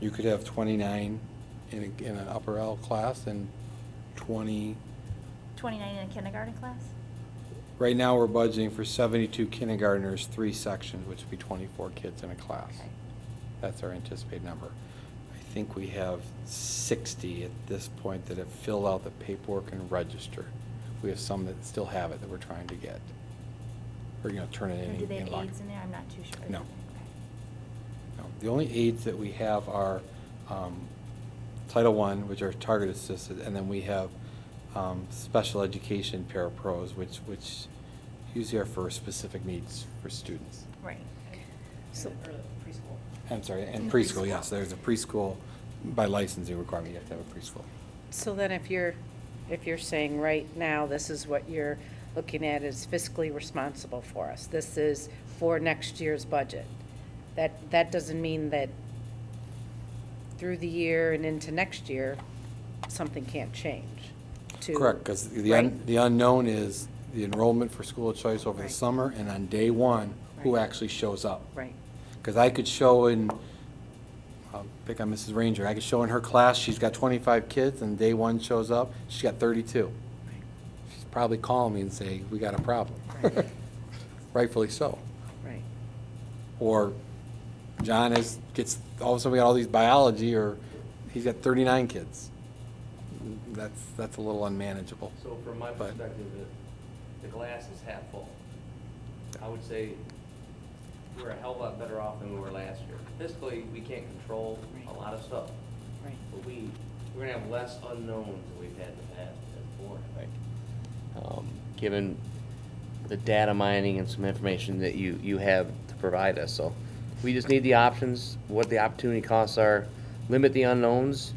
You could have 29 in an upper L class and 20. 29 in a kindergarten class? Right now, we're budgeting for 72 kindergartners, 3 sections, which would be 24 kids in a class. Okay. That's our anticipated number. I think we have 60 at this point that have filled out the paperwork and registered. We have some that still have it that we're trying to get, or, turn it in. Or do they have lock- aides in there? I'm not too sure. No. Okay. No. The only aides that we have are Title I, which are target assisted, and then we have special education parapros, which usually are for specific needs for students. Right. So, preschool. I'm sorry, and preschool, yes, there's a preschool, by licensing requirement, you have to have a preschool. So then if you're saying right now, this is what you're looking at is fiscally responsible for us. This is for next year's budget. That doesn't mean that through the year and into next year, something can't change. Correct, because Right. the unknown is the enrollment for school of choice over the Right. summer, and on day one, who Right. actually shows up. Right. Because I could show in, I'll pick on Mrs. Ranger, I could show in her class, she's got 25 kids, and day one shows up, she's got 32. She's probably calling me and saying, we got a problem. Right. Rightfully so. Right. Or John gets, all of a sudden we got all these biology, or he's got 39 kids. That's a little unmanageable. So from my But- perspective, the glass is half full. I would say we're a hell of a lot better off than we were last year. Fiscally, we can't control a lot of stuff, Right. but we're gonna have less unknowns than we've had in the past before. Right. Given the data mining and some information that you have to provide us, so we just need the options, what the opportunity costs are, limit the unknowns,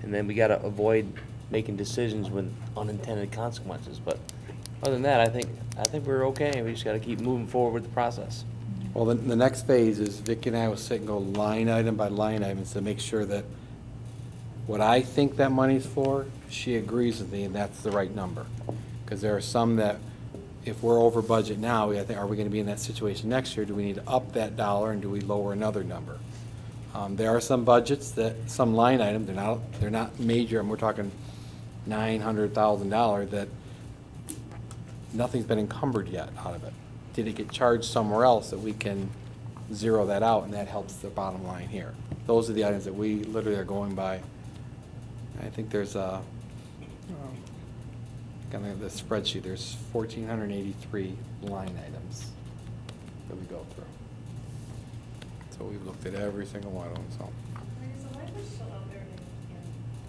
and then we gotta avoid making decisions with unintended consequences. But other than that, I think we're okay. We just gotta keep moving forward with the process. Well, the next phase is Vicki and I will sit and go line item by line item to make sure that what I think that money's for, she agrees with me, and that's the right number. Because there are some that, if we're over budget now, I think, are we gonna be in that situation next year? Do we need to up that dollar, and do we lower another number? There are some budgets that, some line items, they're not major, and we're talking $900,000 that nothing's been encumbered yet out of it. Did it get charged somewhere else that we can zero that out, and that helps the bottom line here? Those are the items that we literally are going by. I think there's kind of the spreadsheet, there's 1,483 line items that we go through. So we've looked at every single one of them, so. Is the language still out there in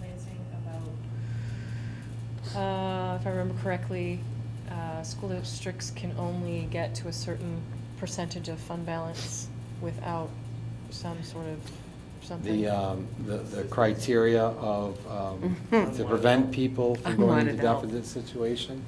Lansing about if I remember correctly, school districts can only get to a certain percentage of fund balance without some sort of something. The criteria of, to prevent people I from going into wanted out. deficit situation,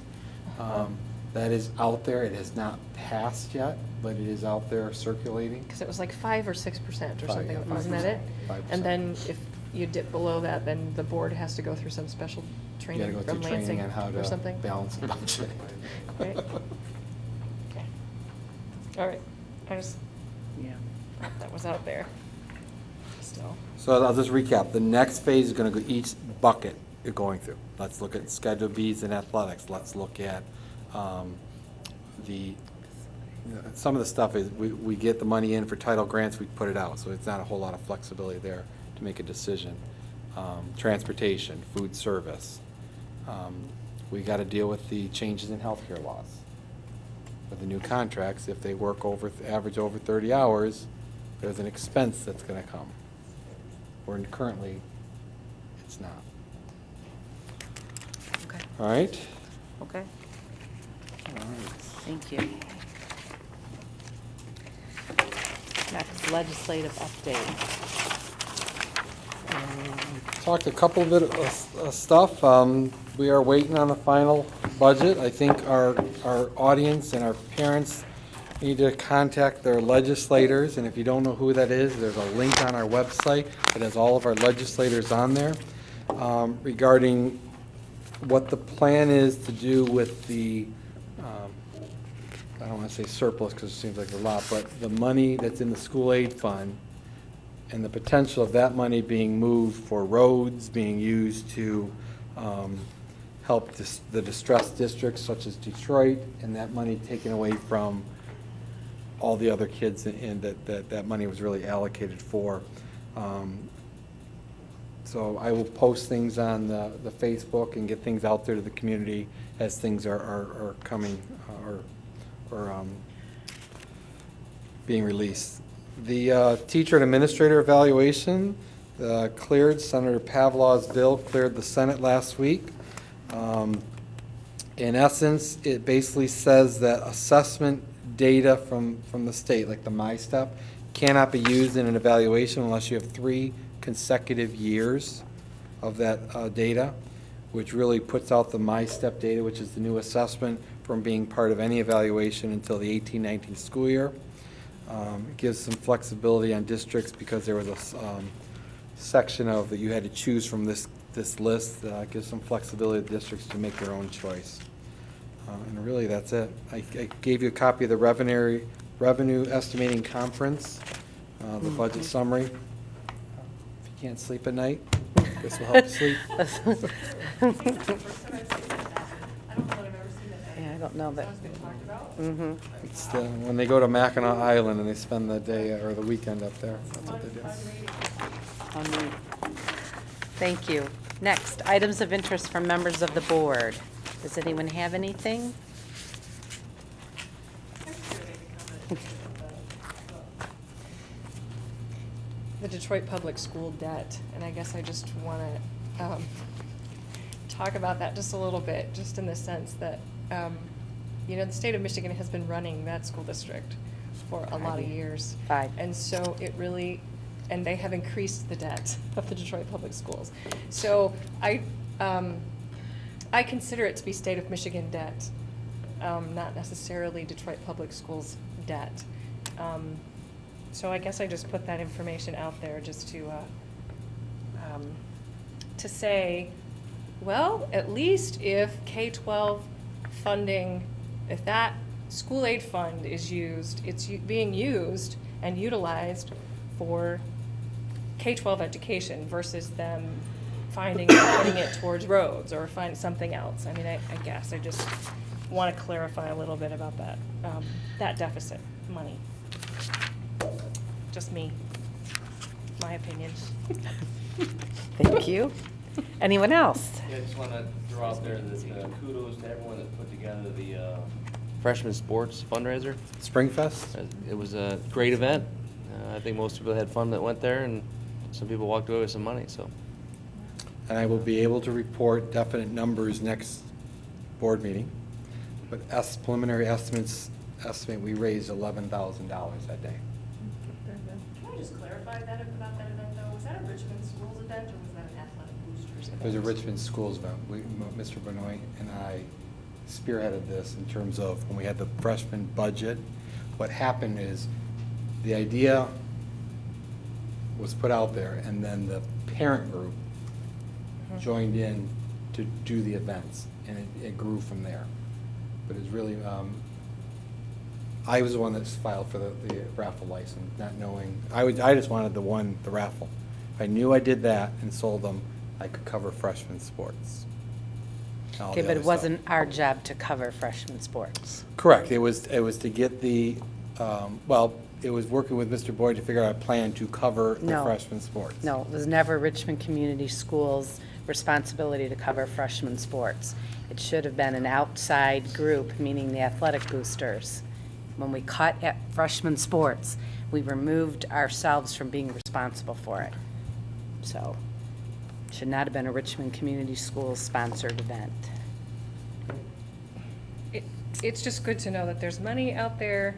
that is out there. It has not passed yet, but it is out there circulating. Because it was like 5 or 6% or Five, something, yeah, wasn't that it? 5%. And then if you dip below that, then the board has to go through some special You gotta training go from through Lansing training on how or to something. balance the budget. Right. Okay. All right, I just, Yeah. that was out there still. So I'll just recap. The next phase is gonna go each bucket you're going through. Let's look at Schedule Bs and athletics. Let's look at some of the stuff is, we get the money in for title grants, we put it out, so it's not a whole lot of flexibility there to make a decision. Transportation, food service. We gotta deal with the changes in healthcare laws. With the new contracts, if they work average over 30 hours, there's an expense that's gonna come. Where currently, it's not. Okay. All right? Okay. All right. Thank you. Next, legislative update. Talked a couple bit of stuff. We are waiting on the final budget. I think our audience and our parents need to contact their legislators, and if you don't know who that is, there's a link on our website that has all of our legislators on there regarding what the plan is to do with the, I don't want to say surplus because it seems like a lot, but the money that's in the school aid fund and the potential of that money being moved for roads, being used to help the distressed districts such as Detroit, and that money taken away from all the other kids and that money was really allocated for. So I will post things on the Facebook and get things out there to the community as things are coming or being released. The teacher and administrator evaluation cleared. Senator Pavlov's bill cleared the Senate last week. In essence, it basically says that assessment data from the state, like the MyStep, cannot be used in an evaluation unless you have 3 consecutive years of that data, which really puts out the MyStep data, which is the new assessment, from being part of any evaluation until the 18-19 school year. It gives some flexibility on districts because there was a section of that you had to choose from this list. Gives some flexibility to districts to make their own choice. And really, that's it. I gave you a copy of the revenue estimating conference, the budget summary. If you can't sleep at night, this will help you sleep. Yeah, I don't know that. It's when they go to Mackinac Island and they spend the day or the weekend up there. That's what they do. Thank you. Next, items of interest from members of the board. Does anyone have anything? The Detroit Public School debt, and I guess I just want to talk about that just a little bit, just in the sense that, you know, the state of Michigan has been running that school district for a lot of years. 5. And so it really, and they have increased the debt of the Detroit Public Schools. So I consider it to be state of Michigan debt, not necessarily Detroit Public Schools debt. So I guess I just put that information out there just to say, well, at least if K-12 funding, if that school aid fund is used, it's being used and utilized for K-12 education versus them finding and putting it towards roads or find something else. I mean, I guess I just want to clarify a little bit about that, that deficit money. Just me, my opinion. Thank you. Anyone else? Yeah, I just want to throw out there that kudos to everyone that put together the freshman sports fundraiser. Springfest? It was a great event. I think most people had fun that went there, and some people walked away with some money. So. And I will be able to report definite numbers next board meeting. But preliminary estimate we raised $11,000 that day. Can I just clarify that about that event though? Was that a Richmond Schools event or was that an Athletic Boosters event? It was a Richmond Schools event. Mr. Benoit and I spearheaded this in terms of when we had the freshman budget. What happened is the idea was put out there, and then the parent group joined in to do the events, and it grew from there. But it's really, I was the one that filed for the raffle license, not knowing, I just wanted the raffle. If I knew I did that and sold them, I could cover freshman sports. and all Okay, the but other it stuff. wasn't our job to cover freshman sports. Correct. It was to get the, well, it was working with Mr. Boyd to figure out a plan to cover the No. freshman sports. No, it was never Richmond Community Schools' responsibility to cover freshman sports. It should have been an outside group, meaning the athletic boosters. When we cut at freshman sports, we removed ourselves from being responsible for it. So, it should not have been a Richmond Community Schools sponsored event. It's just good to know that there's money out there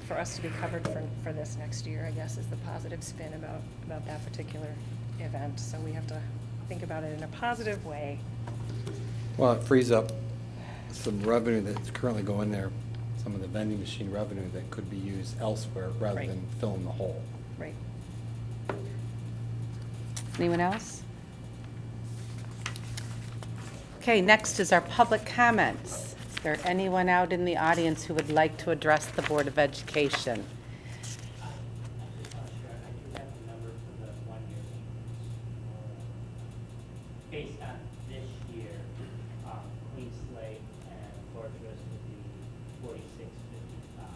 for us to be covered for this next year, I guess, is the positive spin about that particular event. So we have to think about it in a positive way. Well, it frees up some revenue that's currently going there, some of the vending machine revenue that could be used elsewhere rather Right. than filling the hole. Right. Anyone else? Okay, next is our public comments. Is there anyone out in the audience who would like to address the Board of Education? Based on this year, clean slate and fortress would be 4655,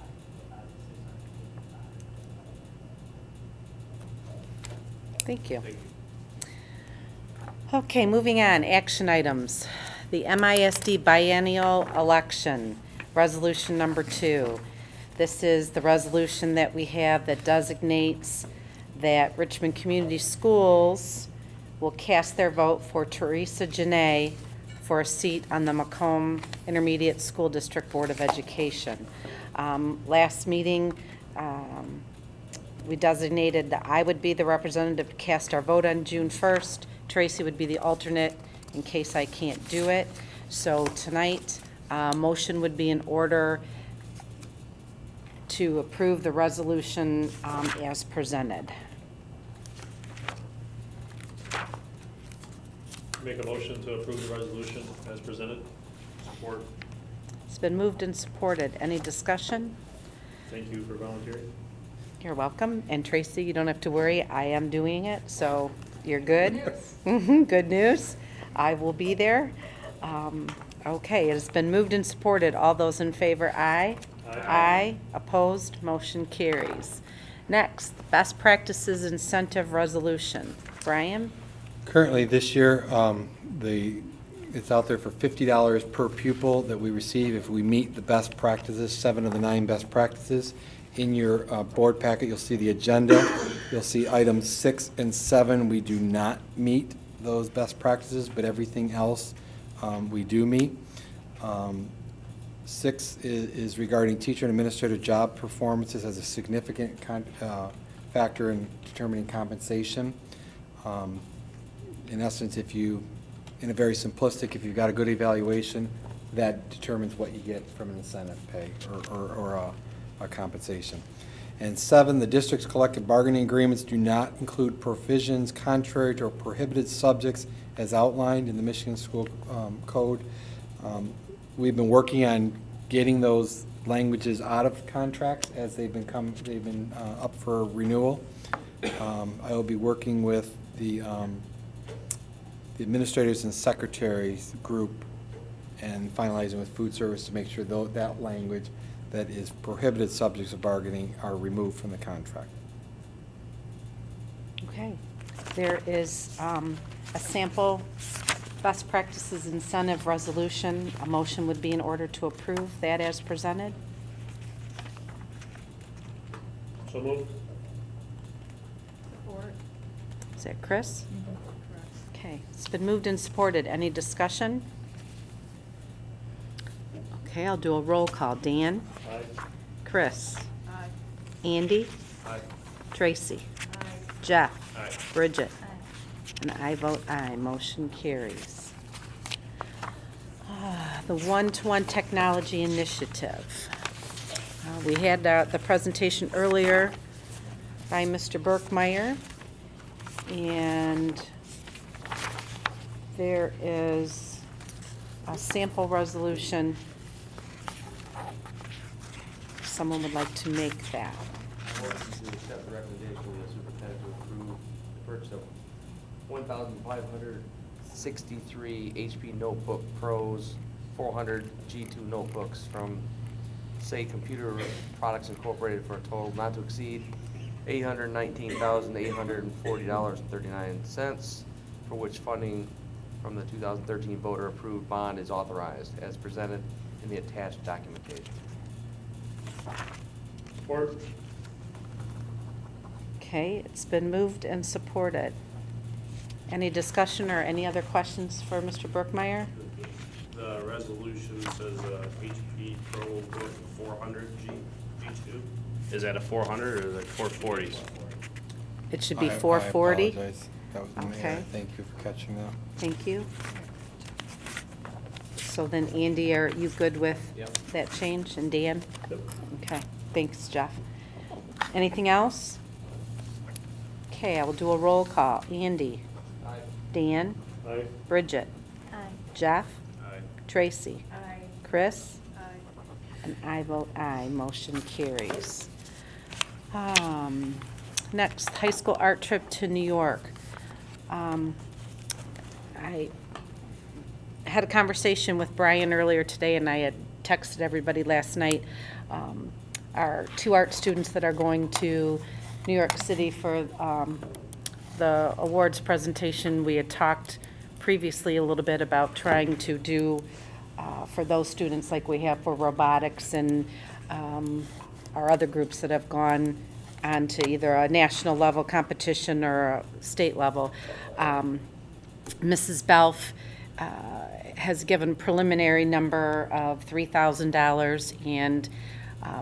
about 655. Thank you. Okay, moving on, action items. The MISD biennial election, resolution number 2. This is the resolution that we have that designates that Richmond Community Schools will cast their vote for Teresa Janae for a seat on the Macomb Intermediate School District Board of Education. Last meeting, we designated that I would be the representative to cast our vote on June 1st. Tracy would be the alternate in case I can't do it. So tonight, motion would be in order to approve the resolution as presented. Make a motion to approve the resolution as presented. Support. It's been moved and supported. Any discussion? Thank you for volunteering. You're welcome. And Tracy, you don't have to worry. I am doing it, so you're good. Good news. I will be there. Okay, it has been moved and supported. All those in favor, aye. Aye. Opposed, motion carries. Next, best practices incentive resolution. Brian? Currently, this year, it's out there for $50 per pupil that we receive if we meet the best practices, 7 of the 9 best practices. In your board packet, you'll see the agenda. You'll see items 6 and 7. We do not meet those best practices, but everything else we do meet. 6 is regarding teacher and administrator job performances as a significant factor in determining compensation. In essence, in a very simplistic, if you've got a good evaluation, that determines what you get from an incentive pay or a compensation. And 7, the district's collective bargaining agreements do not include provisions contrary to or prohibited subjects as outlined in the Michigan School Code. We've been working on getting those languages out of contracts as they've been up for renewal. I will be working with the administrators and secretaries group and finalizing with food service to make sure that language that is prohibited subjects of bargaining are removed from the contract. Okay. There is a sample best practices incentive resolution. A motion would be in order to approve that as presented. So moved. Support. Is that Chris? Okay, it's been moved and supported. Any discussion? Okay, I'll do a roll call. Dan? Aye. Chris? Aye. Andy? Aye. Tracy? Aye. Jeff? Aye. Bridget? Aye. And I vote aye. Motion carries. The One-to-One Technology Initiative. We had the presentation earlier by Mr. Berkmeyer, and there is a sample resolution. Someone would like to make that. Motion to accept the recommendation of the superintendent to approve the purchase of 1,563 HP Notebook Pros, 400 G2 notebooks from Say Computer Products Incorporated for a total not to exceed $819,840.39, for which funding from the 2013 voter-approved bond is authorized, as presented in the attached documentation. Support. Okay, it's been moved and supported. Any discussion or any other questions for Mr. Berkmeyer? The resolution says HP ProBook 400 G2. Is that a 400 or is it 440s? It should be I 440. apologize. That was my error. Okay. Thank you for catching that. Thank you. So then Andy, are you good with Yep. that change, and Dan? Okay, thanks, Jeff. Anything else? Okay, I will do a roll call. Andy? Aye. Dan? Aye. Bridget? Aye. Jeff? Aye. Tracy? Aye. Chris? Aye. And I vote aye, motion carries. Next, high school art trip to New York. I had a conversation with Brian earlier today, and I had texted everybody last night. Our two art students that are going to New York City for the awards presentation, we had talked previously a little bit about trying to do for those students like we have for robotics and our other groups that have gone on to either a national level competition or a state level. Mrs. Belf has given preliminary number of $3,000, and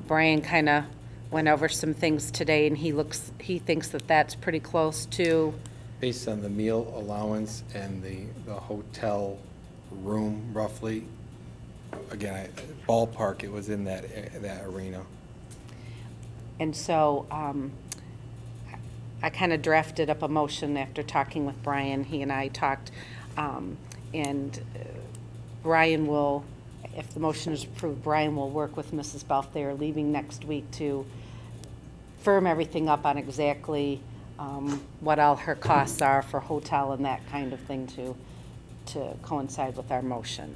Brian kind of went over some things today, and he thinks that that's pretty close to. Based on the meal allowance and the hotel room roughly, again, ballpark, it was in that arena. And so I kind of drafted up a motion after talking with Brian. He and I talked, and Brian will, if the motion is approved, Brian will work with Mrs. Belf. They are leaving next week to firm everything up on exactly what all her costs are for hotel and that kind of thing to coincide with our motion.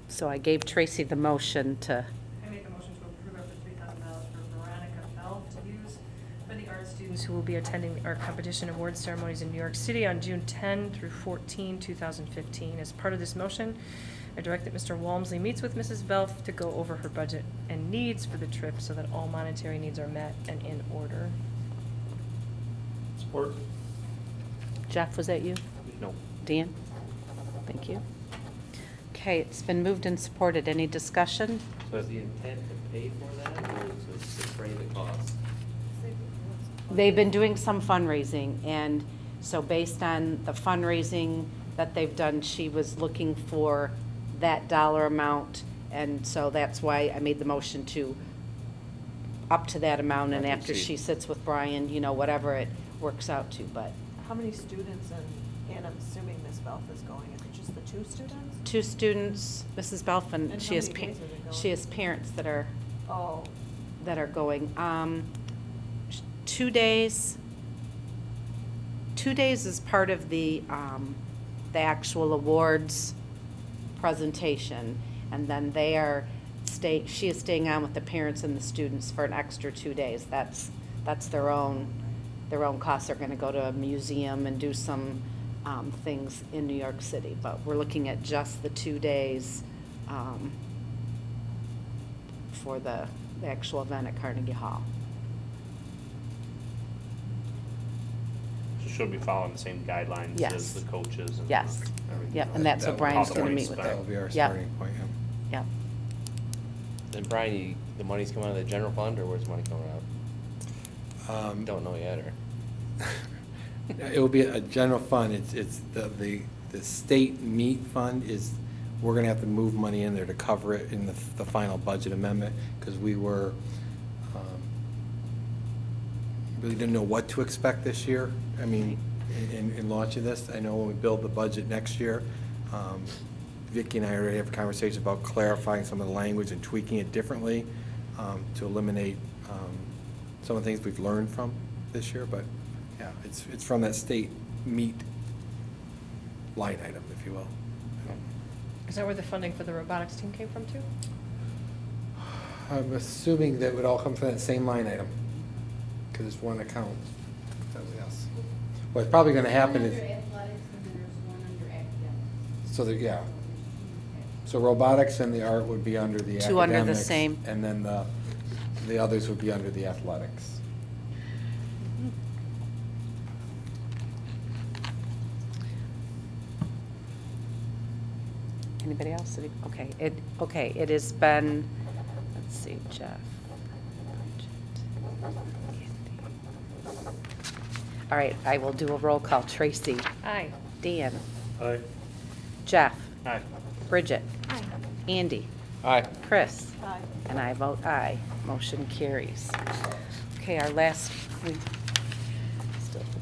So I gave Tracy the motion to. I make a motion to approve up to $3,000 for Veronica Bell to use for the art students Who will be attending the art competition award ceremonies in New York City on June 10 through 14, 2015. As part of this motion, I direct that Mr. Walmsley meets with Mrs. Belf to go over her budget and needs for the trip so that all monetary needs are met and in order. Support. Jeff, was that you? No. Dan? Thank you. Okay, it's been moved and supported. Any discussion? So is the intent to pay for that, or to defray the cost? They've been doing some fundraising, and so based on the fundraising that they've done, she was looking for that dollar amount, and so that's why I made the motion to up to that amount, and I can after see. she sits with Brian, whatever it works out to, but How many students, and I'm assuming Ms. Belf is going, is it just the 2 students? 2 students, Mrs. Belfin, And she how has, many days are they going? she has parents that are Oh, going. 2 days. 2 days is part of the actual awards presentation, and then she is staying on with the parents and the students for an extra 2 days. That's their own costs. They're going to go to a museum and do some things in New York City, but we're looking at just the 2 days for the actual event at Carnegie Hall. So she'll be following the same guidelines Yes. as the coaches and Yes. everything. Yep, and that's what Brian's How the going to money's meet with spent. her. That will be our Yep. starting point, yeah. Yep. Then Brian, the money's coming out of the general fund, or where's the money coming out? Don't know yet, or? It will be a general fund. It's the state meat fund is, we're gonna have to move money in there to cover it in the final budget amendment, because we were, really didn't know what to expect this year. I mean, in launching this, I know when we build the budget next year, Vicki and I already have a conversation about clarifying some of the language and tweaking it differently, to eliminate, some of the things we've learned from this year, but, yeah, it's from that state meat line item, if you will. Is that where the funding for the robotics team came from too? I'm assuming that would all come from that same line item, because it's one account. So, yes. What's probably gonna happen is. So, yeah. So robotics and the art would be under the academics. 2 under the same. And then the others would be under the athletics. Anybody else? Okay, it has been, let's see, Jeff. All right, I will do a roll call. Tracy? Aye. Dan? Aye. Jeff? Aye. Bridget? Aye. Andy? Aye. Chris? Aye. And I vote aye. Motion carries. Okay, our last,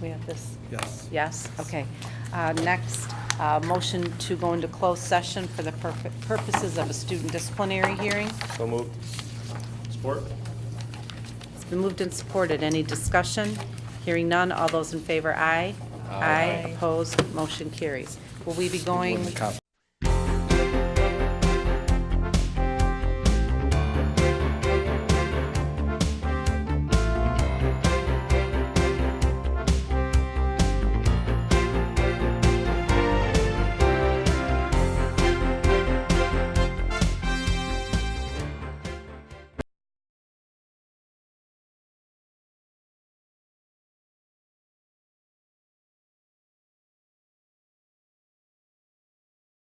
we have this? Yes. Yes, okay. Next, motion to go into closed session for the purposes of a student disciplinary hearing. So moved. Support? It's been moved and supported. Any discussion? Hearing none. All those in favor, aye. Aye. Opposed, motion carries. Will we be going? The cop